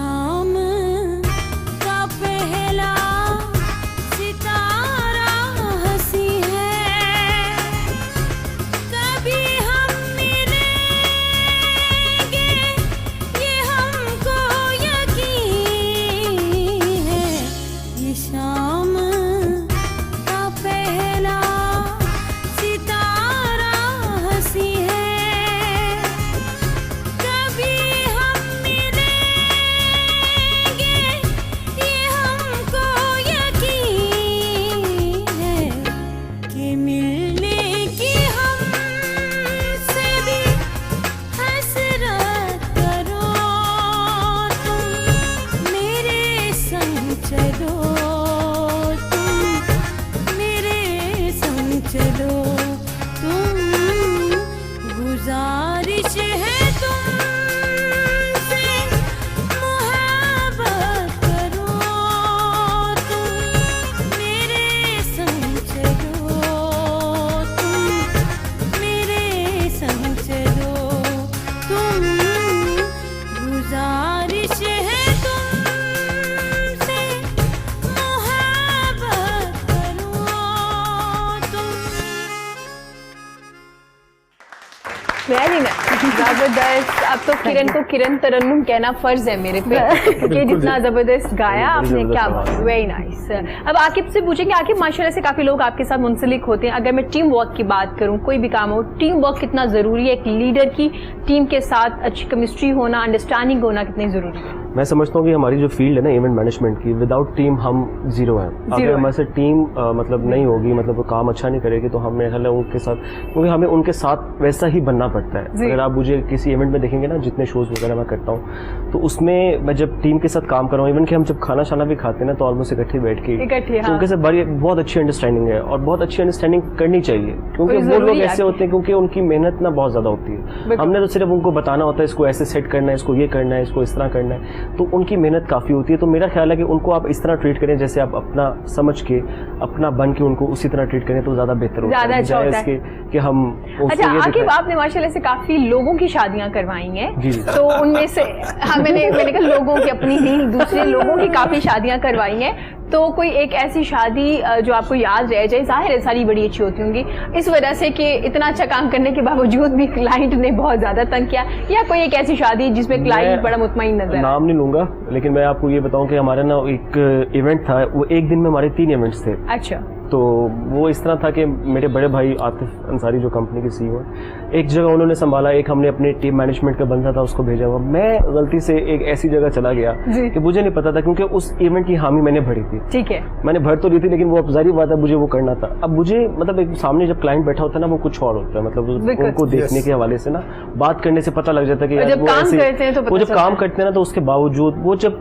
शाम का पहला सितारा हंसी है, कभी हम मिलेंगे ये हमको यकीन है। ये शाम का पहला सितारा हंसी है, कभी हम मिलेंगे ये हमको यकीन है कि मिलने की हमसे भी हसरत करो तुम, मेरे संग चलो तुम, मेरे संग चलो तुम, गुजारिश है तुमसे मुहब्बत करो तुम, मेरे संग चलो तुम, मेरे संग चलो तुम, गुजारिश है तुमसे मुहब्बत करो तुम। वेरी नाइस, जबरदस्त। अब तो किरण को किरण तरन्नुम कहना फर्ज है मेरे पे, क्योंकि जितना जबरदस्त गाया आपने, क्या बात, वेरी नाइस। अब आकिब से पूछेंगे, आकिब माशाल्लाह से काफी लोग आपके साथ मुंसलिक होते हैं। अगर मैं टीम वर्क की बात करूं, कोई भी काम हो, टीम वर्क कितना जरूरी है? एक लीडर की टीम के साथ अच्छी केमिस्ट्री होना, अंडरस्टैंडिंग होना कितनी जरूरी है? मैं समझता हूँ कि हमारी जो फील्ड है ना इवेंट मैनेजमेंट की, विदाउट टीम हम जीरो हैं। अगर हमारे से टीम मतलब नहीं होगी, मतलब वो काम अच्छा नहीं करेगी, तो हमें ख्याल है उनके साथ, क्योंकि हमें उनके साथ वैसा ही बनना पड़ता है। अगर आप मुझे किसी इवेंट में देखेंगे ना, जितने शोज वगैरह मैं करता हूँ, तो उसमें मैं जब टीम के साथ काम कर रहा हूँ, इवन कि हम जब खाना शाना भी खाते हैं ना, तो ऑलमोस्ट इकट्ठे बैठ के, तो उनके साथ बहुत अच्छी अंडरस्टैंडिंग है, और बहुत अच्छी अंडरस्टैंडिंग करनी चाहिए, क्योंकि वो लोग ऐसे होते हैं, क्योंकि उनकी मेहनत ना बहुत ज्यादा होती है। हमने तो सिर्फ उनको बताना होता है, इसको ऐसे सेट करना है, इसको ये करना है, इसको इस तरह करना है, तो उनकी मेहनत काफी होती है। तो मेरा ख्याल है कि उनको आप इस तरह ट्रीट करें, जैसे आप अपना समझ के, अपना बन के उनको उसी तरह ट्रीट करें, तो ज्यादा बेहतर होता है, बजाय इसके कि हम। अच्छा आकिब, आपने माशाल्लाह से काफी लोगों की शादियां करवाई हैं, तो उनमें से मैंने कहा लोगों की, अपनी नहीं, दूसरे लोगों की काफी शादियां करवाई हैं, तो कोई एक ऐसी शादी जो आपको याद रह जाए? जाहिर है सारी बड़ी अच्छी होती होंगी, इस वजह से कि इतना अच्छा काम करने के बावजूद भी क्लाइंट ने बहुत ज्यादा तंग किया, या कोई एक ऐसी शादी जिसमें क्लाइंट बड़ा मुतमईन नजर? नाम नहीं लूंगा, लेकिन मैं आपको ये बताऊं कि हमारा ना एक इवेंट था, वो एक दिन में हमारे 3 इवेंट्स थे। अच्छा। तो वो इस तरह था कि मेरे बड़े भाई आतिफ अंसारी जो कंपनी के सीईओ हैं, एक जगह उन्होंने संभाला, एक हमने अपने टीम मैनेजमेंट का बंदा था उसको भेजा हुआ। मैं गलती से एक ऐसी जगह चला गया कि मुझे नहीं पता था, क्योंकि उस इवेंट की हामी मैंने भरी थी। ठीक है, मैंने भर तो ली थी, लेकिन वो अब जारी बात है मुझे वो करना था। अब मुझे मतलब एक सामने जब क्लाइंट बैठा होता है ना, वो कुछ और होता है, मतलब उनको देखने के हवाले से ना, बात करने से पता लग जाता है कि जब काम करते हैं तो वो जब काम करते हैं ना, तो उसके बावजूद वो जब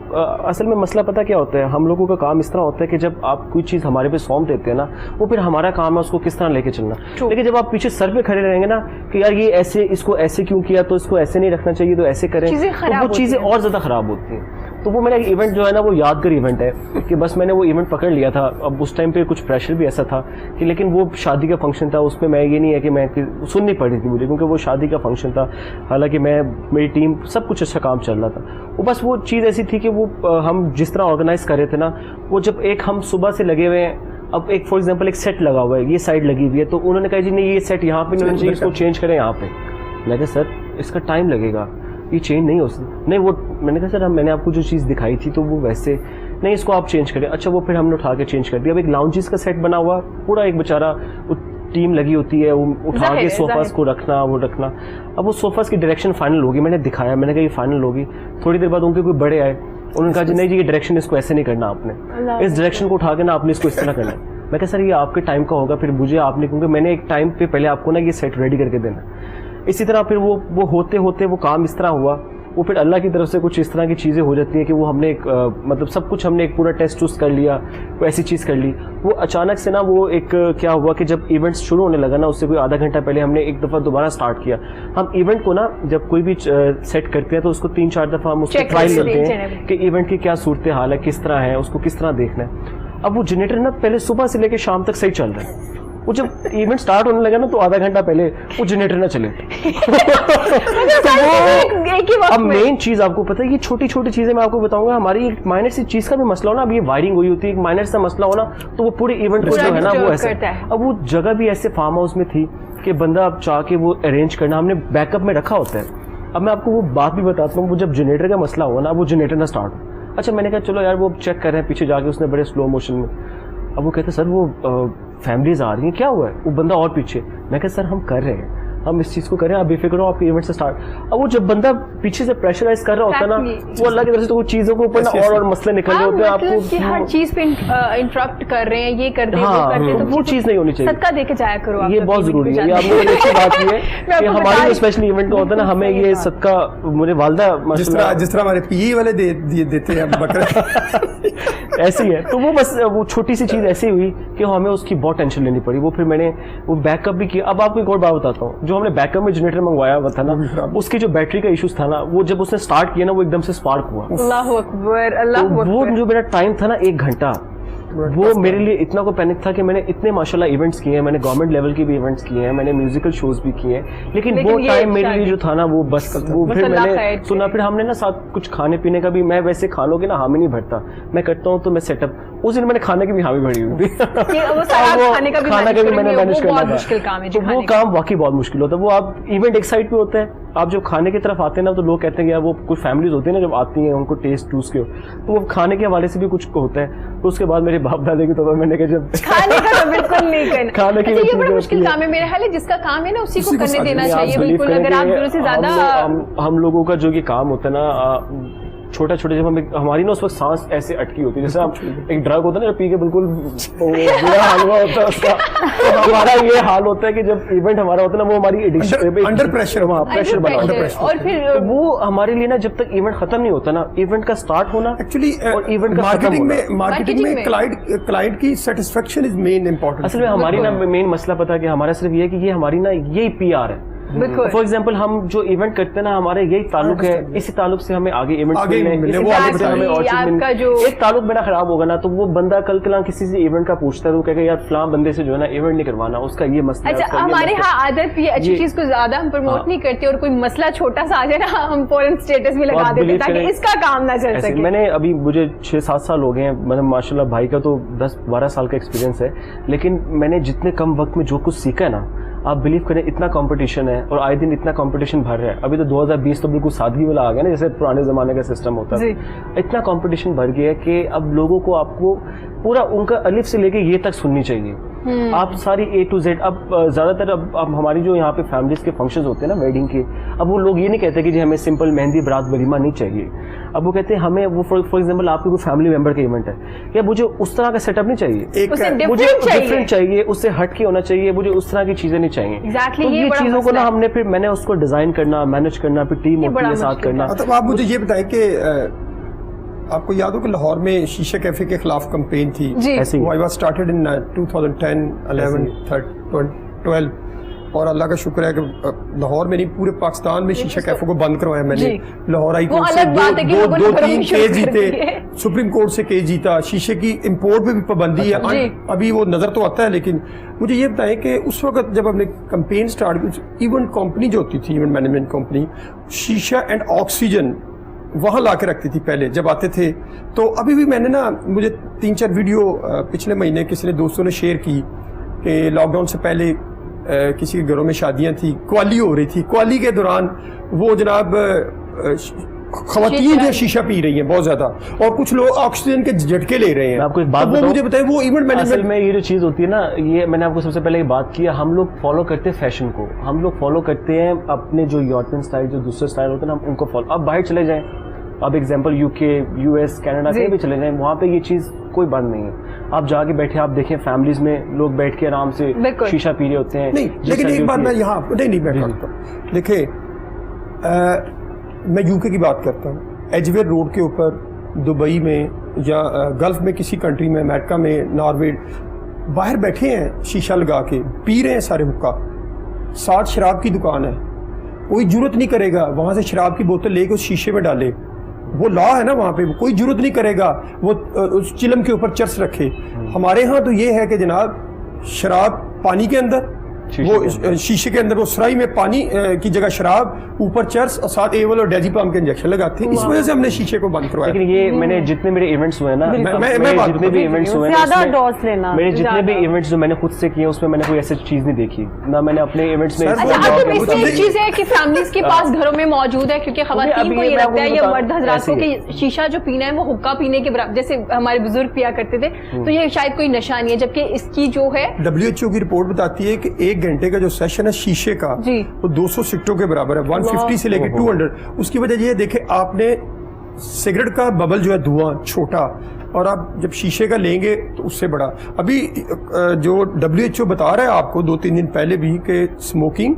असल में मसला पता क्या होता है, हम लोगों का काम इस तरह होता है कि जब आप कोई चीज हमारे पे सौंप देते हैं ना, वो फिर हमारा काम है उसको किस तरह लेके चलना। लेकिन जब आप पीछे सर पे खड़े रहेंगे ना कि यार ये ऐसे, इसको ऐसे क्यों किया, तो इसको ऐसे नहीं रखना चाहिए, तो ऐसे करें, तो वो चीजें और ज्यादा खराब होती हैं। तो वो मेरा इवेंट जो है ना, वो यादगार इवेंट है कि बस मैंने वो इवेंट पकड़ लिया था। अब उस टाइम पे कुछ प्रेशर भी ऐसा था कि, लेकिन वो शादी का फंक्शन था, उसमें मैं ये नहीं है कि मैं सुननी पड़ी थी मुझे, क्योंकि वो शादी का फंक्शन था। हालांकि मेरी टीम सब कुछ अच्छा काम चल रहा था, वो बस वो चीज़ ऐसी थी कि वो हम जिस तरह ऑर्गेनाइज कर रहे थे ना, वो जब एक हम सुबह से लगे हुए हैं, अब एक फॉर एग्जांपल एक सेट लगा हुआ है, ये साइड लगी हुई है, तो उन्होंने कहा जी नहीं ये सेट यहाँ पे नहीं होना चाहिए, इसको चेंज करें यहाँ पे। मैं कहा सर इसका टाइम लगेगा, ये चेंज नहीं हो सकता। नहीं वो मैंने कहा सर मैंने आपको जो चीज़ दिखाई थी तो वो वैसे नहीं, इसको आप चेंज करें। अच्छा वो फिर हमने उठा के चेंज कर दिया। अब एक लाउंजेस का सेट बना हुआ, पूरा एक बेचारा टीम लगी होती है, वो उठा के सोफास को रखना, वो रखना। अब वो सोफास की डायरेक्शन फाइनल होगी, मैंने दिखाया, मैंने कहा ये फाइनल होगी। थोड़ी देर बाद उनके कोई बड़े आए, उन्होंने कहा जी नहीं जी ये डायरेक्शन इसको ऐसे नहीं करना, आपने इस डायरेक्शन को उठा के ना आपने इसको इस तरह करना है। मैं कहा सर ये आपके टाइम का होगा, फिर मुझे आपने, क्योंकि मैंने एक टाइम पे पहले आपको ना ये सेट रेडी करके देना। इसी तरह फिर वो होते होते वो काम इस तरह हुआ, वो फिर अल्लाह की तरफ से कुछ इस तरह की चीज़ें हो जाती हैं कि वो हमने एक मतलब सब कुछ हमने एक पूरा टेस्ट उस कर लिया, वो ऐसी चीज़ कर ली। वो अचानक से ना वो एक क्या हुआ कि जब इवेंट्स शुरू होने लगा ना, उससे कोई आधा घंटा पहले हमने एक दफ़ा दोबारा स्टार्ट किया। हम इवेंट को ना जब कोई भी सेट करते हैं तो उसको 3-4 दफ़ा हम उसको ट्रायल करते हैं कि इवेंट की क्या सूरत हाल है, किस तरह है, उसको किस तरह देखना है। अब वो जनरेटर ना पहले सुबह से लेकर शाम तक सही चल रहा है, वो जब इवेंट स्टार्ट होने लगा ना तो आधा घंटा पहले वो जनरेटर ना चले। अब मेन चीज आपको पता है, ये छोटी छोटी चीजें मैं आपको बताऊंगा, हमारी एक माइनर सी चीज का भी मसला हो ना, अब ये वायरिंग हुई होती है, एक माइनर सा मसला हो ना तो वो पूरे इवेंट को जो है ना वो ऐसा। अब वो जगह भी ऐसे फार्म हाउस में थी कि बंदा अब चाह के वो अरेंज करना हमने बैकअप में रखा होता है। अब मैं आपको वो बात भी बताता हूँ, वो जब जनरेटर का मसला हुआ ना, वो जनरेटर ना स्टार्ट हो, अच्छा मैंने कहा चलो यार वो चेक कर रहे हैं पीछे जाके, उसने बड़े स्लो मोशन में, अब वो कहते सर वो फैमिलीज आ रही हैं, क्या हुआ है? वो बंदा और पीछे, मैं कहा सर हम कर रहे हैं, हम इस चीज को करें, आप बेफिक्र हो, आपके इवेंट से स्टार्ट। अब वो जब बंदा पीछे से प्रेशराइज कर रहा होता है ना, वो अल्लाह की तरफ से तो वो चीजों के ऊपर ना और मसले निकल रहे होते हैं आपको कि हर चीज पे इंटरप्ट कर रहे हैं, ये कर रहे हैं, हाँ, वो कर रहे हैं, तो वो चीज नहीं होनी चाहिए। सदका देके जाया करो आप, ये बहुत जरूरी है, ये आपने बड़ी अच्छी बात की है कि हमारे स्पेशली इवेंट का होता है ना, हमें ये सदका, मुझे वालदा जिस तरह हमारे पीए वाले देते हैं बकरे ऐसी है। तो वो बस वो छोटी सी चीज ऐसी हुई कि हमें उसकी बहुत टेंशन लेनी पड़ी। वो फिर मैंने वो बैकअप भी किया। अब आपको एक और बात बताता हूँ, जो हमने बैकअप में जनरेटर मंगवाया हुआ था ना, उसकी जो बैटरी का इशूज था ना, वो जब उसने स्टार्ट किया ना, वो एकदम से स्पार्क हुआ। अल्लाह अकबर, अल्लाह तो अकबर। वो जो मेरा टाइम था ना 1 घंटा, वो मेरे लिए इतना को पैनिक था कि मैंने इतने माशाल्लाह इवेंट्स किए हैं, मैंने गवर्नमेंट लेवल के भी इवेंट्स किए हैं, मैंने म्यूजिकल शोज भी किए हैं, लेकिन वो ये टाइम मेरे लिए जो था ना वो बस वो फिर अल्लाह मैंने खैर सुना, फिर हमने ना साथ कुछ खाने पीने का भी, मैं वैसे खानों के ना हामी नहीं भरता, मैं करता हूँ तो मैं सेटअप, उस दिन मैंने खाने की भी हामी भरी हुई थी। वो सारा खाने का भी मैंने मैनेज करना बहुत था। मुश्किल काम है जी, तो वो खाने का। काम वाकई बहुत मुश्किल होता है। वो आप इवेंट एक साइड पे होता है, आप जब खाने की तरफ आते हैं ना तो लोग कहते हैं कि यार वो कुछ फैमिलीज होती है ना जब आती हैं उनको टेस्ट टूस के, तो वो खाने के हवाले से भी कुछ होता है। तो उसके बाद मेरे बाप दादे की तो मैंने कहा जब खाने का तो बिल्कुल नहीं करना। खाने की अच्छा, ये चीजें बड़ा मुश्किल होती है। काम है मेरा ख्याल है, जिसका काम है ना उसी को करने देना आप चाहिए believe बिल्कुल। अगर आप करेंगे, जरूरत से ज्यादा हम लोगों का जो ये काम होता है ना, छोटा छोटा जब हमारी ना उस वक्त सांस ऐसे अटकी होती है, जैसे हम एक ड्रग होता है ना पी के बिल्कुल बुरा हाल हुआ होता है उसका, तो हमारा ये हाल होता है कि जब इवेंट हमारा होता है ना, वो हमारी एडिक्शन अंडर प्रेशर प्रेशर बना होता है। और फिर तो वो हमारे लिए ना जब तक इवेंट खत्म नहीं होता ना, इवेंट का स्टार्ट होना एक्चुअली और इवेंट का खत्म होना, मार्केटिंग में क्लाइंट की सेटिस्फेक्शन इज मेन इंपॉर्टेंट। असल में हमारी ना मेन मसला पता है कि हमारा सिर्फ ये है कि ये हमारी ना यही पीआर है। बिल्कुल। फॉर एग्जाम्पल हम जो इवेंट करते हैं ना, हमारे यही ताल्लुक है, इसी ताल्लुक से हमें आगे इवेंट आगे मिलने, वो ताल्लुक आगे से हमें और चीज आपका मिलने। जो- एक ताल्लुक मेरा खराब होगा ना, तो वो बंदा कल कल किसी से इवेंट का पूछता है तो वो कहेगा यार फलां बंदे से जो है ना इवेंट नहीं करवाना, उसका ये मसला है, अच्छा, उसका ये हमारे मसला है। यहाँ आदत भी है, अच्छी ये- चीज को ज्यादा हम प्रमोट हाँ। नहीं करते, और कोई मसला छोटा सा आ जाए ना, हम फौरन स्टेटस भी लगा आप देते believe ताकि करें, इसका काम ना चल ऐसे सके। मैंने अभी मुझे 6-7 साल हो गए हैं, मतलब माशाल्लाह भाई का तो 10-12 साल का एक्सपीरियंस है, लेकिन मैंने जितने कम वक्त में जो कुछ सीखा है ना, आप बिलीव करें इतना कंपटीशन है और आए दिन इतना कंपटीशन भर रहा है। अभी तो 2020 तो बिल्कुल सादगी वाला आ गया ना, जैसे पुराने जमाने का सिस्टम होता है, इतना कंपटीशन भर गया है कि अब लोगों को आपको पूरा उनका अलिफ से लेके ये तक सुननी चाहिए। आप सारी A to Z, अब ज्यादातर अब हमारी जो यहाँ पे फैमिलीज के फंक्शंस होते हैं ना वेडिंग के, अब वो लोग ये नहीं कहते कि जी हमें सिंपल मेहंदी बारात वलीमा नहीं चाहिए, अब वो कहते हैं हमें वो फॉर एग्जांपल आपके कोई फैमिली मेंबर का इवेंट है, या मुझे उस तरह का सेटअप नहीं चाहिए, उसे मुझे different चाहिए। डिफरेंट चाहिए, उससे हट के होना चाहिए, मुझे उस तरह की चीजें नहीं चाहिए। Exactly, तो ये ये बड़ा चीजों को मसला ना है। हमने फिर मैंने उसको डिजाइन करना, मैनेज करना, फिर टीम बड़ा के साथ मुश्किल करना। मतलब आप मुझे ये बताएं कि आपको याद हो कि लाहौर में शीशे कैफे के खिलाफ कैंपेन थी, जी। ऐसे ही वो आई वाज स्टार्टेड इन 2010, 11, 12, और अल्लाह का शुक्र है कि लाहौर में नहीं पूरे पाकिस्तान में शीशा कैफे को बंद करवाया मैंने। जी। लाहौर हाई वो कोर्ट से अलग बात है कि लोगों ने 2-3 शुरू केस कर जीते, दिए। सुप्रीम कोर्ट से केस जीता, शीशे की इंपोर्ट पे भी पाबंदी है। जी। अभी वो नजर तो आता है, लेकिन मुझे ये बताएं कि उस वक्त जब हमने कैंपेन स्टार्ट की, इवेंट कंपनी जो होती थी, इवेंट मैनेजमेंट कंपनी, शीशा एंड ऑक्सीजन वहाँ ला के रखती थी पहले जब आते थे। तो अभी भी मैंने ना, मुझे 3-4 वीडियो पिछले महीने किसी ने दोस्तों ने शेयर की कि लॉकडाउन से पहले किसी के घरों में शादियां थी, क्वाली हो रही थी, क्वाली के दौरान वो जनाब खवातीन जो शीशा पी रही हैं बहुत ज्यादा, और कुछ लोग ऑक्सीजन के झटके ले रहे हैं। मैं आपको एक बात तो वो बताऊं? मुझे बताएं, वो इवेंट असल मैनेजमेंट में ये जो चीज़ होती है ना, ये मैंने आपको सबसे पहले ये बात की है, हम लोग फॉलो करते हैं फैशन को, हम लोग फॉलो करते हैं अपने जो यूरोपियन स्टाइल, जो दूसरे स्टाइल होते हैं ना, हम उनको फॉलो। अब बाहर चले जाएं, अब एग्जांपल यूके, यूएस, कनाडा कहीं भी चले जाएं, वहाँ पे ये चीज़ कोई बंद नहीं है। आप जाके बैठे, आप देखें फैमिलीज में लोग बैठ के आराम से शीशा पी रहे होते हैं। नहीं, लेकिन एक बात मैं यहाँ नहीं बैठा, देखिए मैं यूके की बात करता हूँ, एजवेयर रोड के ऊपर दुबई में या गल्फ में किसी कंट्री में, अमेरिका में, नॉर्वे, बाहर बैठे हैं शीशा लगा के पी रहे हैं सारे हुक्का, साथ शराब की दुकान है, कोई जरूरत नहीं करेगा वहाँ से शराब की बोतल लेके उस शीशे में डाले, वो लॉ है ना वहाँ पे, कोई जरूरत नहीं करेगा वो उस चिलम के ऊपर चर्च रखे। हमारे यहाँ तो ये है कि जनाब शराब पानी के अंदर, वो शीशे के अंदर वो सुराही में पानी की जगह शराब, ऊपर चर्स और साथ एवल और डेजिपाम के इंजेक्शन लगाते हैं। इस वजह से हमने शीशे को बंद करवाया। लेकिन ये मैंने जितने मेरे इवेंट्स हुए ना, मैं जितने भी इवेंट्स हुए ज्यादा डोज लेना, मेरे जितने भी इवेंट्स जो मैंने खुद से किए उसमें मैंने कोई ऐसी चीज नहीं देखी ना। मैंने अपने इवेंट्स में अच्छा, अब इसमें एक चीज है कि फैमिलीज के पास घरों में मौजूद है, क्योंकि खवातीन को ये लगता है या मर्द हजरात को कि शीशा जो पीना है वो हुक्का पीने के बराबर, जैसे हमारे बुजुर्ग पिया करते थे, तो ये शायद कोई नशा नहीं है, जबकि इसकी जो है WHO की रिपोर्ट बताती है कि 1 घंटे का जो सेशन है शीशे का जी, वो 200 सिगरेटों के बराबर है, 150 से लेकर 200। उसकी वजह ये देखे, आपने सिगरेट का बबल जो है धुआं छोटा, और आप जब शीशे का लेंगे तो उससे बड़ा। अभी जो WHO बता रहा है आपको 2-3 दिन पहले भी कि स्मोकिंग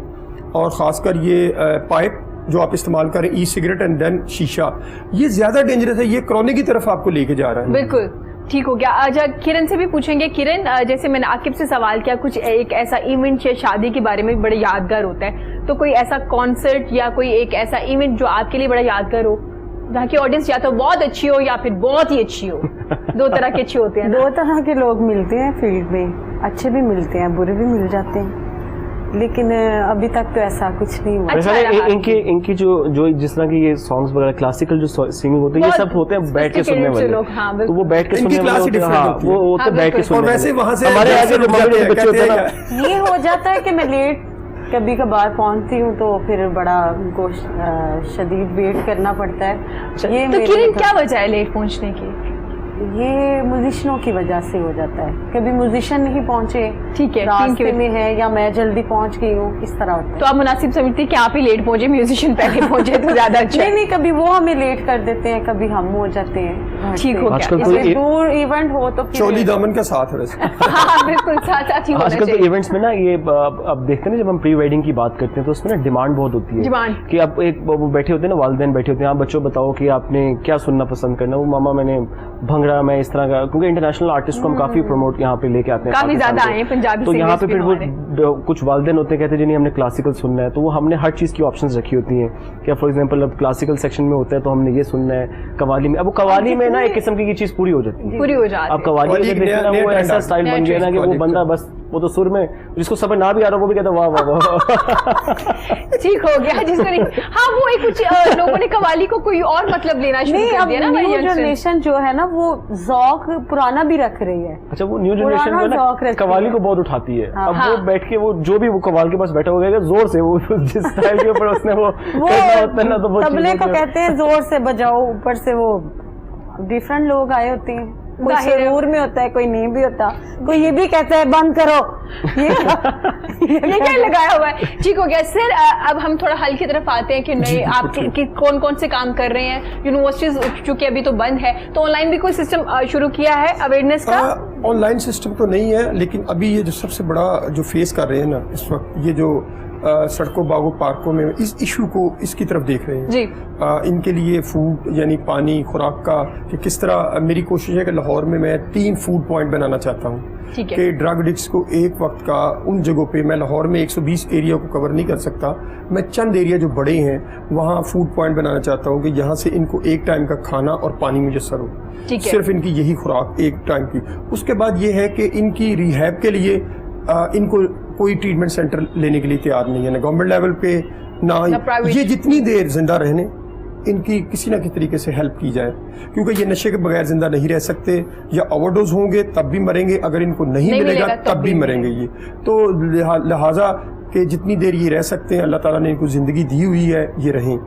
और खासकर ये पाइप जो आप इस्तेमाल करें, ई सिगरेट एंड देन शीशा, ये ज्यादा डेंजरस है, ये क्रोनिक की तरफ आपको लेके जा रहा है। बिल्कुल ठीक हो गया। अच्छा, किरण से भी पूछेंगे। किरण, जैसे मैंने आकिब से सवाल किया, कुछ एक ऐसा इवेंट या शादी के बारे में बड़े यादगार होता है, तो कोई ऐसा कॉन्सर्ट या कोई एक ऐसा इवेंट जो आपके लिए बड़ा यादगार हो, जहाँ की ऑडियंस या तो बहुत अच्छी हो या फिर बहुत ही अच्छी हो? दो तरह के अच्छे होते हैं ना? 2 तरह के लोग मिलते हैं फील्ड में, अच्छे भी मिलते हैं, बुरे भी मिल जाते हैं, लेकिन अभी तक तो ऐसा कुछ नहीं हुआ। अच्छा इनकी जो जिस तरह की ये सॉन्ग्स वगैरह क्लासिकल जो सिंगिंग होते हैं, ये सब होते हैं बैठ के सुनने वाले लोग। तो वो बैठ के सुनने वाले होते हैं, वो होते बैठ के सुनने वाले। वैसे वहां से हमारे आगे जो बच्चे होते हैं ना, ये हो जाता है कि मैं लेट कभी कभार पहुंचती हूँ तो फिर बड़ा उनको शदीद वेट करना पड़ता है। ये तो किरण, क्या वजह है लेट पहुंचने की? ये म्यूजिशियनों की वजह से हो जाता है, कभी म्यूजिशियन नहीं पहुंचे, ठीक है, रास्ते में है, या मैं जल्दी पहुंच गई हूँ, इस तरह होता है। तो आप मुनासिब समझती हैं कि आप ही लेट पहुंचे, म्यूजिशियन पहले पहुंचे तो ज्यादा अच्छा है? नहीं, कभी वो हमें लेट कर देते हैं, कभी हम हो जाते हैं। ठीक हो आजकल गया। तो इसमें दूर इवेंट हो तो फिर चोली दामन का साथ है वैसे। हाँ बिल्कुल, साथ साथ ही होना आजकल तो चाहिए। इवेंट्स में ना ये अब देखते हैं ना, जब हम प्री वेडिंग की बात करते हैं तो उसमें ना डिमांड बहुत होती है। डिमांड कि आप एक वो बैठे होते हैं ना, वालिदैन बैठे होते हैं, आप बच्चों बताओ कि आपने क्या सुनना पसंद करना। वो मामा मैंने भंगड़ा, मैं इस तरह का, क्योंकि इंटरनेशनल आर्टिस्ट को हम काफी प्रमोट यहाँ पे लेके आते हैं, काफी ज्यादा आए हैं पंजाबी तो यहाँ पे singers फिर भी वो कुछ वालिदैन होते हैं, कहते हैं जी नहीं हमने क्लासिकल सुनना है, तो वो हमने हर चीज़ की ऑप्शंस रखी होती हैं। क्या फॉर एग्जांपल अब क्लासिकल सेक्शन में होता है तो हमने ये सुनना है, कवाली में, अब वो कवाली में ना एक किस्म की ये चीज़ पूरी हो जाती है, पूरी हो जाती है। अब कवाली में देखते हैं ना, वो ऐसा स्टाइल बन गया ना कि वो बंदा बस वो तो सुर में, जिसको समझ ना भी आ रहा वो भी कहता वाह वाह वाह। ठीक हो गया, जिसको नहीं। हाँ, वो एक कुछ लोगों ने कवाली को कोई और मतलब लेना शुरू नहीं, कर अब दिया ना। न्यू जनरेशन जो है ना वो जौक पुराना भी रख रही है। अच्छा, वो न्यू जनरेशन जो पुराना है ना कवाली को बहुत उठाती है। अब वो बैठ के वो जो भी वो कवाल के पास बैठा होगा जोर से, वो जिस स्टाइल के ऊपर उसने वो करना होता है ना, तो वो तबले को कहते हैं जोर से बजाओ, ऊपर से वो डिफरेंट लोग आए होते हैं, कोई शरूर में होता है, कोई नहीं भी होता, कोई ये भी कहता है बंद करो, ये क्या लगाया हुआ है। ठीक हो गया सर। अब हम थोड़ा हल की तरफ आते हैं कि नए आप कौन कौन से काम कर रहे हैं। यूनिवर्सिटीज चूंकि अभी तो बंद है, तो ऑनलाइन भी कोई सिस्टम शुरू किया है अवेयरनेस का? ऑनलाइन सिस्टम तो नहीं है, लेकिन अभी ये जो सबसे बड़ा जो फेस कर रहे हैं ना इस वक्त, ये जो सड़कों बागों पार्कों में इस इशू को इसकी तरफ देख रहे हैं जी। इनके लिए फूड यानी पानी खुराक का कि किस तरह, मेरी कोशिश है कि लाहौर में मैं 3 फूड पॉइंट बनाना चाहता हूँ कि ड्रग एडिक्ट्स को एक वक्त का उन जगहों पे, मैं लाहौर में 120 एरिया को कवर नहीं कर सकता, मैं चंद एरिया जो बड़े हैं वहाँ फूड पॉइंट बनाना चाहता हूँ कि यहाँ से इनको एक टाइम का खाना और पानी मुयस्सर हो, सिर्फ इनकी यही खुराक एक टाइम की। उसके बाद ये है कि इनकी रिहैब के लिए इनको कोई ट्रीटमेंट सेंटर लेने के लिए तैयार नहीं है, ना गवर्नमेंट लेवल पे ना ये जितनी देर जिंदा रहने इनकी किसी ना किसी तरीके से हेल्प की जाए, क्योंकि ये नशे के बगैर जिंदा नहीं रह सकते, या ओवरडोज होंगे तब भी मरेंगे, अगर इनको नहीं मिलेगा तब भी मरेंगे ये। तो लिहाजा कि जितनी देर ये रह सकते हैं, अल्लाह ताला ने इनको ज़िंदगी दी हुई है, ये रहें।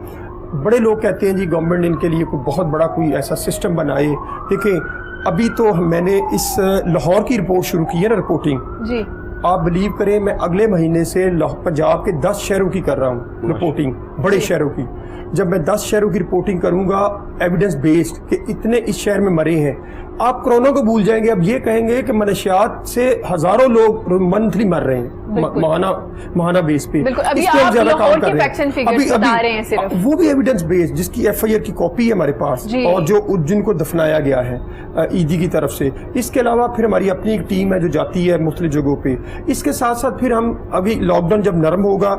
बड़े लोग कहते हैं जी गवर्नमेंट इनके लिए कोई बहुत बड़ा कोई ऐसा सिस्टम बनाए। देखें, अभी तो मैंने इस लाहौर की रिपोर्ट शुरू की है ना, रिपोर्टिंग जी, आप बिलीव करें मैं अगले महीने से पंजाब के 10 शहरों की कर रहा हूँ रिपोर्टिंग, बड़े शहरों की। जब मैं 10 शहरों की रिपोर्टिंग करूंगा एविडेंस बेस्ड कि इतने इस शहर में मरे हैं, आप कोरोना को भूल जाएंगे, अब ये कहेंगे कि मनशियात से हजारों लोग मंथली मर रहे हैं महाना बेस पे। अभी आप ज्यादा काम कर रहे हैं, सिर्फ वो भी एविडेंस बेस्ड जिसकी FIR की कॉपी है हमारे पास, और जो जिनको दफनाया गया है ईदी की तरफ से। इसके अलावा फिर हमारी अपनी एक टीम है जो जाती है मुख्तलिफ जगहों पे। इसके साथ साथ फिर हम अभी लॉकडाउन जब नरम होगा,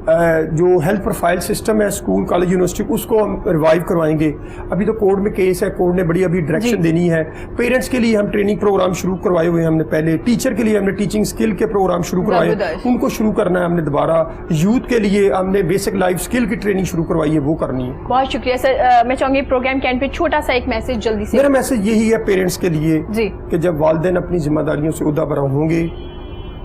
जो हेल्थ प्रोफाइल सिस्टम है स्कूल कॉलेज यूनिवर्सिटी उसको हम रिवाइव करवाएंगे। अभी तो कोर्ट में केस है, कोर्ट ने बड़ी अभी डायरेक्शन देनी है। पेरेंट्स के लिए हम ट्रेनिंग प्रोग्राम शुरू करवाए हुए हैं हमने पहले, टीचर के लिए हमने टीचिंग स्किल के प्रोग्राम शुरू करवाए, उनको शुरू करना है हमने दोबारा। यूथ के लिए हमने बेसिक लाइफ स्किल की ट्रेनिंग शुरू करवाई है, वो करनी है। बहुत शुक्रिया सर। मैं चाहूंगी प्रोग्राम के एंड पे छोटा सा एक मैसेज जल्दी से। मेरा मैसेज यही है पेरेंट्स के लिए जी कि जब वालिदैन अपनी जिम्मेदारियों से उदाबरा होंगे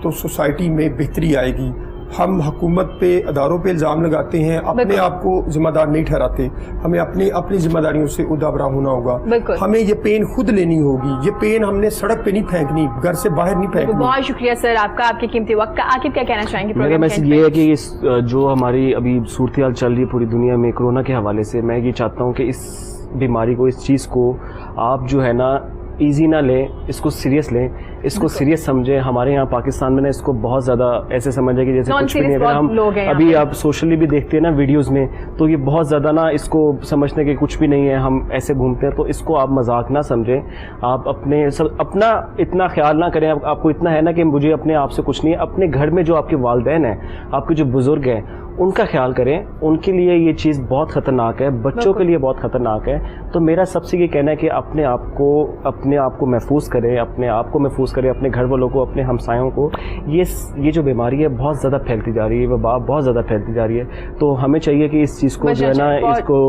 तो सोसाइटी में बेहतरी आएगी। हम हुकूमत पे अदारों पे इल्ज़ाम लगाते हैं, अपने आप को जिम्मेदार नहीं ठहराते। हमें अपनी जिम्मेदारियों से उदाबरा होना होगा। हमें ये पेन खुद लेनी होगी। ये पेन हमने सड़क पे नहीं फेंकनी, घर से बाहर नहीं फेंकनी। बहुत शुक्रिया सर आपका, आपके कीमती वक्त का। आकिब क्या कहना चाहेंगे? मेरा मैसेज ये है कि इस जो हमारी अभी सूरत हाल चल रही है पूरी दुनिया में कोरोना के हवाले से, मैं ये चाहता हूँ कि इस बीमारी को, इस चीज़ को आप जो है ना ईजी ना लें, इसको सीरियस लें, इसको सीरियस समझें। हमारे यहाँ पाकिस्तान में ना इसको बहुत ज़्यादा ऐसे समझे कि जैसे कुछ भी नहीं। अगर हम अभी आप सोशली भी देखते हैं ना वीडियोस में, तो ये बहुत ज़्यादा ना इसको समझते कि कुछ भी नहीं है, हम ऐसे घूमते हैं। तो इसको आप मजाक ना समझें। आप अपना इतना ख्याल ना करें। आपको इतना है ना कि मुझे अपने आप से कुछ नहीं है। अपने घर में जो आपके वालिदैन हैं, आपके जो बुज़ुर्ग हैं, उनका ख्याल करें। उनके लिए ये चीज़ बहुत ख़तरनाक है, बच्चों के लिए बहुत ख़तरनाक है। तो मेरा सबसे ये कहना है कि अपने आप को महफूज करें, अपने आप को महफूज करें, अपने घर वालों को, अपने हमसायों को। ये जो बीमारी है बहुत ज़्यादा फैलती जा रही है, वबा बहुत ज़्यादा फैलती जा रही है। तो हमें चाहिए कि इस चीज़ को जो है ना इसको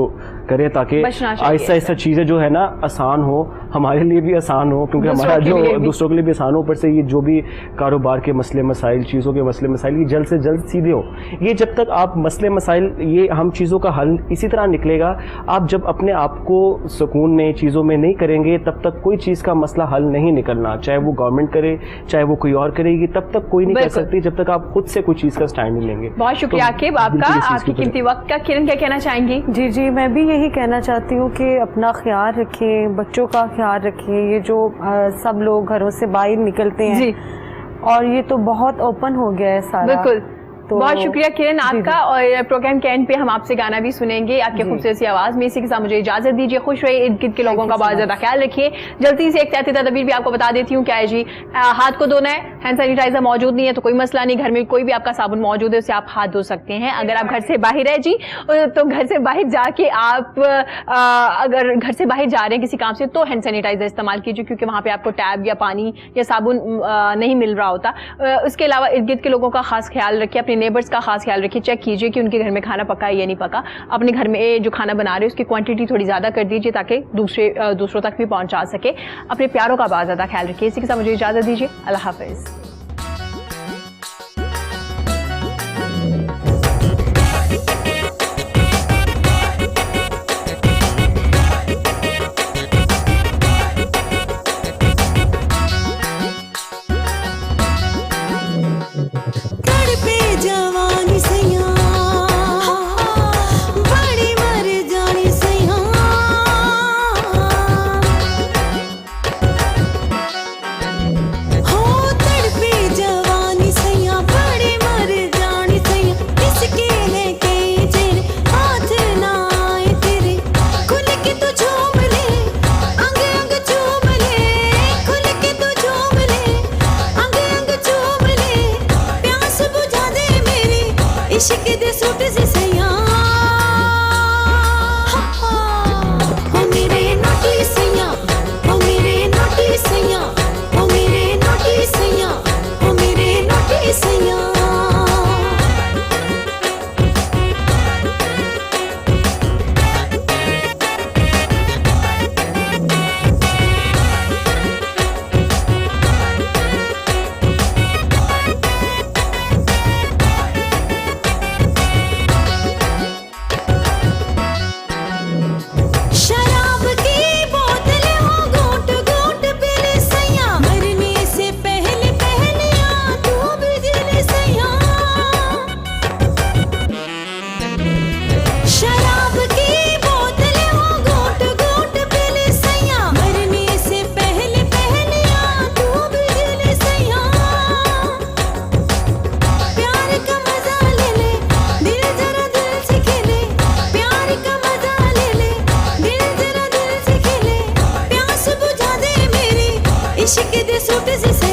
करें ताकि आहिस्ता आहिस्ता चीज़ें जो है ना आसान हो, हमारे लिए भी आसान हो, क्योंकि हमारा जो दूसरों के लिए भी आसान हो। ऊपर से ये जो भी कारोबार के मसले मसाइल, चीज़ों के मसले मसाइल, ये जल्द से जल्द सीधे हो। ये जब तक आप मसले मसाइल, ये हम चीज़ों का हल इसी तरह निकलेगा। आप जब अपने आप को सुकून में चीज़ों में नहीं करेंगे, तब तक कोई चीज़ का मसला हल नहीं निकलना। चाहे वो गवर्नमेंट करे, चाहे वो कोई और करेगी, तब तक कोई नहीं कर सकती जब तक आप खुद से कोई चीज़ का स्टैंड नहीं लेंगे। बहुत शुक्रिया आकिब आपका, आपकी कीमती वक्त का। किरण क्या कहना चाहेंगी? जी, मैं भी यही कहना चाहती हूँ कि अपना ख्याल रखें, बच्चों का ख्याल रखें। ये जो सब लोग घरों से बाहर निकलते हैं और ये तो बहुत ओपन हो गया है सारा। बिल्कुल। तो बहुत शुक्रिया किरण आपका। और प्रोग्राम के एंड पे हम आपसे गाना भी सुनेंगे आपके खूबसूरत सी आवाज में। इसी के साथ मुझे इजाजत दीजिए। खुश रहिए, इर्द गिर्द के लोगों का बहुत ज्यादा ख्याल रखिए। जल्दी से एक तहती तदबीर भी आपको बता देती हूँ। क्या है जी, हाथ को धोना है। हैंड सैनिटाइजर मौजूद नहीं है तो कोई मसला नहीं, घर में कोई भी आपका साबुन मौजूद है उससे आप हाथ धो सकते हैं। अगर आप घर से बाहर है जी, तो घर से बाहर जाके आप अगर घर से बाहर जा रहे हैं किसी काम से, तो हैंड सैनिटाइजर इस्तेमाल कीजिए, क्योंकि वहां पे आपको टैब या पानी या साबुन नहीं मिल रहा होता। उसके अलावा इर्द गिर्द के लोगों का खास ख्याल रखिए, अपने नेबर्स का खास ख्याल रखिए। चेक कीजिए कि उनके घर में खाना पका है या नहीं पका। अपने घर में जो खाना बना रहे हैं उसकी क्वांटिटी थोड़ी ज्यादा कर दीजिए ताकि दूसरों तक भी पहुंचा सके। अपने प्यारों का बहुत ज्यादा ख्याल रखिए। इसी के साथ मुझे इजाजत दीजिए। अल्लाह हाफिज। इश्क दे सूट से